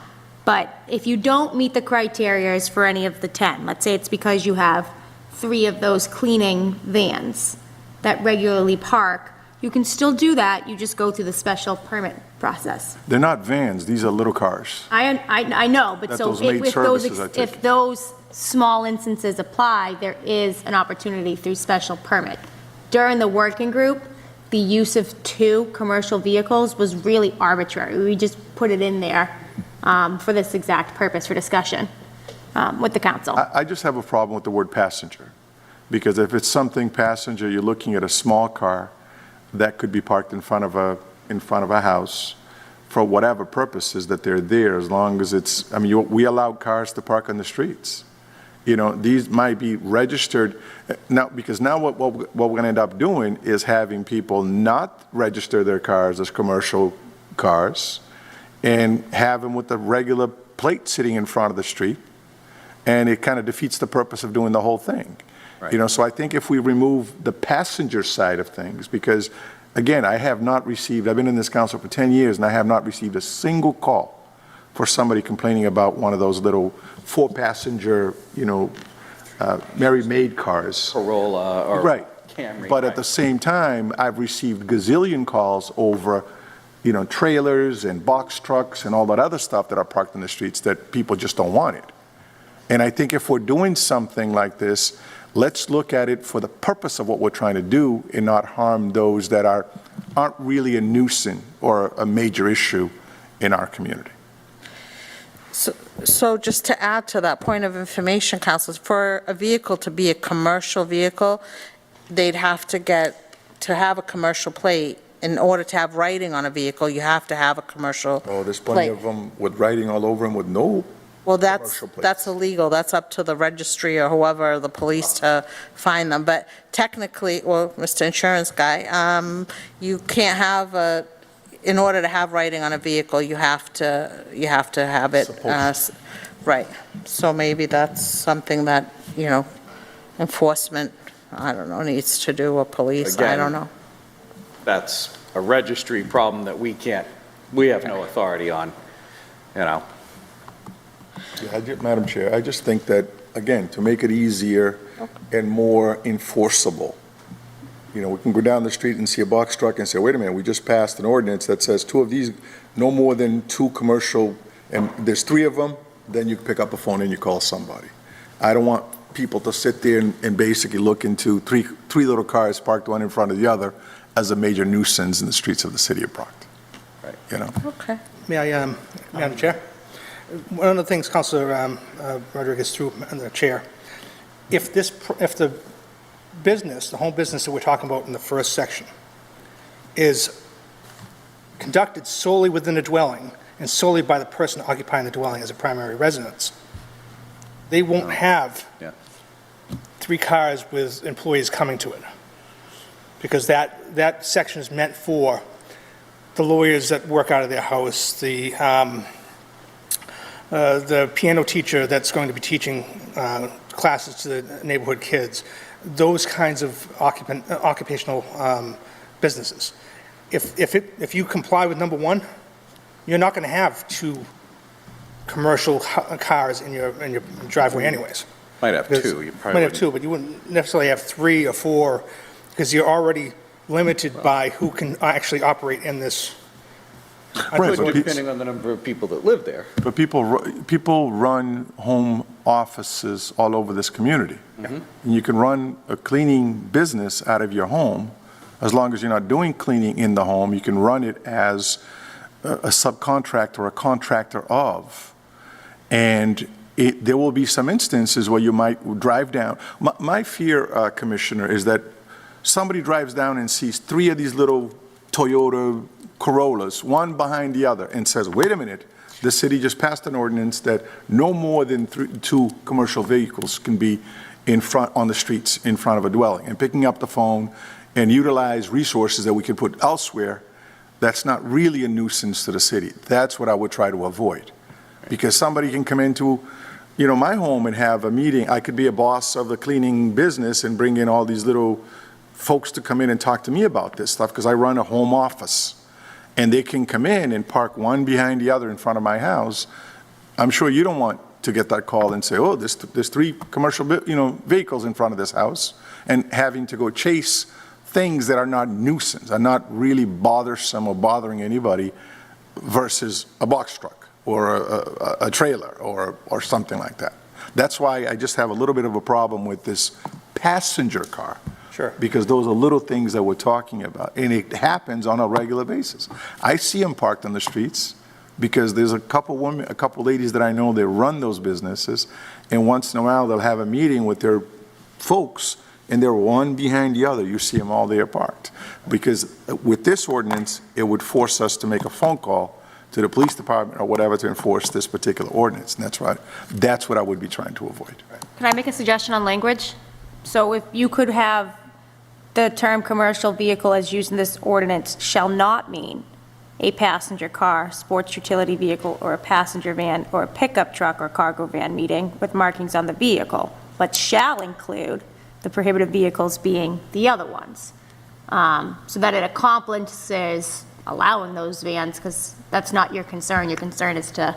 [SPEAKER 2] but if you don't meet the criterias for any of the 10, let's say it's because you have 3 of those cleaning vans that regularly park, you can still do that, you just go through the special permit process.
[SPEAKER 8] They're not vans. These are little cars.
[SPEAKER 2] I know, but
[SPEAKER 8] That
[SPEAKER 2] so
[SPEAKER 8] those maid services, I take
[SPEAKER 2] if those small instances apply, there is an opportunity through special permit. During the working group, the use of 2 commercial vehicles was really arbitrary. We just put it in there for this exact purpose, for discussion with the council.
[SPEAKER 8] I just have a problem with the word passenger, because if it's something passenger, you're looking at a small car that could be parked in front of a house for whatever purposes that they're there, as long as it's, we allow cars to park on the streets. These might be registered now, because now what we're going to end up doing is having people not register their cars as commercial cars and have them with a regular plate sitting in front of the street, and it kind of defeats the purpose of doing the whole thing.
[SPEAKER 9] Right.
[SPEAKER 8] So I think if we remove the passenger side of things, because, again, I've been in this council for 10 years, and I have not received a single call for somebody complaining about one of those little 4-passenger, Mary Maid cars.
[SPEAKER 9] Corolla or
[SPEAKER 8] Right.
[SPEAKER 9] Camry.
[SPEAKER 8] But at the same time, I've received gazillion calls over, trailers and box trucks and all that other stuff that are parked in the streets that people just don't want it. And I think if we're doing something like this, let's look at it for the purpose of what we're trying to do and not harm those that aren't really a nuisance or a major issue in our community.
[SPEAKER 1] So just to add to that point of information, councilors, for a vehicle to be a commercial vehicle, they'd have to have a commercial plate. In order to have writing on a vehicle, you have to have a commercial
[SPEAKER 8] Oh, there's plenty
[SPEAKER 1] plate.
[SPEAKER 8] of them with writing all over them with no.
[SPEAKER 1] Well,
[SPEAKER 8] commercial plates.
[SPEAKER 1] that's illegal. That's up to the registry or whoever, the police, to find them. But technically, well, Mr. Insurance Guy, you can't have in order to have writing on a vehicle, you have to have it. Right. So maybe that's something that, enforcement, I don't know, needs to do, or police, I don't know.
[SPEAKER 9] That's a registry problem that we have no authority on,
[SPEAKER 8] Madam Chair, I just think that, again, to make it easier and more enforceable, we can go down the street and see a box truck and say, wait a minute, we just passed an ordinance that says 2 of these, no more than 2 commercial, and there's 3 of them, then you pick up a phone and you call somebody. I don't want people to sit there and basically look into three little cars parked one in front of the other as a major nuisance in the streets of the city of Brockton.
[SPEAKER 9] Right.
[SPEAKER 1] Okay.
[SPEAKER 5] May I, Madam Chair? One of the things Councilor Rodriguez threw in the chair, if the business, the home business that we're talking about in the first section, is conducted solely within a dwelling and solely by the person occupying the dwelling as a primary residence, they won't have
[SPEAKER 9] Yeah.
[SPEAKER 5] 3 cars with employees coming to it. Because that section is meant for the lawyers that work out of their house, the piano teacher that's going to be teaching classes to the neighborhood kids, those kinds of occupational businesses. If you comply with number one, you're not going to have 2 commercial cars in your driveway anyways.
[SPEAKER 9] Might have
[SPEAKER 5] Because-
[SPEAKER 9] 2. You probably
[SPEAKER 5] Might have 2, but you wouldn't necessarily have 3 or 4, because you're already limited by who can actually operate in this.
[SPEAKER 8] Right, but
[SPEAKER 9] depending on the number of people that live there.
[SPEAKER 8] But people run home offices all over this community. And you can run a cleaning business out of your home, as long as you're not doing cleaning in the home. You can run it as a subcontractor or a contractor of. And there will be some instances where you might drive down. My fear, Commissioner, is that somebody drives down and sees 3 of these little Toyota Corollas, one behind the other, and says, wait a minute, the city just passed an ordinance that no more than 2 commercial vehicles can be on the streets in front of a dwelling. And picking up the phone and utilize resources that we can put elsewhere, that's not really a nuisance to the city. That's what I would try to avoid. Because somebody can come into, my home and have a meeting. I could be a boss of the cleaning business and bring in all these little folks to come in and talk to me about this stuff, because I run a home office. And they can come in and park one behind the other in front of my house. I'm sure you don't want to get that call and say, oh, there's 3 commercial, vehicles in front of this house, and having to go chase things that are not nuisance, are not really bothersome or bothering anybody, versus a box truck or a trailer or something like that. That's why I just have a little bit of a problem with this passenger car.
[SPEAKER 5] Sure.
[SPEAKER 8] Because those are little things that we're talking about, and it happens on a regular basis. I see them parked on the streets because there's a couple ladies that I know that run those businesses, and once in a while they'll have a meeting with their folks, and they're one behind the other. You see them all there parked. Because with this ordinance, it would force us to make a phone call to the police department or whatever to enforce this particular ordinance, and that's what I would be trying to avoid.
[SPEAKER 2] Can I make a suggestion on language? So if you could have the term commercial vehicle as used in this ordinance shall not mean a passenger car, sports utility vehicle, or a passenger van, or a pickup truck or cargo van meeting with markings on the vehicle, but shall include the prohibited vehicles being the other ones. So that it accomplishes allowing those vans, because that's not your concern. Your concern is to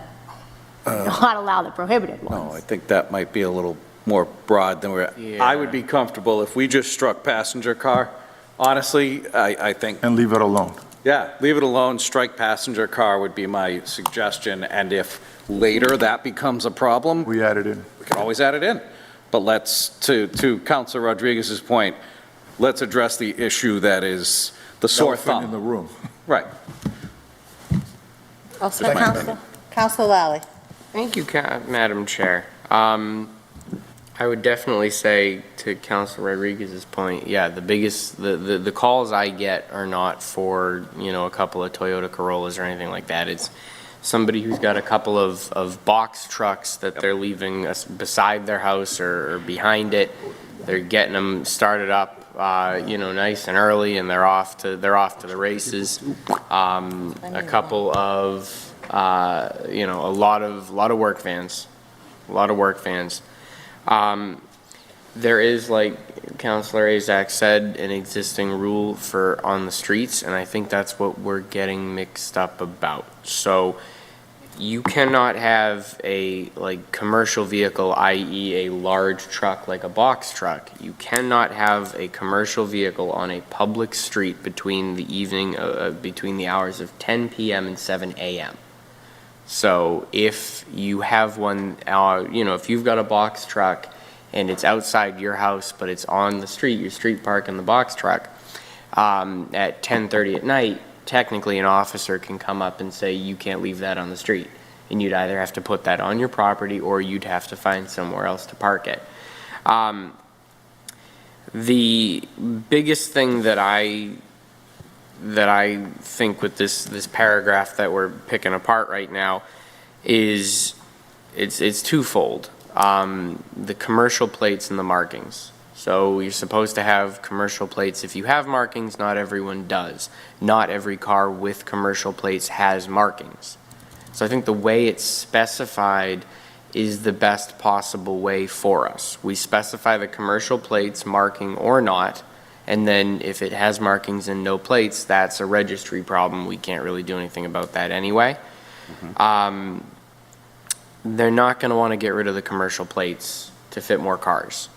[SPEAKER 2] not allow the prohibited ones.
[SPEAKER 9] No, I think that might be a little more broad than I would be comfortable if we just struck passenger car. Honestly, I think.
[SPEAKER 8] And leave it alone.
[SPEAKER 9] Yeah, leave it alone, strike passenger car would be my suggestion, and if later that becomes a problem,
[SPEAKER 8] We add it in.
[SPEAKER 9] we can always add it in. But let's, to Councilor Rodriguez's point, let's address the issue that is the sore
[SPEAKER 8] Elephant in the
[SPEAKER 9] thumb.
[SPEAKER 8] room.
[SPEAKER 9] Right.
[SPEAKER 1] Also, Councilor Lally.
[SPEAKER 3] Thank you, Madam Chair. I would definitely say, to Councilor Rodriguez's point, yeah, the calls I get are not for, a couple of Toyota Corollas or anything like that. It's somebody who's got a couple of box trucks that they're leaving beside their house or behind it. They're getting them started up, nice and early, and they're off to the races. A couple of, a lot of work vans, There is, like Councilor Azak said, an existing rule for on the streets, and I think that's what we're getting mixed up about. So you cannot have a commercial vehicle, i.e. a large truck like a box truck. You cannot have a commercial vehicle on a public street between the hours of 10 p.m. and 7 a.m. So if you have one, if you've got a box truck and it's outside your house, but it's on the street, your street park in the box truck, at 10:30 at night, technically an officer can come up and say, you can't leave that on the street. And you'd either have to put that on your property or you'd have to find somewhere else to park it. The biggest thing that I think with this paragraph that we're picking apart right now is it's twofold. The commercial plates and the markings. So you're supposed to have commercial plates. If you have markings, not everyone does. Not every car with commercial plates has markings. So I think the way it's specified is the best possible way for us. We specify the commercial plates, marking or not, and then if it has markings and no plates, that's a registry problem. We can't really do anything about that anyway. They're not going to want to get rid of the commercial plates to fit more cars,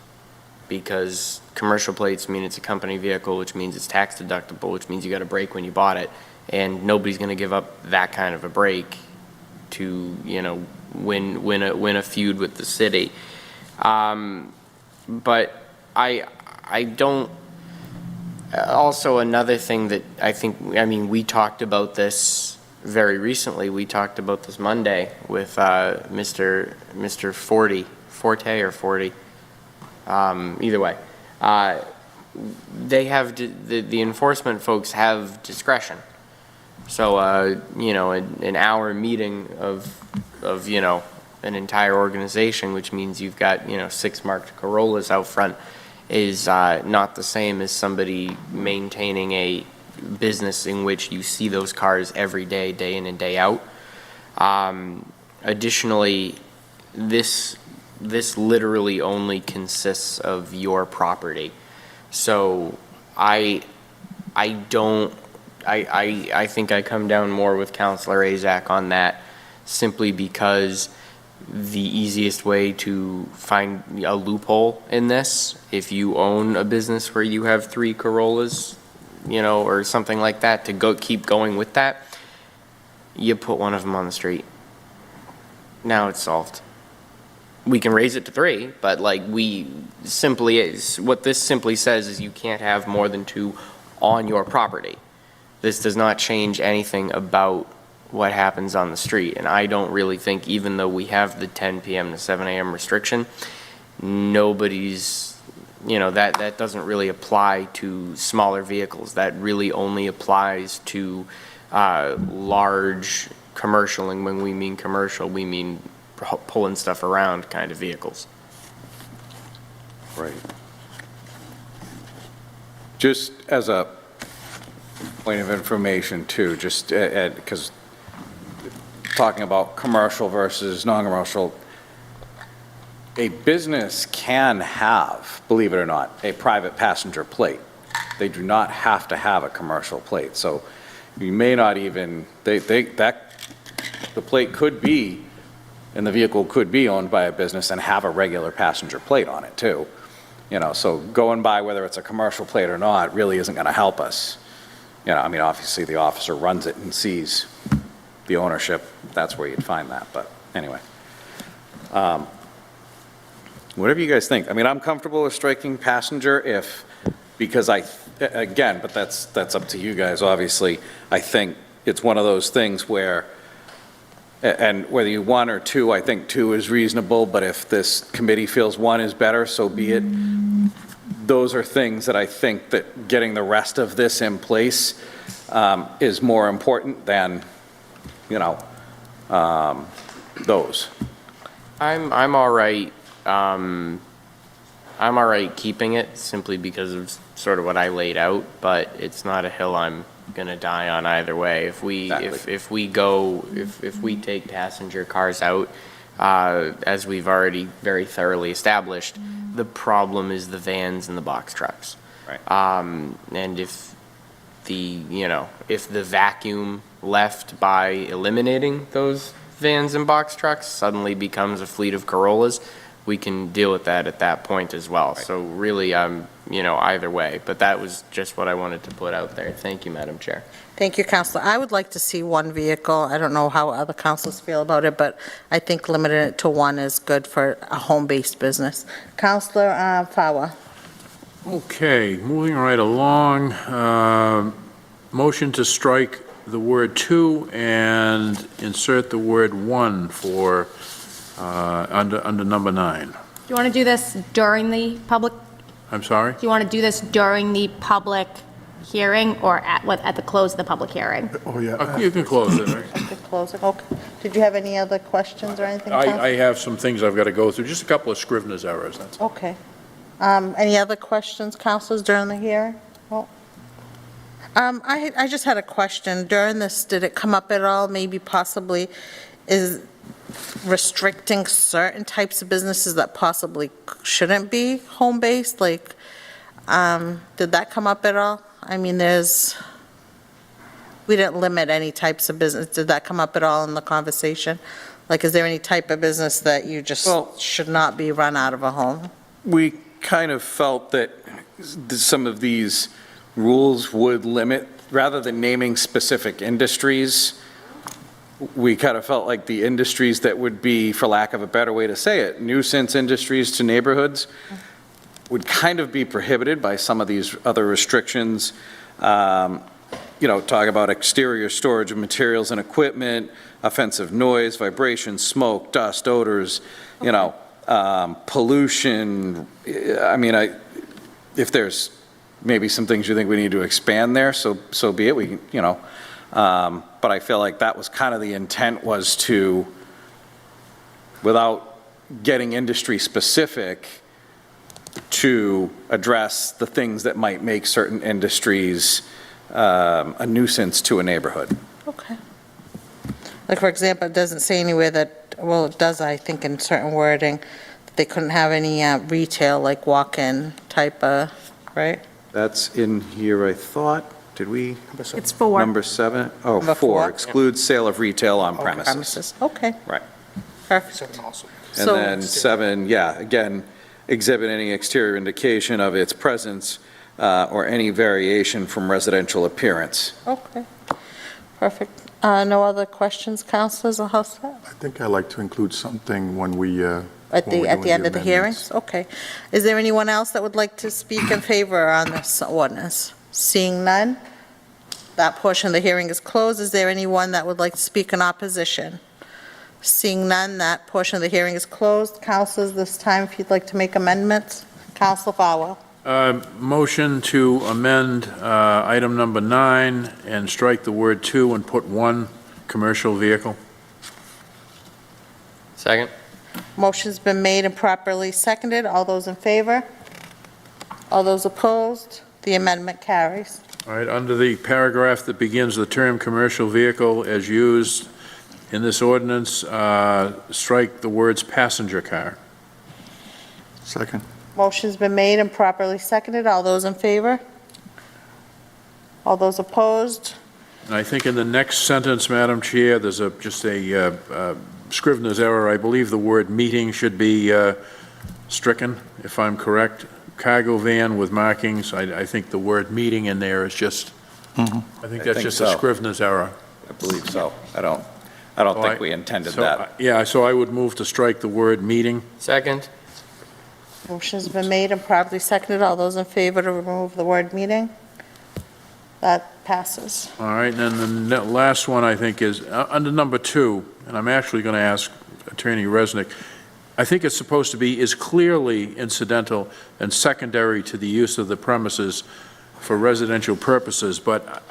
[SPEAKER 3] because commercial plates mean it's a company vehicle, which means it's tax deductible, which means you got a break when you bought it, and nobody's going to give up that kind of a break to, you know, win a feud with the city. But I don't. Also, another thing that I mean, we talked about this very recently. We talked about this Monday with Mr. Forte or 40. Either way, they have the enforcement folks have discretion. So you know, an hour meeting of you know, an entire organization, which means you've got, you know, 6 marked Corollas out front, is not the same as somebody maintaining a business in which you see those cars every day, day in and day out. Additionally, this literally only consists of your property. So I think I come down more with Councilor Azak on that, simply because the easiest way to find a loophole in this, if you own a business where you have 3 Corollas, you know, or something like that, to keep going with that, you put one of them on the street. Now it's solved. We can raise it to 3, but like what this simply says is you can't have more than 2 on your property. This does not change anything about what happens on the street. And I don't really think, even though we have the 10 p.m. to 7 a.m. restriction, nobody's, you know, that doesn't really apply to smaller vehicles. That really only applies to large commercial, and when we mean commercial, we mean pulling stuff around kind of vehicles.
[SPEAKER 9] Right. Just as a point of information too, just because talking about commercial versus non-commercial, a business can have, believe it or not, a private passenger plate. They do not have to have a commercial plate. So you may not even, the plate could be, and the vehicle could be owned by a business and have a regular passenger plate on it too. You know, so going by whether it's a commercial plate or not really isn't going to help us. You know, I mean, obviously the officer runs it and sees the ownership. That's where you'd find that. But anyway, whatever you guys think. I mean, I'm comfortable with striking passenger because again, but that's up to you guys, obviously. I think it's one of those things where, and whether you 1 or 2, I think 2 is reasonable, but if this committee feels 1 is better, so be it. Those are things that I think that getting the rest of this in place is more important than, you know, those.
[SPEAKER 3] I'm all right. I'm all right keeping it, simply because of sort of what I laid out, but it's not a hill I'm gonna die on either way. If we take passenger cars out, as we've already very thoroughly established, the problem is the vans and the box trucks.
[SPEAKER 9] Right.
[SPEAKER 3] And if the vacuum left by eliminating those vans and box trucks suddenly becomes a fleet of Corollas, we can deal with that at that point as well. Right. So really, you know, either way, but that was just what I wanted to put out there. Thank you, Madam Chair.
[SPEAKER 1] Thank you, Councilor. I would like to see 1 vehicle. I don't know how other councilors feel about it, but I think limiting it to 1 is good for a home-based business. Councilor Fowler.
[SPEAKER 7] Okay, moving right along. Motion to strike the word 2 and insert the word 1 for under number 9.
[SPEAKER 2] Do you want to do this during the public,
[SPEAKER 7] I'm sorry?
[SPEAKER 2] do you want to do this during the public hearing or at the close of the public hearing?
[SPEAKER 8] Oh, yeah.
[SPEAKER 7] You can close it, right?
[SPEAKER 1] I could close it. Okay. Did you have any other questions or anything, Councilor?
[SPEAKER 7] I have some things I've got to go through, just a couple of Scrivener's errors, that's all.
[SPEAKER 1] Okay. Any other questions, councilors, during the hearing? Oh. I just had a question. During this, did it come up at all, maybe possibly, is restricting certain types of businesses that possibly shouldn't be home-based? Like, did that come up at all? I mean, we didn't limit any types of business. Did that come up at all in the conversation? Like, is there any type of business that you just
[SPEAKER 9] Well-
[SPEAKER 1] should not be run out of a home?
[SPEAKER 9] We kind of felt that some of these rules would limit, rather than naming specific industries, we kind of felt like the industries that would be, for lack of a better way to say it, nuisance industries to neighborhoods would kind of be prohibited by some of these other restrictions. Talk about exterior storage of materials and equipment, offensive noise, vibration, smoke, dust, odors, pollution. I mean, if there's maybe some things you think we need to expand there, so be it. We can, but I feel like that was kind of the intent, was to, without getting industry specific, to address the things that might make certain industries a nuisance to a neighborhood.
[SPEAKER 1] Okay. Like, for example, it doesn't say anywhere that, well, it does, I think, in certain wording, that they couldn't have any retail, like walk-in type of, right?
[SPEAKER 9] That's in here, I thought. Did we?
[SPEAKER 2] It's 4.
[SPEAKER 9] Number 7? Oh,
[SPEAKER 1] Number
[SPEAKER 9] 4,
[SPEAKER 1] four.
[SPEAKER 9] excludes sale of retail on premises.
[SPEAKER 1] Okay.
[SPEAKER 9] Right.
[SPEAKER 1] Perfect.
[SPEAKER 5] 7 also.
[SPEAKER 9] And
[SPEAKER 1] So-
[SPEAKER 9] then 7, yeah, again, exhibit any exterior indication of its presence or any variation from residential appearance.
[SPEAKER 1] Okay, perfect. No other questions, councilors, or House staff?
[SPEAKER 8] I think I like to include something when we,
[SPEAKER 1] At
[SPEAKER 8] when we're
[SPEAKER 1] the
[SPEAKER 8] doing
[SPEAKER 1] end of the
[SPEAKER 8] amendments.
[SPEAKER 1] hearings? Okay. Is there anyone else that would like to speak in favor on this ordinance? Seeing none, that portion of the hearing is closed. Is there anyone that would like to speak in opposition? Seeing none, that portion of the hearing is closed. Councilors, this time, if you'd like to make amendments. Council Farwell.
[SPEAKER 7] Motion to amend item number 9 and strike the word 2 and put 1 commercial vehicle.
[SPEAKER 3] Second?
[SPEAKER 1] Motion's been made and properly seconded. All those in favor? All those opposed? The amendment carries.
[SPEAKER 7] All right, under the paragraph that begins the term "commercial vehicle" as used in this ordinance, strike the words "passenger car."
[SPEAKER 8] Second.
[SPEAKER 1] Motion's been made and properly seconded. All those in favor? All those opposed?
[SPEAKER 7] And I think in the next sentence, Madam Chair, there's just a Scrivener's error. I believe the word "meeting" should be stricken, if I'm correct. Cargo van with markings, I think the word "meeting" in there is just, I think that's
[SPEAKER 9] think
[SPEAKER 7] just a
[SPEAKER 9] so.
[SPEAKER 7] Scrivener's error.
[SPEAKER 9] I believe so. I don't think we intended
[SPEAKER 7] So,
[SPEAKER 9] that.
[SPEAKER 7] Yeah, so I would move to strike the word "meeting."
[SPEAKER 3] Second?
[SPEAKER 1] Motion's been made and properly seconded. All those in favor to remove the word "meeting"? That passes.
[SPEAKER 7] All right, and then the last one, I think, is under number 2, and I'm actually going to ask Attorney Resnick, I think it's supposed to be "is clearly incidental and secondary to the use of the premises for residential purposes," but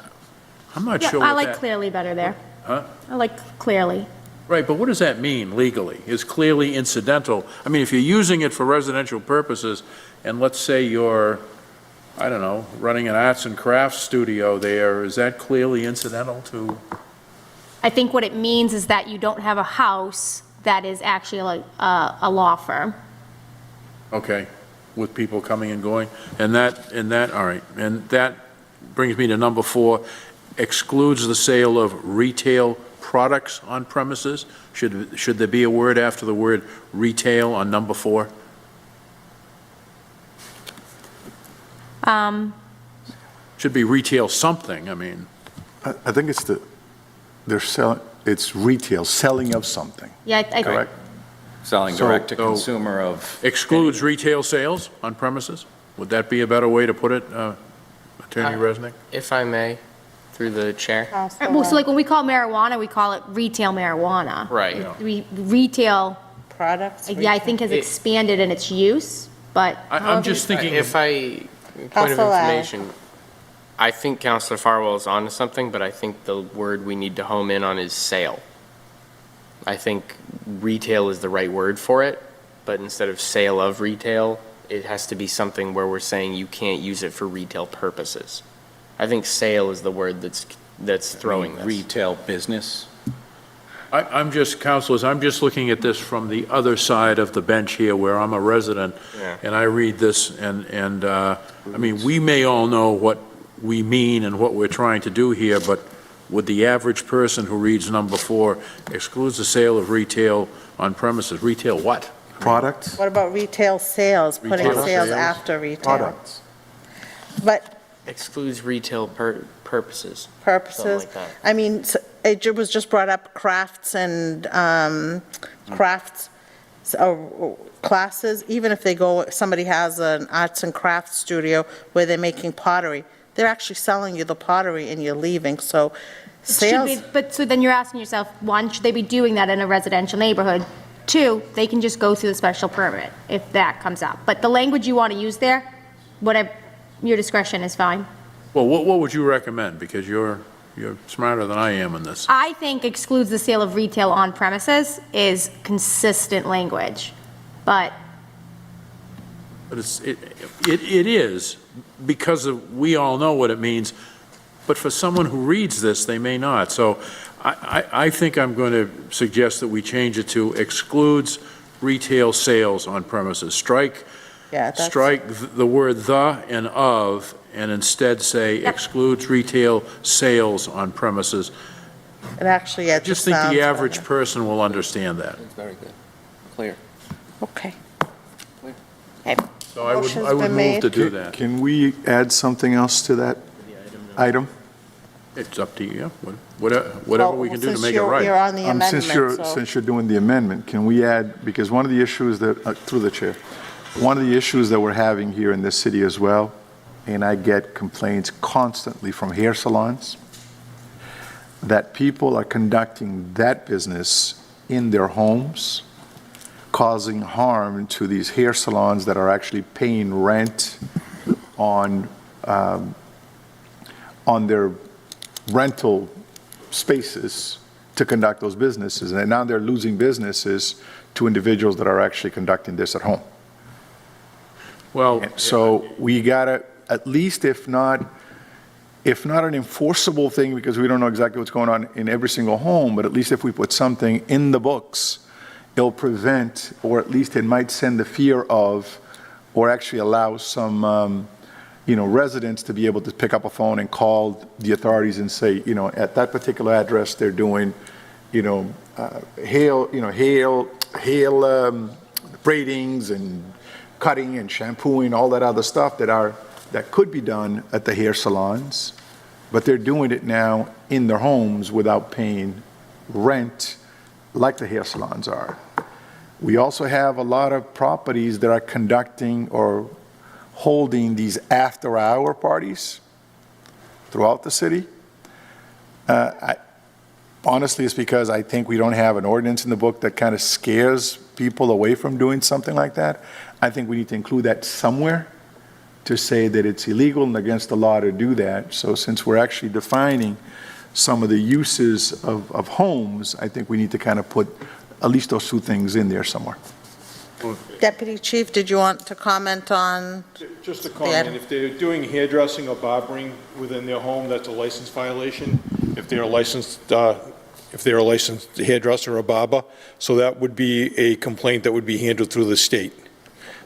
[SPEAKER 7] I'm not sure what
[SPEAKER 2] I
[SPEAKER 7] that...
[SPEAKER 2] like clearly better there.
[SPEAKER 7] Huh?
[SPEAKER 2] I like clearly.
[SPEAKER 7] Right, but what does that mean legally? Is clearly incidental? I mean, if you're using it for residential purposes, and let's say you're, I don't know, running an arts and crafts studio there, is that clearly incidental to?
[SPEAKER 2] I think what it means is that you don't have a house that is actually like a law firm.
[SPEAKER 7] Okay, with people coming and going, and that, all right, and that brings me to number 4, excludes the sale of retail products on premises. Should there be a word after the word retail on number 4? Should be retail something, I mean.
[SPEAKER 8] I think it's it's retail, selling of something,
[SPEAKER 2] Yeah, I
[SPEAKER 8] correct?
[SPEAKER 9] Selling
[SPEAKER 8] So-
[SPEAKER 9] direct to consumer of.
[SPEAKER 7] Excludes retail sales on premises? Would that be a better way to put it, Attorney Resnick?
[SPEAKER 3] If I may, through the chair?
[SPEAKER 2] Well, so like when we call marijuana, we call it retail marijuana.
[SPEAKER 3] Right.
[SPEAKER 2] Retail,
[SPEAKER 1] Products?
[SPEAKER 2] yeah, I think has expanded in its use, but.
[SPEAKER 7] I'm just thinking,
[SPEAKER 3] If I, point of
[SPEAKER 1] Councilor Lally.
[SPEAKER 3] information, I think Counselor Farwell is onto something, but I think the word we need to home in on is sale. I think retail is the right word for it, but instead of sale of retail, it has to be something where we're saying you can't use it for retail purposes. I think sale is the word that's throwing this.
[SPEAKER 9] Retail business.
[SPEAKER 7] I'm just, councilors, I'm just looking at this from the other side of the bench here, where I'm a resident,
[SPEAKER 3] Yeah.
[SPEAKER 7] and I read this, and I mean, we may all know what we mean and what we're trying to do here, but would the average person who reads number 4 excludes the sale of retail on premises, retail what?
[SPEAKER 8] Products?
[SPEAKER 1] What about retail sales, putting
[SPEAKER 7] Retail
[SPEAKER 1] sales
[SPEAKER 7] sales?
[SPEAKER 1] after retail?
[SPEAKER 8] Products.
[SPEAKER 1] But
[SPEAKER 3] Excludes retail purposes.
[SPEAKER 1] purposes,
[SPEAKER 3] Something like that.
[SPEAKER 1] I mean, it was just brought up crafts and crafts classes, even if they go, somebody has an arts and crafts studio where they're making pottery, they're actually selling you the pottery and you're leaving, so sales.
[SPEAKER 2] But so then you're asking yourself, one, should they be doing that in a residential neighborhood? 2, they can just go through the special permit if that comes up. But the language you want to use there, whatever, your discretion is fine.
[SPEAKER 7] Well, what would you recommend? Because you're smarter than I am in this.
[SPEAKER 2] I think excludes the sale of retail on premises is consistent language, but
[SPEAKER 7] But it is, because we all know what it means, but for someone who reads this, they may not. So I think I'm going to suggest that we change it to excludes retail sales on premises. Strike the word "the" and "of," and instead say excludes retail sales on premises.
[SPEAKER 1] It actually,
[SPEAKER 7] I just think the average person will understand that.
[SPEAKER 4] It's very good, clear.
[SPEAKER 1] Okay.
[SPEAKER 7] So I
[SPEAKER 1] Motion's
[SPEAKER 7] would
[SPEAKER 1] been
[SPEAKER 7] move
[SPEAKER 1] made.
[SPEAKER 7] to do that.
[SPEAKER 8] Can we add something else to that item?
[SPEAKER 7] It's up to you, whatever we can do to make it right.
[SPEAKER 1] You're on the amendment, so.
[SPEAKER 8] Since you're doing the amendment, can we add, because one of the issues that, through the chair, one of the issues that we're having here in this city as well, and I get complaints constantly from hair salons, that people are conducting that business in their homes, causing harm to these hair salons that are actually paying rent on their rental spaces to conduct those businesses. And now they're losing businesses to individuals that are actually conducting this at home.
[SPEAKER 7] Well,
[SPEAKER 8] So we gotta, at least if not an enforceable thing, because we don't know exactly what's going on in every single home, but at least if we put something in the books, it'll prevent, or at least it might send the fear of, or actually allow some, residents to be able to pick up a phone and call the authorities and say, at that particular address, they're doing, hail braidings and cutting and shampooing, all that other stuff that could be done at the hair salons, but they're doing it now in their homes without paying rent like the hair salons are. We also have a lot of properties that are conducting or holding these after-hour parties throughout the city. Honestly, it's because I think we don't have an ordinance in the book that kind of scares people away from doing something like that. I think we need to include that somewhere to say that it's illegal and against the law to do that. So since we're actually defining some of the uses of homes, I think we need to kind of put at least those 2 things in there somewhere.
[SPEAKER 1] Deputy Chief, did you want to comment on?
[SPEAKER 6] Just a comment, if they're doing hairdressing or barbering within their home, that's a license violation. If they're a licensed hairdresser or barber, so that would be a complaint that would be handled through the state.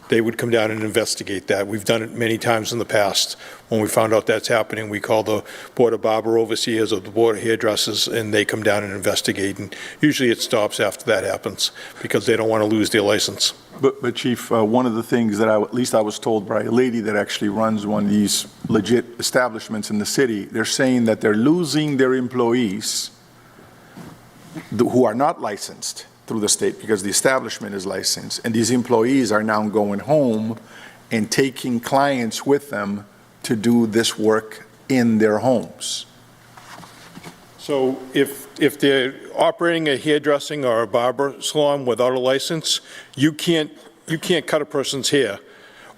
[SPEAKER 6] They would come down and investigate that. We've done it many times in the past. When we found out that's happening, we call the Board of Barber Overseers or the Board of Hairdressers, and they come down and investigate. And usually it stops after that happens because they don't want to lose their license.
[SPEAKER 8] But Chief, one of the things that at least I was told by a lady that actually runs one of these legit establishments in the city, they're saying that they're losing their employees who are not licensed through the state because the establishment is licensed, and these employees are now going home and taking clients with them to do this work in their homes.
[SPEAKER 6] So if they're operating a hairdressing or a barber salon without a license, you can't cut a person's hair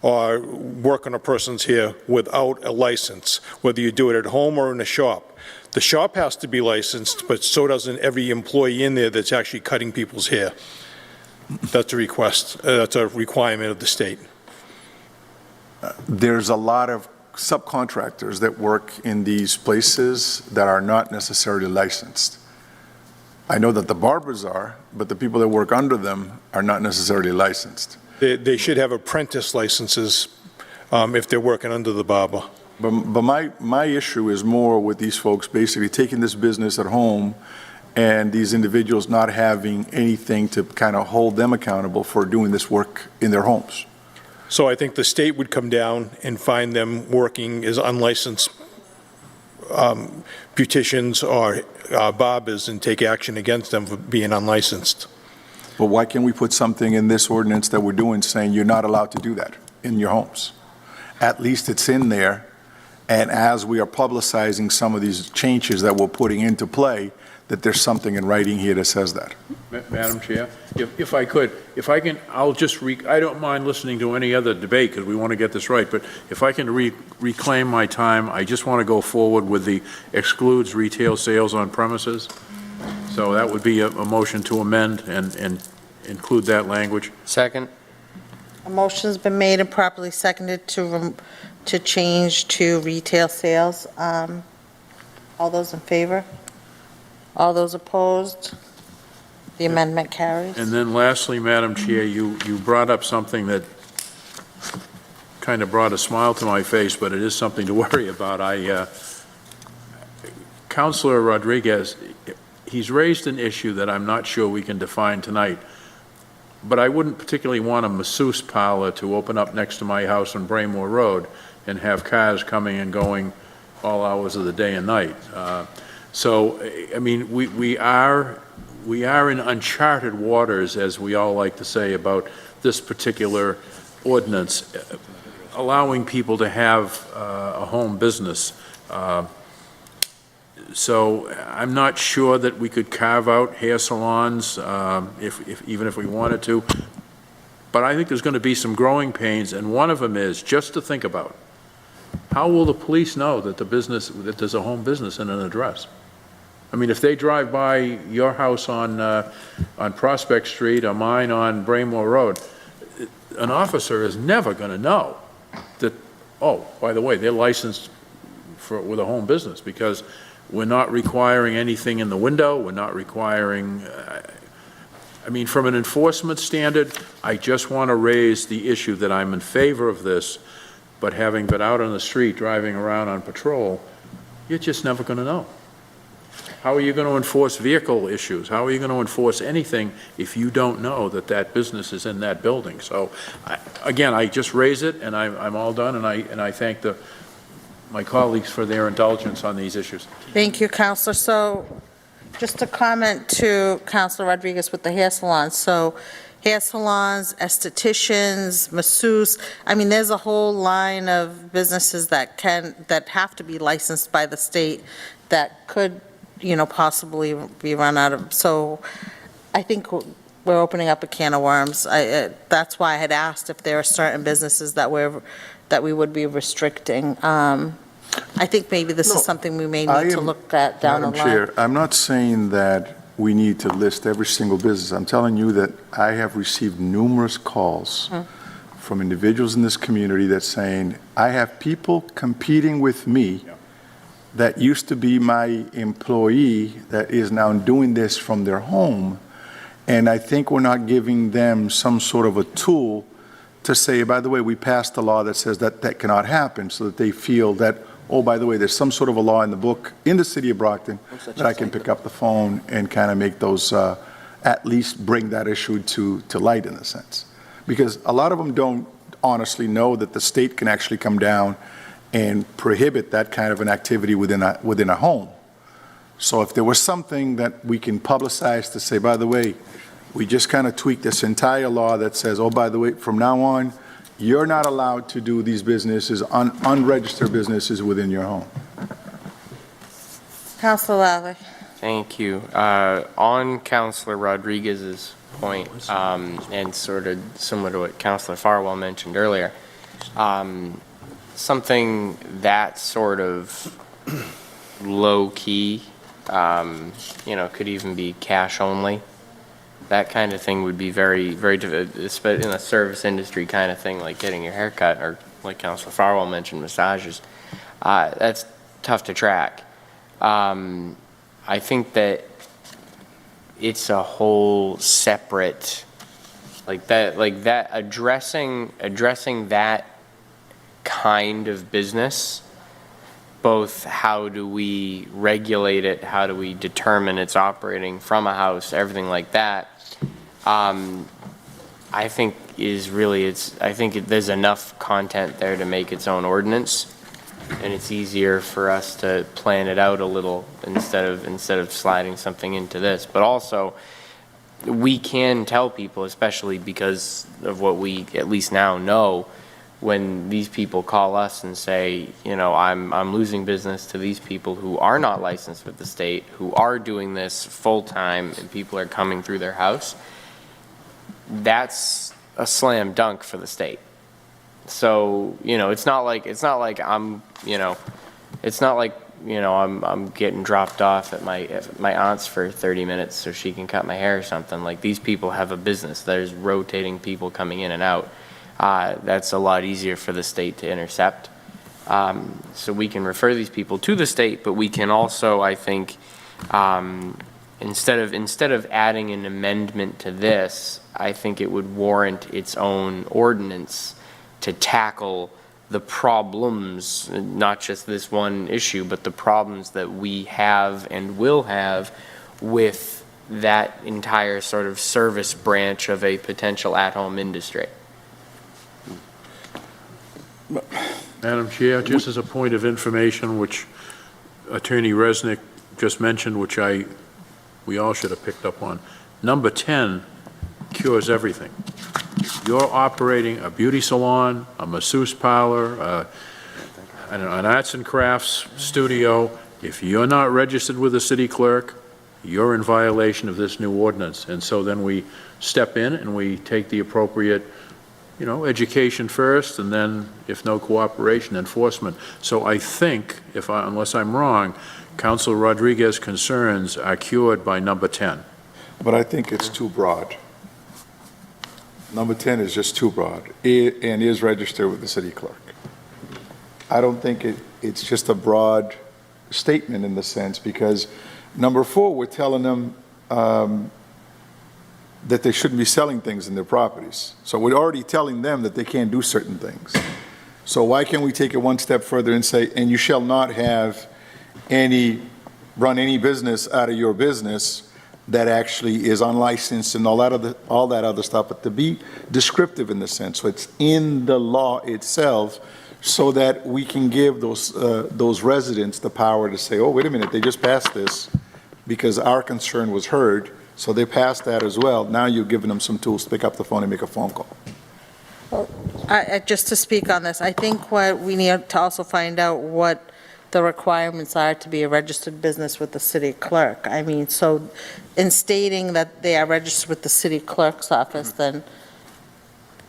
[SPEAKER 6] or work on a person's hair without a license, whether you do it at home or in a shop. The shop has to be licensed, but so doesn't every employee in there that's actually cutting people's hair. That's a request, that's a requirement of the state.
[SPEAKER 8] There's a lot of subcontractors that work in these places that are not necessarily licensed. I know that the barbers are, but the people that work under them are not necessarily licensed.
[SPEAKER 6] They should have apprentice licenses if they're working under the barber.
[SPEAKER 8] But my issue is more with these folks basically taking this business at home and these individuals not having anything to kind of hold them accountable for doing this work in their homes.
[SPEAKER 6] So I think the state would come down and find them working as unlicensed beauticians or barbers and take action against them for being unlicensed.
[SPEAKER 8] But why can't we put something in this ordinance that we're doing saying you're not allowed to do that in your homes? At least it's in there, and as we are publicizing some of these changes that we're putting into play, that there's something in writing here that says that.
[SPEAKER 7] Madam Chair, if I can, I'll just, I don't mind listening to any other debate because we want to get this right, but if I can reclaim my time, I just want to go forward with the excludes retail sales on premises. So that would be a motion to amend and include that language.
[SPEAKER 3] Second?
[SPEAKER 1] A motion's been made and properly seconded to change to retail sales. All those in favor? All those opposed? The amendment carries.
[SPEAKER 7] And then lastly, Madam Chair, you brought up something that kind of brought a smile to my face, but it is something to worry about. Councilor Rodriguez, he's raised an issue that I'm not sure we can define tonight, but I wouldn't particularly want a masseuse parlor to open up next to my house on Braymore Road and have cars coming and going all hours of the day and night. So, I mean, we are in uncharted waters, as we all like to say, about this particular ordinance, allowing people to have a home business. So I'm not sure that we could carve out hair salons, even if we wanted to. But I think there's going to be some growing pains, and one of them is just to think about. How will the police know that that there's a home business and an address? I mean, if they drive by your house on Prospect Street or mine on Braymore Road, an officer is never going to know that, oh, by the way, they're licensed with a home business, because we're not requiring anything in the window. We're not requiring, I mean, from an enforcement standard, I just want to raise the issue that I'm in favor of this, but having been out on the street driving around on patrol, you're just never going to know. How are you going to enforce vehicle issues? How are you going to enforce anything if you don't know that that business is in that building? So, again, I just raise it, and I'm all done, and I thank my colleagues for their indulgence on these issues.
[SPEAKER 1] Thank you, Counselor. So, just a comment to Counselor Rodriguez with the hair salons. So, hair salons, estheticians, masseuse, I mean, there's a whole line of businesses that have to be licensed by the state that could, possibly be run out of. So I think we're opening up a can of worms. That's why I had asked if there are certain businesses that we would be restricting. I think maybe this is something we may need to look at down the line.
[SPEAKER 8] Madam Chair, I'm not saying that we need to list every single business. I'm telling you that I have received numerous calls from individuals in this community that's saying, I have people competing with me that used to be my employee that is now doing this from their home, and I think we're not giving them some sort of a tool to say, by the way, we passed a law that says that cannot happen, so that they feel that, oh, by the way, there's some sort of a law in the book in the city of Brockton that I can pick up the phone and kind of make those, at least bring that issue to light in a sense. Because a lot of them don't honestly know that the state can actually come down and prohibit that kind of an activity within a home. So if there was something that we can publicize to say, by the way, we just kind of tweaked this entire law that says, oh, by the way, from now on, you're not allowed to do these businesses, unregistered businesses within your home.
[SPEAKER 1] Counselor Lally.
[SPEAKER 3] Thank you. On Councilor Rodriguez's point, and sort of similar to what Councilor Farwell mentioned earlier, something that sort of low-key, could even be cash only. That kind of thing would be very, very, in a service industry kind of thing, like getting your hair cut, or like Councilor Farwell mentioned, massages. That's tough to track. I think that it's a whole separate, like that, addressing that kind of business, both how do we regulate it, how do we determine it's operating from a house, everything like that, I think there's enough content there to make its own ordinance, and it's easier for us to plan it out a little instead of sliding something into this. But also, we can tell people, especially because of what we at least now know, when these people call us and say, you know, I'm losing business to these people who are not licensed with the state, who are doing this full-time, and people are coming through their house, that's a slam dunk for the state. So, you know, it's not like I'm getting dropped off at my aunt's for 30 minutes so she can cut my hair or something. Like, these people have a business. There's rotating people coming in and out. That's a lot easier for the state to intercept. So we can refer these people to the state, but we can also, I think, instead of adding an amendment to this, I think it would warrant its own ordinance to tackle the problems, not just this one issue, but the problems that we have and will have with that entire sort of service branch of a potential at-home industry.
[SPEAKER 7] Madam Chair, just as a point of information, which Attorney Resnick just mentioned, which we all should have picked up on, number 10 cures everything. You're operating a beauty salon, a masseuse parlor, an arts and crafts studio. If you're not registered with the city clerk, you're in violation of this new ordinance. And so then we step in and we take the appropriate, you know, education first, and then, if no cooperation, enforcement. So I think, unless I'm wrong, Councilor Rodriguez's concerns are cured by number 10.
[SPEAKER 8] But I think it's too broad. Number 10 is just too broad, and is registered with the city clerk. I don't think it's just a broad statement in the sense, because number 4, we're telling them that they shouldn't be selling things in their properties. So we're already telling them that they can't do certain things. So why can't we take it one step further and say, and you shall not run any business out of your business that actually is unlicensed and all that other stuff, but to be descriptive in the sense, so it's in the law itself, so that we can give those residents the power to say, oh, wait a minute, they just passed this because our concern was heard, so they passed that as well. Now you're giving them some tools to pick up the phone and make a phone call.
[SPEAKER 1] Just to speak on this, I think what we need to also find out what the requirements are to be a registered business with the city clerk. I mean, so in stating that they are registered with the city clerk's office, then,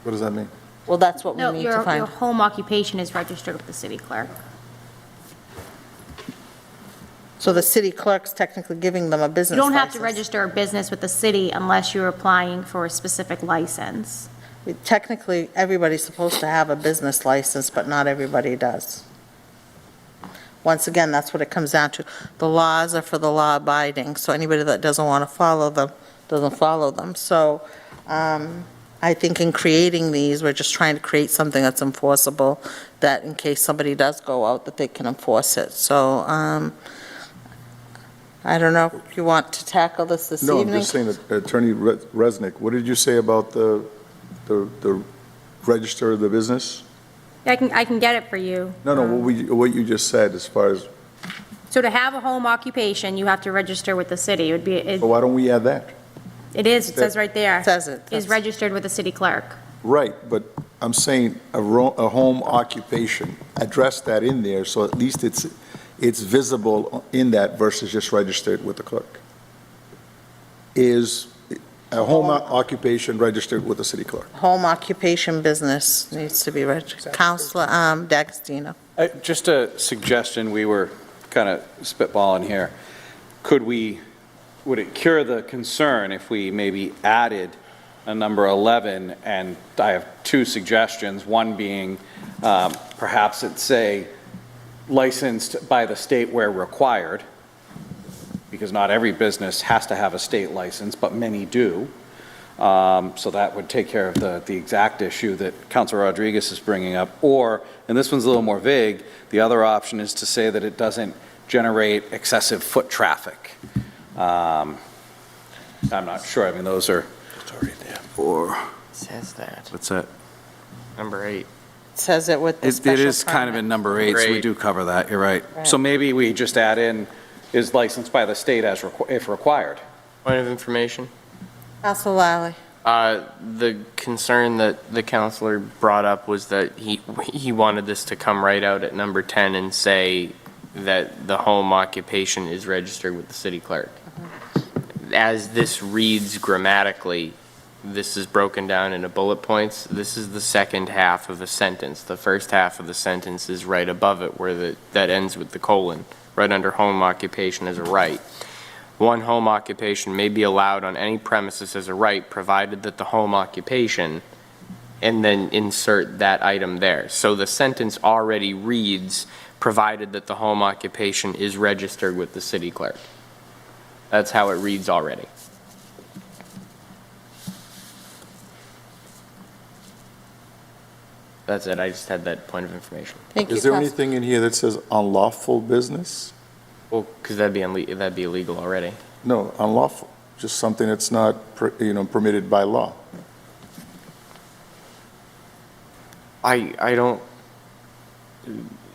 [SPEAKER 8] What does that mean?
[SPEAKER 1] well, that's what we
[SPEAKER 2] No,
[SPEAKER 1] need to
[SPEAKER 2] your
[SPEAKER 1] find.
[SPEAKER 2] home occupation is registered with the city clerk.
[SPEAKER 1] So the city clerk's technically giving them a business
[SPEAKER 2] You don't have to
[SPEAKER 1] license.
[SPEAKER 2] register a business with the city unless you're applying for a specific license.
[SPEAKER 1] Technically, everybody's supposed to have a business license, but not everybody does. Once again, that's what it comes down to. The laws are for the law abiding, so anybody that doesn't want to follow them, doesn't follow them. So I think in creating these, we're just trying to create something that's enforceable, that in case somebody does go out, that they can enforce it. So I don't know if you want to tackle this
[SPEAKER 8] No, I'm
[SPEAKER 1] evening?
[SPEAKER 8] just saying that Attorney Resnick, what did you say about the register of the business?
[SPEAKER 2] I can get it for you.
[SPEAKER 8] No, what you just said as far as,
[SPEAKER 2] So to have a home occupation, you have to register with the city. It would be,
[SPEAKER 8] well, why don't we add that?
[SPEAKER 2] it says right there.
[SPEAKER 1] Says it.
[SPEAKER 2] Is registered with the city clerk.
[SPEAKER 8] Right, but I'm saying a home occupation, address that in there, so at least it's visible in that versus just registered with the clerk. Is a home occupation registered with the city clerk?
[SPEAKER 1] Home occupation business needs to be registered. Counselor D'Agostino.
[SPEAKER 9] Just a suggestion, we were kind of spitballing here. Would it cure the concern if we maybe added a number 11, and I have 2 suggestions, one being perhaps it's, say, licensed by the state where required, because not every business has to have a state license, but many do. So that would take care of the exact issue that Councilor Rodriguez is bringing up. Or, and this one's a little more vague, the other option is to say that it doesn't generate excessive foot traffic. I'm not sure. I mean, those are. It's already there. Or.
[SPEAKER 3] Says that.
[SPEAKER 9] What's that?
[SPEAKER 3] Number 8.
[SPEAKER 1] It says it with the
[SPEAKER 9] It
[SPEAKER 1] special
[SPEAKER 9] is kind of
[SPEAKER 1] permit.
[SPEAKER 9] in number 8, so we
[SPEAKER 3] Great.
[SPEAKER 9] do cover that, you're right.
[SPEAKER 1] Right.
[SPEAKER 9] So maybe we just add in, is licensed by the state as, if required.
[SPEAKER 3] Point of information.
[SPEAKER 1] Counselor Lally.
[SPEAKER 3] The concern that the counselor brought up was that he wanted this to come right out at number 10 and say that the home occupation is registered with the city clerk. As this reads grammatically, this is broken down into bullet points. This is the second half of a sentence. The first half of the sentence is right above it where that ends with the colon, right under home occupation as a right. One home occupation may be allowed on any premises as a right, provided that the home occupation, and then insert that item there. So the sentence already reads, provided that the home occupation is registered with the city clerk. That's how it reads already. That's it. I just had that point of information.
[SPEAKER 1] Thank you,
[SPEAKER 8] Is there
[SPEAKER 1] Counselor.
[SPEAKER 8] anything in here that says unlawful business?
[SPEAKER 3] Well, because that'd be illegal already.
[SPEAKER 8] No, unlawful, just something that's not, permitted by law.
[SPEAKER 3] I don't,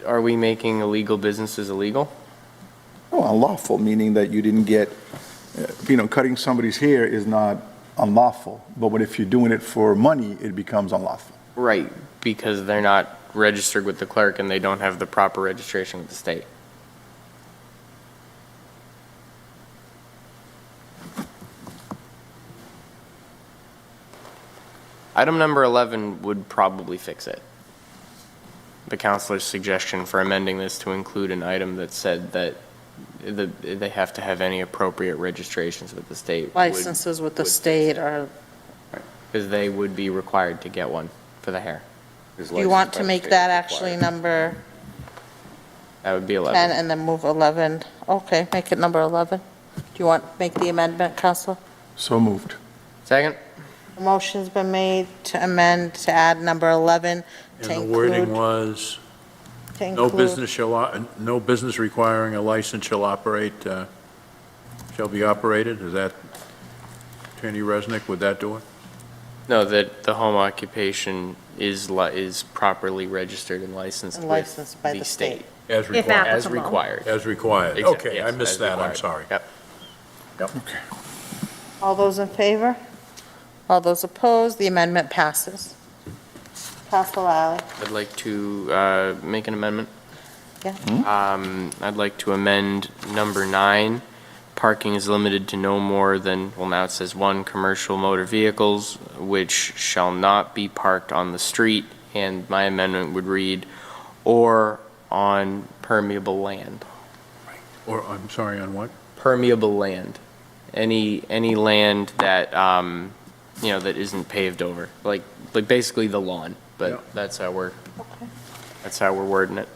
[SPEAKER 3] are we making illegal businesses illegal?
[SPEAKER 8] No, unlawful, meaning that you didn't get, cutting somebody's hair is not unlawful, but if you're doing it for money, it becomes unlawful.
[SPEAKER 3] Right, because they're not registered with the clerk and they don't have the proper registration with the state. Item number 11 would probably fix it. The counselor's suggestion for amending this to include an item that said that they have to have any appropriate registrations with the state.
[SPEAKER 1] Licenses with the state are,
[SPEAKER 3] Because they would be required to get one for the hair.
[SPEAKER 1] do you want to make that actually number
[SPEAKER 3] That would be
[SPEAKER 1] 10
[SPEAKER 3] 11.
[SPEAKER 1] and then move 11? Okay, make it number 11. Do you want, make the amendment, Counselor?
[SPEAKER 8] So moved.
[SPEAKER 3] Second?
[SPEAKER 1] A motion's been made to amend, to add number 11 to
[SPEAKER 7] And the wording
[SPEAKER 1] include,
[SPEAKER 7] was,
[SPEAKER 1] to
[SPEAKER 7] no
[SPEAKER 1] include.
[SPEAKER 7] no business requiring a license shall be operated. Is that, Attorney Resnick, would that do it?
[SPEAKER 3] No, that the home occupation is properly registered and licensed
[SPEAKER 1] And
[SPEAKER 3] with
[SPEAKER 1] licensed by the state.
[SPEAKER 7] As
[SPEAKER 2] If
[SPEAKER 7] required.
[SPEAKER 3] As
[SPEAKER 2] applicable.
[SPEAKER 3] required.
[SPEAKER 7] As required.
[SPEAKER 3] Exactly,
[SPEAKER 7] Okay,
[SPEAKER 3] yes,
[SPEAKER 7] I missed
[SPEAKER 3] as
[SPEAKER 7] that, I'm
[SPEAKER 3] required.
[SPEAKER 7] sorry.
[SPEAKER 3] Yep.
[SPEAKER 7] Okay.
[SPEAKER 1] All those in favor? All those opposed? The amendment passes. Counselor Lally.
[SPEAKER 3] I'd like to make an amendment.
[SPEAKER 1] Yeah.
[SPEAKER 3] I'd like to amend number 9. Parking is limited to no more than, well, now it says 1 commercial motor vehicles, which shall not be parked on the street, and my amendment would read, or on permeable land.
[SPEAKER 7] Or, I'm sorry, on what?
[SPEAKER 3] Permeable land. Any land that, that isn't paved over, like basically the lawn, but
[SPEAKER 7] Yeah.
[SPEAKER 3] that's how we're
[SPEAKER 1] Okay.
[SPEAKER 3] wording it.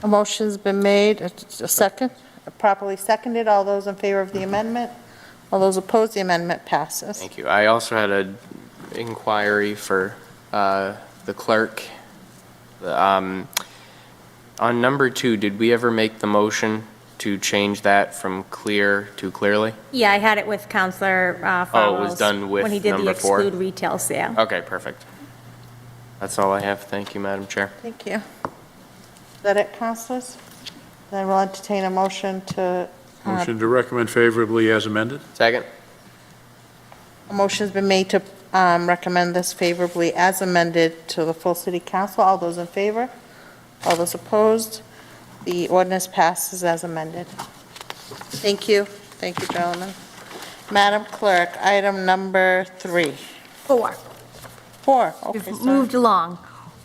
[SPEAKER 1] A motion's been made, a second, properly seconded. All those in favor of the amendment? All those opposed? The amendment passes.
[SPEAKER 3] Thank you. I also had an inquiry for the clerk. On number 2, did we ever make the motion to change that from clear to clearly?
[SPEAKER 2] Yeah, I had it with Counselor Farwell.
[SPEAKER 3] Oh, it was done with
[SPEAKER 2] when he did the
[SPEAKER 3] number 4?
[SPEAKER 2] exclude retail sale.
[SPEAKER 3] Okay, perfect. That's all I have. Thank you, Madam Chair.
[SPEAKER 1] Thank you. Is that it, councilors? Then we'll entertain a motion to,
[SPEAKER 7] Motion to recommend favorably as amended?
[SPEAKER 3] Second?
[SPEAKER 1] a motion's been made to recommend this favorably as amended to the full city council. All those in favor? All those opposed? The ordinance passes as amended. Thank you. Thank you, gentlemen. Madam Clerk, item number 3.
[SPEAKER 2] 4.
[SPEAKER 1] 4, okay,
[SPEAKER 2] We've
[SPEAKER 1] sorry.
[SPEAKER 2] moved along.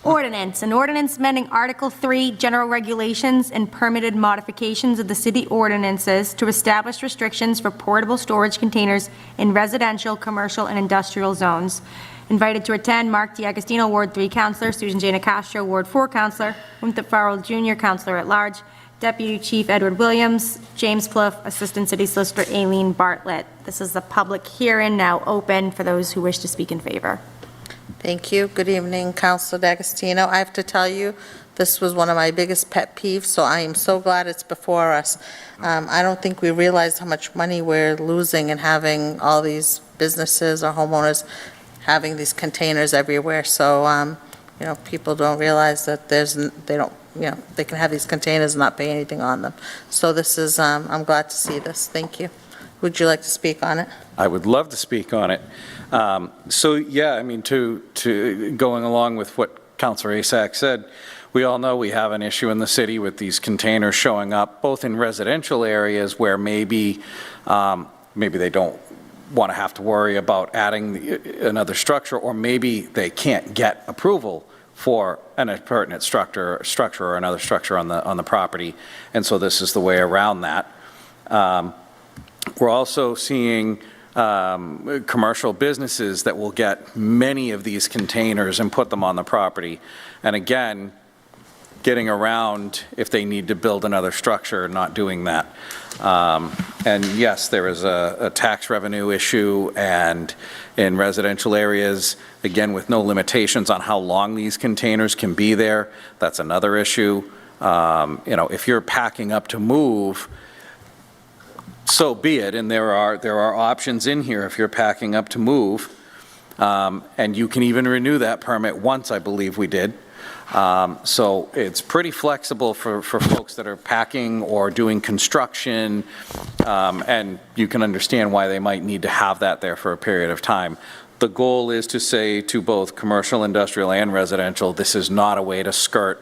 [SPEAKER 2] Ordinance, an ordinance amending Article 3, General Regulations and Permitted Modifications of the City Ordinances to establish restrictions for portable storage containers in residential, commercial, and industrial zones. Invited to attend, Mark DiAgostino, Ward 3 Counselor, Susan J. Nicastro, Ward 4 Counselor, Winthrop Farrell Jr., Counselor at Large, Deputy Chief Edward Williams, James Plouffe, Assistant City Solicitor Aileen Bartlett. This is the public hearing now open for those who wish to speak in favor.
[SPEAKER 1] Thank you. Good evening, Councilor D'Agostino. I have to tell you, this was one of my biggest pet peeves, so I am so glad it's before us. I don't think we realize how much money we're losing in having all these businesses or homeowners having these containers everywhere. So, people don't realize that they can have these containers and not pay anything on them. So this is, I'm glad to see this. Thank you. Would you like to speak on it?
[SPEAKER 9] I would love to speak on it. To going along with what Councilor Asak said, we all know we have an issue in the city with these containers showing up, both in residential areas where maybe they don't want to have to worry about adding another structure, or maybe they can't get approval for an appurtenant structure or another structure on the property, and so this is the way around that. We're also seeing commercial businesses that will get many of these containers and put them on the property, and again, getting around if they need to build another structure, not doing that. And yes, there is a tax revenue issue, and in residential areas, again, with no limitations on how long these containers can be there, that's another issue. If you're packing up to move, so be it, and there are options in here if you're packing up to move, and you can even renew that permit once, I believe we did. So it's pretty flexible for folks that are packing or doing construction, and you can understand why they might need to have that there for a period of time. The goal is to say to both commercial, industrial, and residential, this is not a way to skirt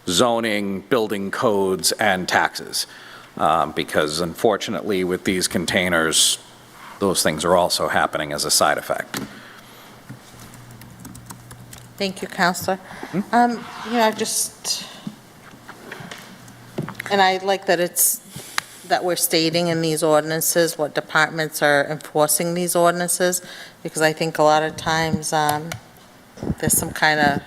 [SPEAKER 9] zoning, building codes, and taxes, because unfortunately with these containers, those things are also happening as a side effect.
[SPEAKER 1] Thank you, Counselor. And I like that we're stating in these ordinances what departments are enforcing these ordinances, because I think a lot of times there's some kind of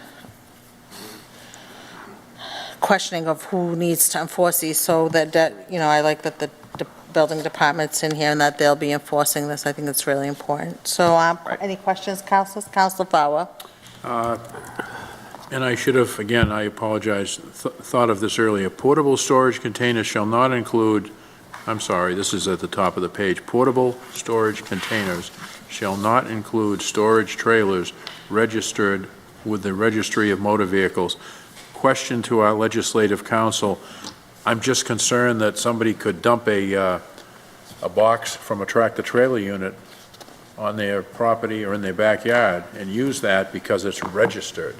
[SPEAKER 1] questioning of who needs to enforce these, so that I like that the building department's in here and that they'll be enforcing this. I think it's really important. So any questions, Counselors? Counselor Fowler?
[SPEAKER 7] And I should have, again, I apologize, thought of this earlier. Portable storage containers shall not include, I'm sorry, this is at the top of the page. Portable storage containers shall not include storage trailers registered with the Registry of Motor Vehicles. Question to our legislative counsel, I'm just concerned that somebody could dump a box from a tractor-trailer unit on their property or in their backyard and use that because it's registered.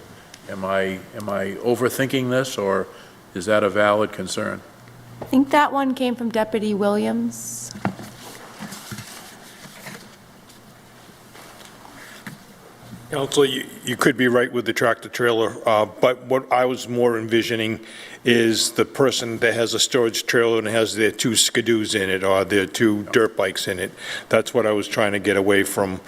[SPEAKER 7] Am I overthinking this, or is that a valid concern?
[SPEAKER 2] I think that one came from Deputy Williams.
[SPEAKER 6] Counselor, you could be right with the tractor-trailer, but what I was more envisioning is the person that has a storage trailer and has their 2 skidoos in it or their 2 dirt bikes in it. That's what I was trying to get away from,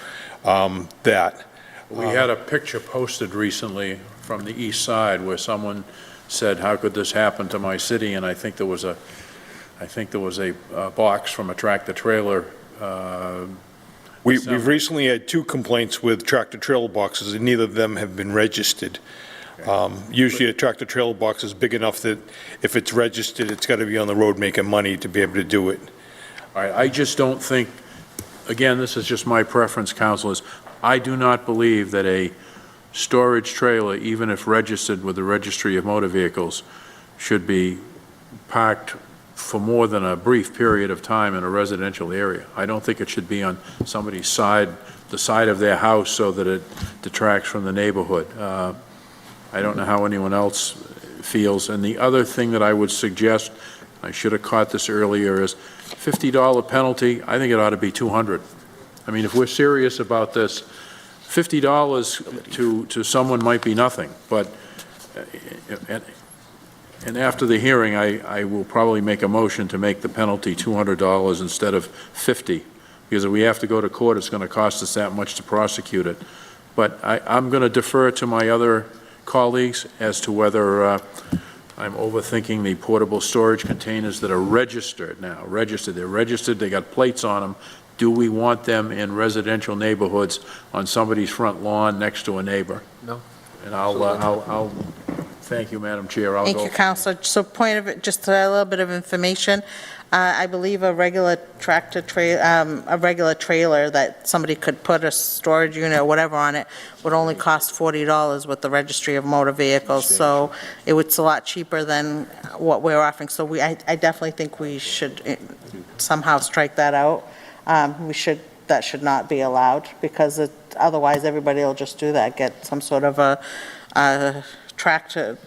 [SPEAKER 6] that.
[SPEAKER 7] We had a picture posted recently from the east side where someone said, how could this happen to my city? And I think there was a box from a tractor-trailer.
[SPEAKER 6] We've recently had 2 complaints with tractor-trailer boxes, and neither of them have been registered. Usually a tractor-trailer box is big enough that if it's registered, it's got to be on the road making money to be able to do it.
[SPEAKER 7] All right, I just don't think, again, this is just my preference, councilors. I do not believe that a storage trailer, even if registered with the Registry of Motor Vehicles, should be parked for more than a brief period of time in a residential area. I don't think it should be on somebody's side, the side of their house, so that it detracts from the neighborhood. I don't know how anyone else feels. And the other thing that I would suggest, I should have caught this earlier, is $50 penalty. I think it ought to be $200. I mean, if we're serious about this, $50 to someone might be nothing, but and after the hearing, I will probably make a motion to make the penalty $200 instead of $50, because if we have to go to court, it's going to cost us that much to prosecute it. But I'm going to defer to my other colleagues as to whether I'm overthinking the portable storage containers that are registered now, they're registered, they got plates on them. Do we want them in residential neighborhoods on somebody's front lawn next to a neighbor?
[SPEAKER 4] No.
[SPEAKER 7] And I'll, thank you, Madam Chair, I'll go.
[SPEAKER 1] Thank you, Counselor. So point of, just a little bit of information. I believe a regular a regular trailer that somebody could put a storage unit or whatever on it would only cost $40 with the Registry of Motor Vehicles. So it's a lot cheaper than what we're offering. So I definitely think we should somehow strike that out. That should not be allowed, because otherwise everybody will just do that, get some sort of a tractor,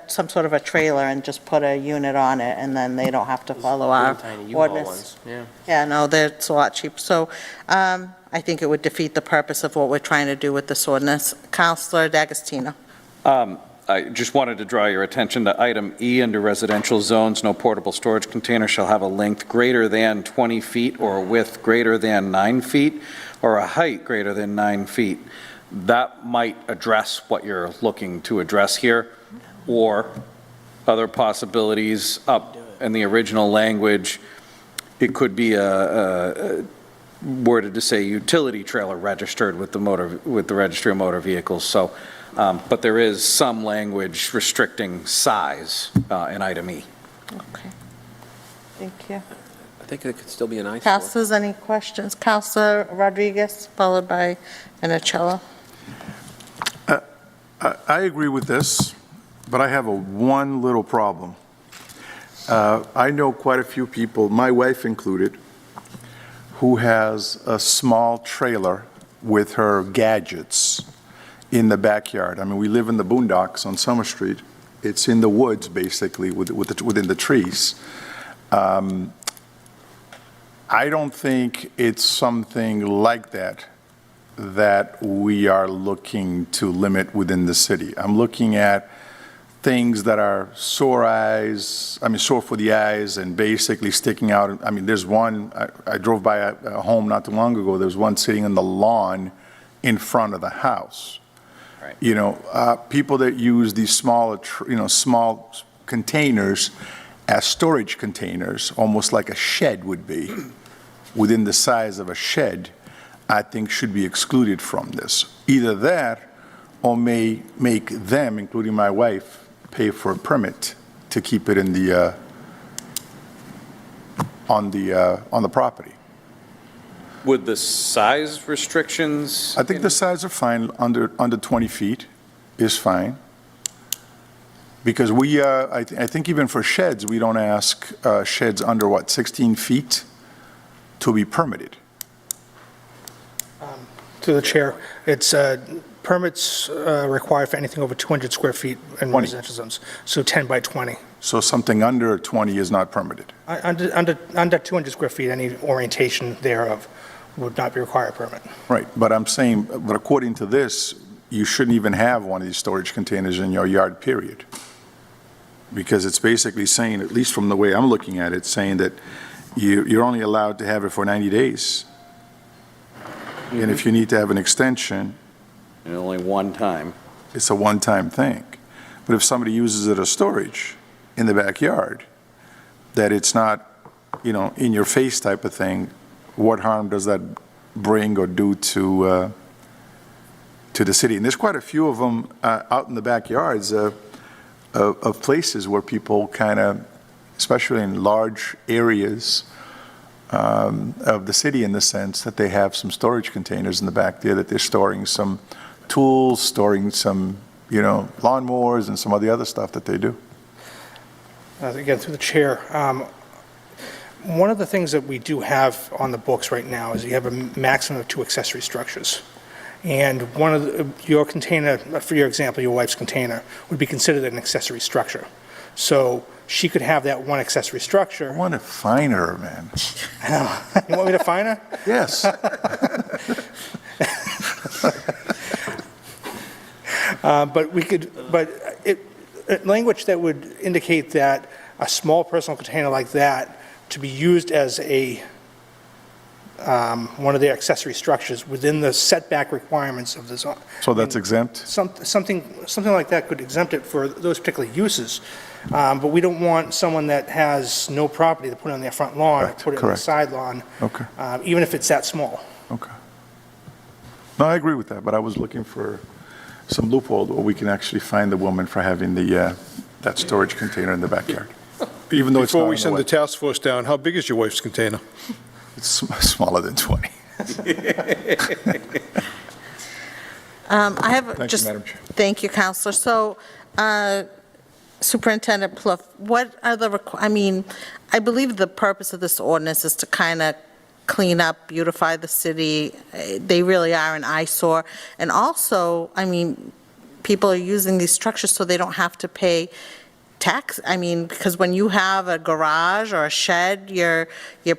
[SPEAKER 1] some sort of a trailer and just put a unit on it, and then they don't have to follow our
[SPEAKER 3] Tiny U-Haul
[SPEAKER 1] ordinance.
[SPEAKER 3] ones, yeah.
[SPEAKER 1] Yeah, no, it's a lot cheaper. So I think it would defeat the purpose of what we're trying to do with this ordinance. Counselor D'Agostino.
[SPEAKER 9] I just wanted to draw your attention to item E under residential zones. No portable storage container shall have a length greater than 20 feet or a width greater than 9 feet or a height greater than 9 feet. That might address what you're looking to address here, or other possibilities up in the original language. It could be worded to say utility trailer registered with the Registry of Motor Vehicles. So. But there is some language restricting size in item E.
[SPEAKER 1] Okay. Thank you.
[SPEAKER 4] I think it could still be an eyesore.
[SPEAKER 1] Counselors, any questions? Counselor Rodriguez, followed by Minicello.
[SPEAKER 8] I agree with this, but I have one little problem. I know quite a few people, my wife included, who has a small trailer with her gadgets in the backyard. I mean, we live in the boondocks on Summer Street. It's in the woods, basically, within the trees. I don't think it's something like that we are looking to limit within the city. I'm looking at things that are sore for the eyes and basically sticking out. I mean, there's one, I drove by a home not too long ago, there's one sitting on the lawn in front of the house.
[SPEAKER 9] Right.
[SPEAKER 8] You know, people that use these small containers as storage containers, almost like a shed would be, within the size of a shed, I think should be excluded from this. Either that, or may make them, including my wife, pay for a permit to keep it in the on the property.
[SPEAKER 9] Would the size restrictions?
[SPEAKER 8] I think the size are fine. Under 20 feet is fine. Because I think even for sheds, we don't ask sheds under 16 feet to be permitted.
[SPEAKER 5] To the chair, it's permits required for anything over 200 square feet in
[SPEAKER 8] 20.
[SPEAKER 5] residential zones, so 10 by 20.
[SPEAKER 8] So something under 20 is not permitted.
[SPEAKER 5] Under 200 square feet, any orientation thereof would not be required a permit.
[SPEAKER 8] Right, but I'm saying, but according to this, you shouldn't even have one of these storage containers in your yard, period. Because it's basically saying, at least from the way I'm looking at it, saying that you're only allowed to have it for 90 days. And if you need to have an extension,
[SPEAKER 9] And only one time.
[SPEAKER 8] it's a one-time thing. But if somebody uses it as storage in the backyard, that it's not, in your face type of thing, what harm does that bring or do to the city? And there's quite a few of them out in the backyards of places where people kind of, especially in large areas of the city, in the sense that they have some storage containers in the back there that they're storing some tools, storing some, lawnmowers and some of the other stuff that they do.
[SPEAKER 5] Again, through the chair, one of the things that we do have on the books right now is you have a maximum of 2 accessory structures. And one of your container, for your example, your wife's container, would be considered an accessory structure. So she could have that one accessory structure.
[SPEAKER 8] I want to fine her, man.
[SPEAKER 5] You want me to fine her?
[SPEAKER 8] Yes.
[SPEAKER 5] Language that would indicate that a small personal container like that to be used as a one of the accessory structures within the setback requirements of the zone.
[SPEAKER 8] So that's exempt?
[SPEAKER 5] Something like that could exempt it for those particular uses, but we don't want someone that has no property to put it on their front lawn, or
[SPEAKER 8] Correct,
[SPEAKER 5] put it on the
[SPEAKER 8] correct.
[SPEAKER 5] side lawn,
[SPEAKER 8] Okay,
[SPEAKER 5] even if it's that small.
[SPEAKER 8] okay. No, I agree with that, but I was looking for some loophole where we can actually find the woman for having that storage container in the backyard. Even though it's not
[SPEAKER 6] Before we
[SPEAKER 8] in the
[SPEAKER 6] send
[SPEAKER 8] way.
[SPEAKER 6] the task force down, how big is your wife's container?
[SPEAKER 8] It's smaller than 20.
[SPEAKER 1] I have
[SPEAKER 8] Thank you,
[SPEAKER 1] just,
[SPEAKER 8] Madam Chair.
[SPEAKER 1] thank you, Counselor. So Superintendent Plouffe, what are the, I believe the purpose of this ordinance is to kind of clean up, beautify the city. They really are an eyesore. And also, people are using these structures so they don't have to pay tax, because when you have a garage or a shed, you're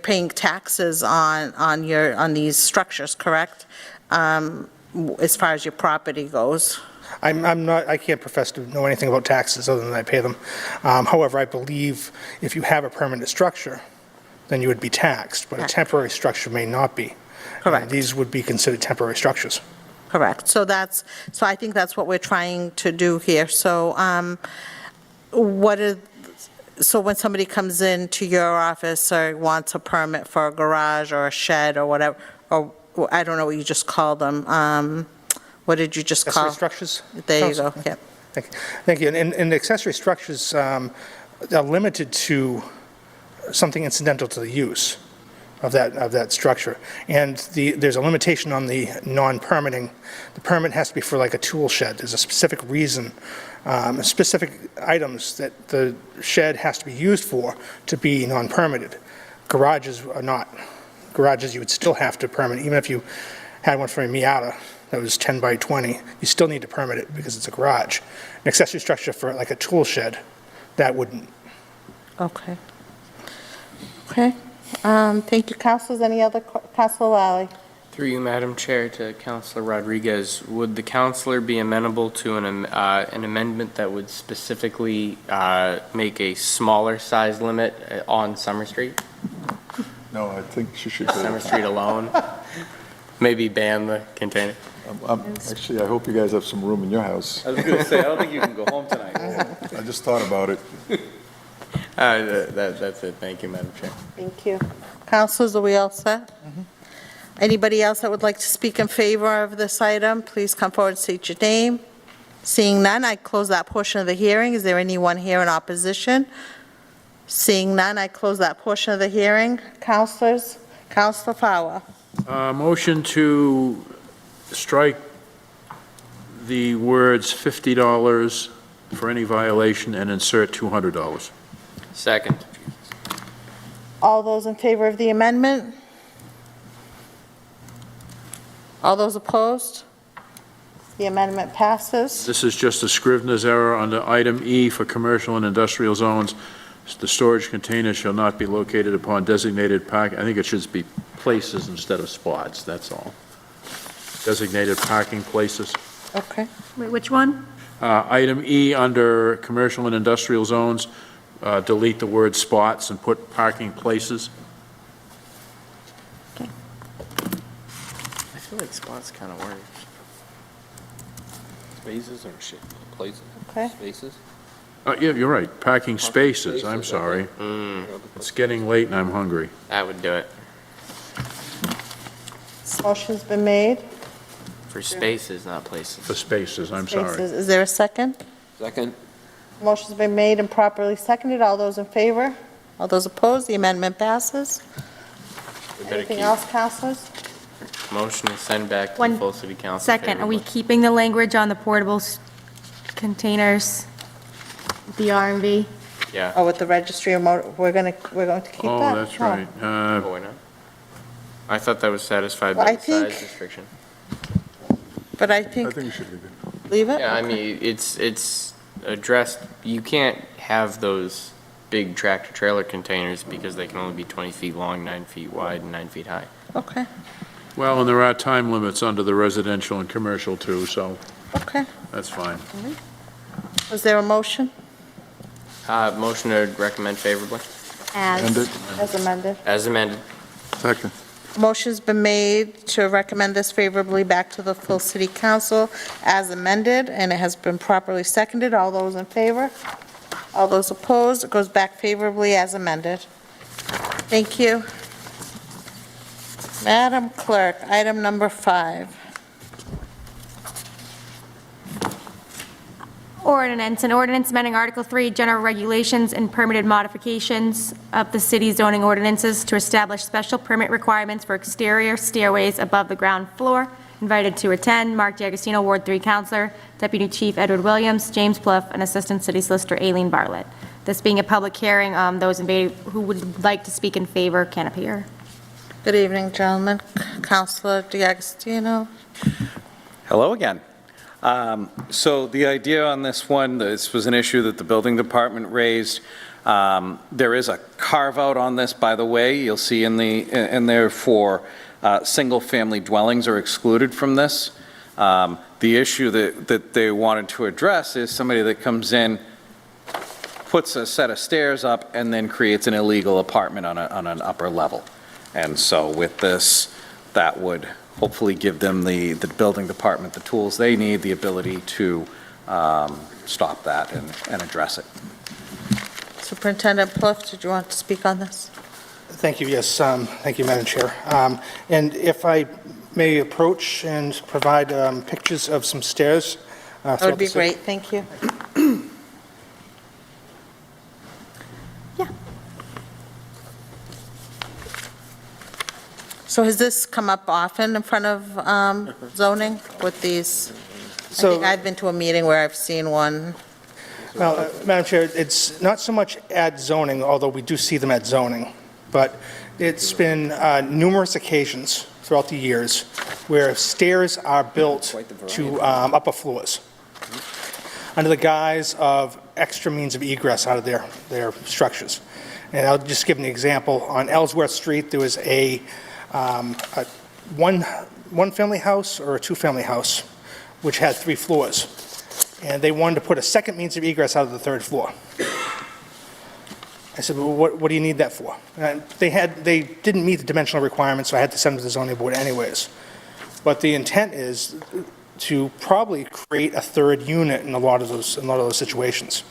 [SPEAKER 1] paying taxes on these structures, correct? As far as your property goes.
[SPEAKER 5] I can't profess to know anything about taxes other than I pay them. However, I believe if you have a permanent structure, then you would be taxed, but a temporary structure may not be.
[SPEAKER 1] Correct.
[SPEAKER 5] These would be considered temporary structures.
[SPEAKER 1] Correct. So I think that's what we're trying to do here. So so when somebody comes into your office or wants a permit for a garage or a shed or whatever, or I don't know what you just called them, what did you just call?
[SPEAKER 5] Accessory structures?
[SPEAKER 1] There you go, yep.
[SPEAKER 5] Thank you. And the accessory structures are limited to something incidental to the use of that structure. And there's a limitation on the non-permitting. The permit has to be for like a tool shed. There's a specific reason, specific items that the shed has to be used for to be non-permitted. Garages are not. Garages you would still have to permit, even if you had one for a Miata that was 10 by 20, you still need to permit it because it's a garage. An accessory structure for like a tool shed, that wouldn't.
[SPEAKER 1] Okay. Okay. Thank you, Councilors. Any other, Councilor Lally?
[SPEAKER 3] Through you, Madam Chair, to Councilor Rodriguez, would the councilor be amenable to an amendment that would specifically make a smaller size limit on Summer Street?
[SPEAKER 8] No, I think she should.
[SPEAKER 3] Summer Street alone? Maybe ban the container?
[SPEAKER 8] Actually, I hope you guys have some room in your house.
[SPEAKER 9] I was going to say, I don't think you can go home tonight.
[SPEAKER 8] I just thought about it.
[SPEAKER 3] That's it. Thank you, Madam Chair.
[SPEAKER 1] Thank you. Councilors, are we all set? Anybody else that would like to speak in favor of this item, please come forward and state your name. Seeing none, I close that portion of the hearing. Is there anyone here in opposition? Seeing none, I close that portion of the hearing. Councilors, Councilor Fowler.
[SPEAKER 7] Motion to strike the words $50 for any violation and insert $200.
[SPEAKER 3] Second.
[SPEAKER 1] All those in favor of the amendment? All those opposed? The amendment passes.
[SPEAKER 7] This is just a Scrivener's error under item E for commercial and industrial zones. The storage container shall not be located upon designated park. I think it should be places instead of spots, that's all. Designated parking places.
[SPEAKER 1] Okay.
[SPEAKER 2] Wait, which one?
[SPEAKER 7] Item E under commercial and industrial zones, delete the word spots and put parking places.
[SPEAKER 3] I feel like spots kind of works.
[SPEAKER 4] Spaces or shit, places,
[SPEAKER 1] Okay.
[SPEAKER 4] spaces?
[SPEAKER 7] Yeah, you're right, parking spaces, I'm
[SPEAKER 4] spaces,
[SPEAKER 7] sorry.
[SPEAKER 3] Mm,
[SPEAKER 7] It's getting late and I'm hungry.
[SPEAKER 3] that would do it.
[SPEAKER 1] Motion's been made.
[SPEAKER 3] For spaces, not
[SPEAKER 7] For
[SPEAKER 3] places.
[SPEAKER 7] spaces, I'm sorry.
[SPEAKER 1] Spaces. Is there a second?
[SPEAKER 4] Second?
[SPEAKER 1] Motion's been made and properly seconded. All those in favor? All those opposed? The amendment passes.
[SPEAKER 3] We better
[SPEAKER 1] Anything
[SPEAKER 3] keep
[SPEAKER 1] else, councilors?
[SPEAKER 3] motion to send back to
[SPEAKER 2] One
[SPEAKER 3] the full city council.
[SPEAKER 2] Second, are we
[SPEAKER 3] favorably.
[SPEAKER 2] keeping the language on the portable containers, the RMV?
[SPEAKER 3] Yeah.
[SPEAKER 1] Oh, with the registry of motor, we're going to keep that?
[SPEAKER 7] Oh, that's
[SPEAKER 1] No.
[SPEAKER 7] right.
[SPEAKER 3] Oh, why not? I thought that was satisfied
[SPEAKER 1] Well,
[SPEAKER 3] by
[SPEAKER 1] I
[SPEAKER 3] the size
[SPEAKER 1] think-
[SPEAKER 3] restriction.
[SPEAKER 1] But I
[SPEAKER 8] I
[SPEAKER 1] think,
[SPEAKER 8] think we should leave it.
[SPEAKER 1] leave it?
[SPEAKER 3] Yeah, I mean, it's addressed, you can't have those big tractor-trailer containers because they can only be 20 feet long, 9 feet wide, and 9 feet high.
[SPEAKER 1] Okay,
[SPEAKER 7] Well, and there are time limits under the residential and commercial too, so
[SPEAKER 1] okay.
[SPEAKER 7] that's fine.
[SPEAKER 1] Was there a motion
[SPEAKER 3] Motion to recommend favorably,
[SPEAKER 8] And
[SPEAKER 2] As,
[SPEAKER 8] it,
[SPEAKER 1] as amended?
[SPEAKER 3] as amended.
[SPEAKER 8] second.
[SPEAKER 1] Motion's been made to recommend this favorably back to the full city council as amended, and it has been properly seconded. All those in favor? All those opposed? It goes back favorably as amended. Thank you. Madam Clerk, item number 5.
[SPEAKER 2] Ordinance, an ordinance amending Article 3, General Regulations and Permitted Modifications of the city zoning ordinances to establish special permit requirements for exterior stairways above the ground floor. Invited to attend, Mark D'Agostino, Ward 3 Counselor, Deputy Chief Edward Williams, James Pluff, and Assistant City Solicitor Aileen Bartlett. This being a public hearing, those who would like to speak in favor can appear.
[SPEAKER 1] Good evening, gentlemen. Councilor D'Agostino.
[SPEAKER 9] Hello again. So the idea on this one, this was an issue that the building department raised. There is a carve-out on this, by the way. You'll see in there for single-family dwellings are excluded from this. The issue that they wanted to address is somebody that comes in, puts a set of stairs up, and then creates an illegal apartment on an upper level. And so with this, that would hopefully give them, the building department, the tools they need, the ability to stop that and address it.
[SPEAKER 1] Superintendent Pluff, did you want to speak on this?
[SPEAKER 5] Thank you, yes. Thank you, Madam Chair. And if I may approach and provide pictures of some stairs.
[SPEAKER 1] That would be great, thank you.
[SPEAKER 2] Yeah.
[SPEAKER 1] So has this come up often in front of zoning with these? I think I've been to a meeting where I've seen one.
[SPEAKER 5] Well, Madam Chair, it's not so much at zoning, although we do see them at zoning, but it's been numerous occasions throughout the years where stairs are built to upper floors under the guise of extra means of egress out of their structures. And I'll just give an example. On Ellsworth Street, there was a one-family house or a two-family house, which had 3 floors. And they wanted to put a second means of egress out of the 3rd floor. I said, well, what do you need that for? And they didn't meet the dimensional requirements, so I had to send them to the zoning board anyways. But the intent is to probably create a 3rd unit in a lot of those situations.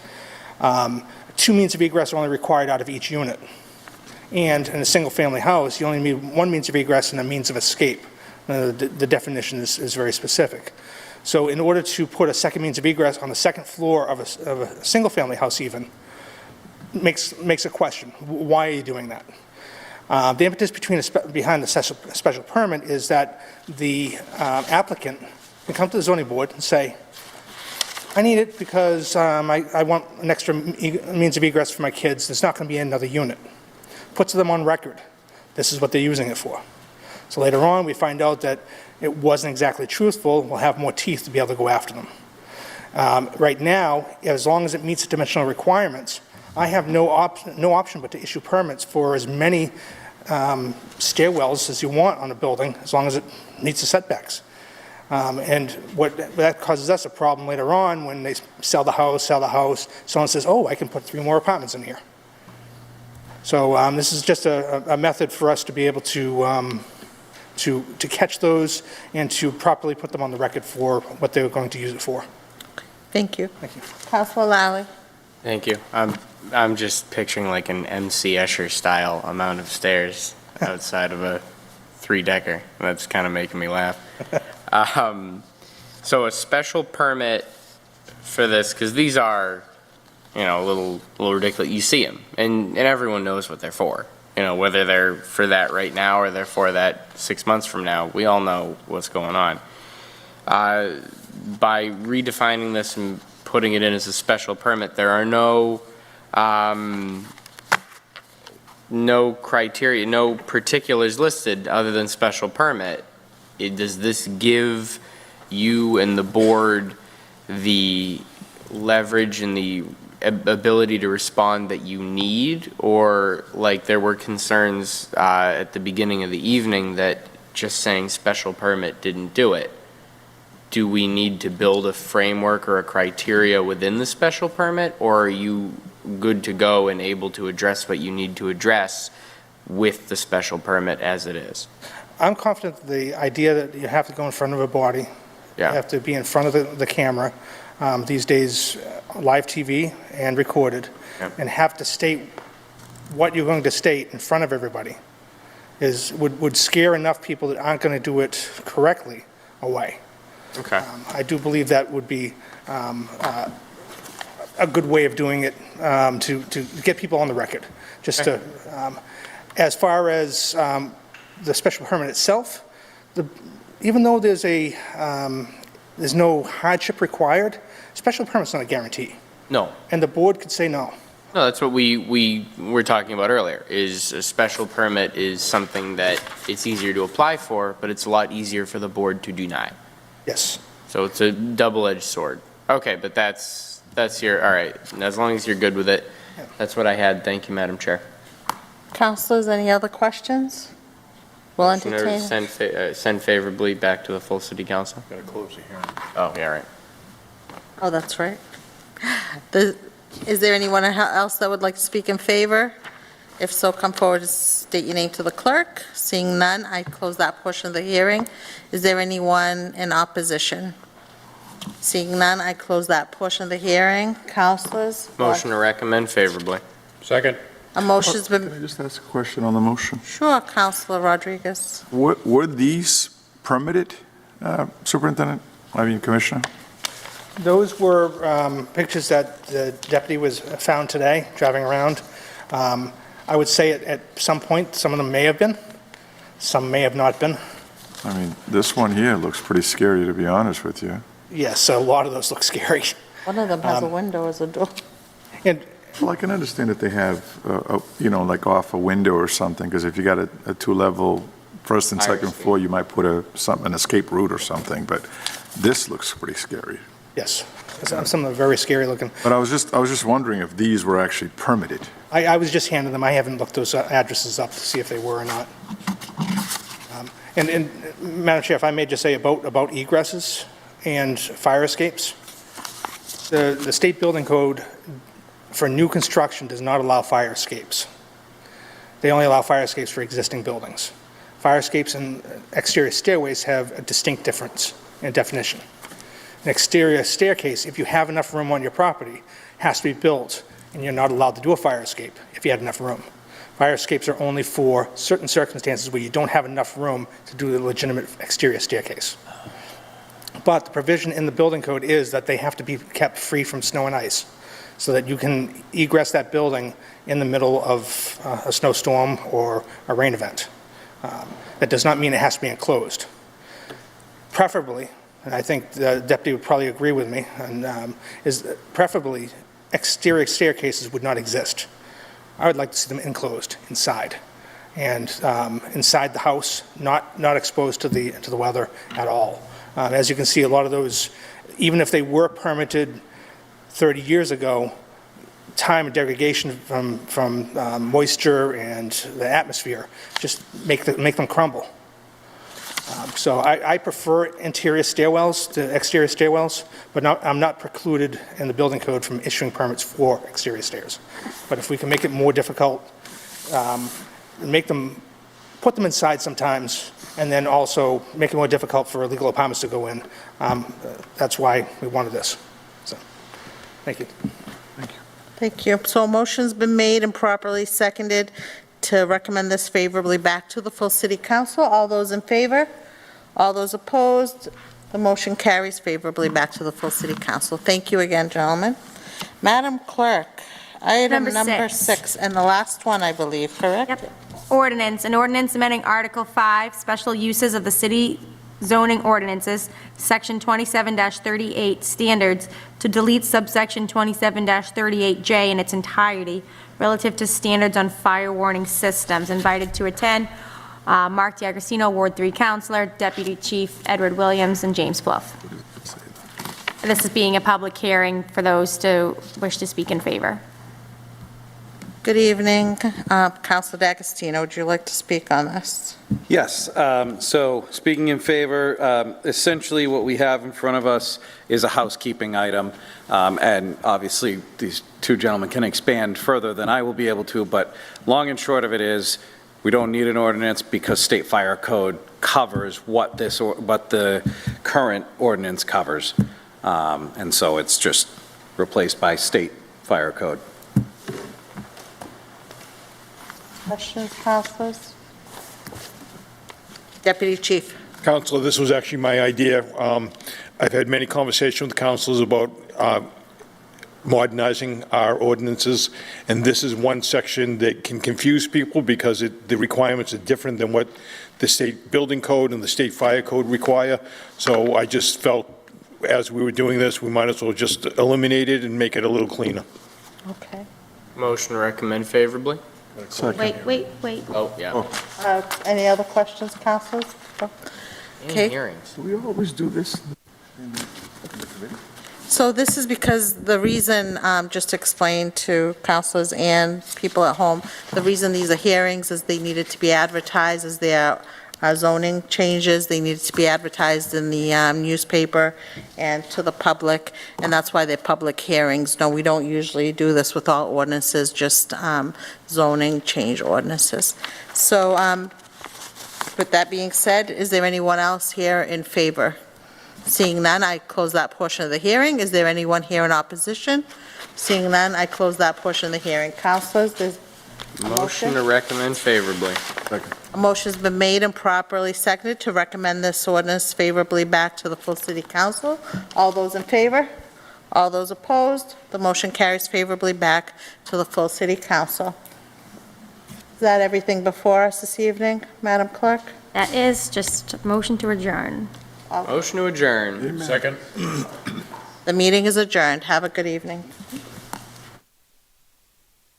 [SPEAKER 5] 2 means of egress are only required out of each unit. And in a single-family house, you only need 1 means of egress and a means of escape. The definition is very specific. So in order to put a second means of egress on the 2nd floor of a single-family house even, makes a question. Why are you doing that? The impetus behind the special permit is that the applicant can come to the zoning board and say, I need it because I want an extra means of egress for my kids. There's not going to be another unit. Puts them on record. This is what they're using it for. So later on, we find out that it wasn't exactly truthful. We'll have more teeth to be able to go after them. Right now, as long as it meets the dimensional requirements, I have no option but to issue permits for as many stairwells as you want on a building, as long as it meets the setbacks. And that causes us a problem later on when they sell the house, someone says, oh, I can put 3 more apartments in here. So this is just a method for us to be able to catch those and to properly put them on the record for what they were going to use it for.
[SPEAKER 1] Thank you.
[SPEAKER 5] Thank you.
[SPEAKER 1] Councilor Lally.
[SPEAKER 3] Thank you. I'm just picturing like an MC Escher style amount of stairs outside of a 3-decker. That's kind of making me laugh. So a special permit for this, because these are, a little ridiculous. You see them, and everyone knows what they're for. Whether they're for that right now or they're for that 6 months from now, we all know what's going on. By redefining this and putting it in as a special permit, there are no criteria, no particulars listed other than special permit. Does this give you and the board the leverage and the ability to respond that you need? Or like there were concerns at the beginning of the evening that just saying special permit didn't do it. Do we need to build a framework or a criteria within the special permit, or are you good to go and able to address what you need to address with the special permit as it is?
[SPEAKER 5] I'm confident that the idea that you have to go in front of a body,
[SPEAKER 3] Yeah.
[SPEAKER 5] you have to be in front of the camera, these days, live TV and recorded,
[SPEAKER 3] Yep.
[SPEAKER 5] and have to state what you're going to state in front of everybody would scare enough people that aren't going to do it correctly away.
[SPEAKER 3] Okay.
[SPEAKER 5] I do believe that would be a good way of doing it to get people on the record. Just to, as far as the special permit itself, even though there's no hardship required, special permit's not a guarantee.
[SPEAKER 3] No.
[SPEAKER 5] And the board could say no.
[SPEAKER 3] No, that's what we were talking about earlier, is a special permit is something that it's easier to apply for, but it's a lot easier for the board to deny.
[SPEAKER 5] Yes.
[SPEAKER 3] So it's a double-edged sword. Okay, but that's all right. And as long as you're good with it, that's what I had. Thank you, Madam Chair.
[SPEAKER 1] Councilors, any other questions? We'll entertain.
[SPEAKER 3] Send favorably back to the full city council.
[SPEAKER 6] Got to close the hearing.
[SPEAKER 3] Oh, yeah, right.
[SPEAKER 1] Oh, that's right. Is there anyone else that would like to speak in favor? If so, come forward and state your name to the clerk. Seeing none, I close that portion of the hearing. Is there anyone in opposition? Seeing none, I close that portion of the hearing. Councilors?
[SPEAKER 3] Motion to recommend favorably.
[SPEAKER 6] Second.
[SPEAKER 1] A motion's
[SPEAKER 8] Can I
[SPEAKER 1] been,
[SPEAKER 8] just ask a question on the motion?
[SPEAKER 1] sure, Councilor Rodriguez.
[SPEAKER 8] Were these permitted, Superintendent, Commissioner?
[SPEAKER 5] Those were pictures that the deputy was found today, driving around. I would say at some point, some of them may have been, some may have not been.
[SPEAKER 8] I mean, this one here looks pretty scary, to be honest with you.
[SPEAKER 5] Yes, a lot of those look scary.
[SPEAKER 1] One of them has a window as a door.
[SPEAKER 5] And
[SPEAKER 8] Well, I can understand that they have, like off a window or something, because if you got a two-level first and second floor, you might put an escape route or something, but this looks pretty scary.
[SPEAKER 5] yes, some of them are very scary looking.
[SPEAKER 8] But I was just wondering if these were actually permitted.
[SPEAKER 5] I was just handing them, I haven't looked those addresses up to see if they were or not. And Madam Chair, if I may just say about egresses and fire escapes, the state building code for new construction does not allow fire escapes. They only allow fire escapes for existing buildings. Fire escapes and exterior stairways have a distinct difference in definition. An exterior staircase, if you have enough room on your property, has to be built, and you're not allowed to do a fire escape if you had enough room. Fire escapes are only for certain circumstances where you don't have enough room to do the legitimate exterior staircase. But the provision in the building code is that they have to be kept free from snow and ice, so that you can egress that building in the middle of a snowstorm or a rain event. That does not mean it has to be enclosed. Preferably, and I think the deputy would probably agree with me, and is that preferably exterior staircases would not exist. I would like to see them enclosed inside, and inside the house, not exposed to the weather at all. As you can see, a lot of those, even if they were permitted 30 years ago, time and degradation from moisture and the atmosphere just make them crumble. So I prefer interior stairwells to exterior stairwells, but I'm not precluded in the building code from issuing permits for exterior stairs. But if we can make it more difficult, put them inside sometimes, and then also make it more difficult for illegal apartments to go in, that's why we wanted this. So, thank you.
[SPEAKER 1] Thank you. So a motion's been made and properly seconded to recommend this favorably back to the full city council. All those in favor? All those opposed? The motion carries favorably back to the full city council. Thank you again, gentlemen. Madam Clerk, item number 6, and the last one, I believe, correct?
[SPEAKER 2] Yep. Ordinance, an ordinance amending Article 5, Special Uses of the City Zoning Ordinances, Section 27-38, Standards, to delete subsection 27-38J in its entirety relative to standards on fire warning systems. Invited to attend, Mark D'Agostino, Ward 3 Counselor, Deputy Chief Edward Williams, and James Bluff. This is being a public hearing for those to wish to speak in favor.
[SPEAKER 1] Good evening. Councilor D'Agostino, would you like to speak on this?
[SPEAKER 9] Yes, so speaking in favor, essentially what we have in front of us is a housekeeping item, and obviously these two gentlemen can expand further than I will be able to, but long and short of it is, we don't need an ordinance because state fire code covers what the current ordinance covers. And so it's just replaced by state fire code.
[SPEAKER 1] Questions, councilors? Deputy Chief.
[SPEAKER 6] Counselor, this was actually my idea. I've had many conversations with councilors about modernizing our ordinances, and this is one section that can confuse people because the requirements are different than what the state building code and the state fire code require. So I just felt, as we were doing this, we might as well just eliminate it and make it a little cleaner.
[SPEAKER 1] Okay.
[SPEAKER 3] Motion to recommend favorably?
[SPEAKER 2] Wait.
[SPEAKER 3] Oh, yeah.
[SPEAKER 1] Any other questions, councilors? Okay.
[SPEAKER 3] And hearings.
[SPEAKER 8] Do we always do this?
[SPEAKER 1] So this is because the reason, just to explain to councilors and people at home, the reason these are hearings is they needed to be advertised as their zoning changes. They needed to be advertised in the newspaper and to the public, and that's why they're public hearings. No, we don't usually do this with all ordinances, just zoning change ordinances. So with that being said, is there anyone else here in favor? Seeing none, I close that portion of the hearing. Is there anyone here in opposition? Seeing none, I close that portion of the hearing. Councilors, there's a
[SPEAKER 3] Motion to recommend favorably.
[SPEAKER 1] A motion's been made and properly seconded to recommend this ordinance favorably back to the full city council. All those in favor? All those opposed? The motion carries favorably back to the full city council. Is that everything before us this evening, Madam Clerk?
[SPEAKER 2] That is just a motion to adjourn.
[SPEAKER 3] Motion to adjourn.
[SPEAKER 7] Second?
[SPEAKER 1] The meeting is adjourned. Have a good evening.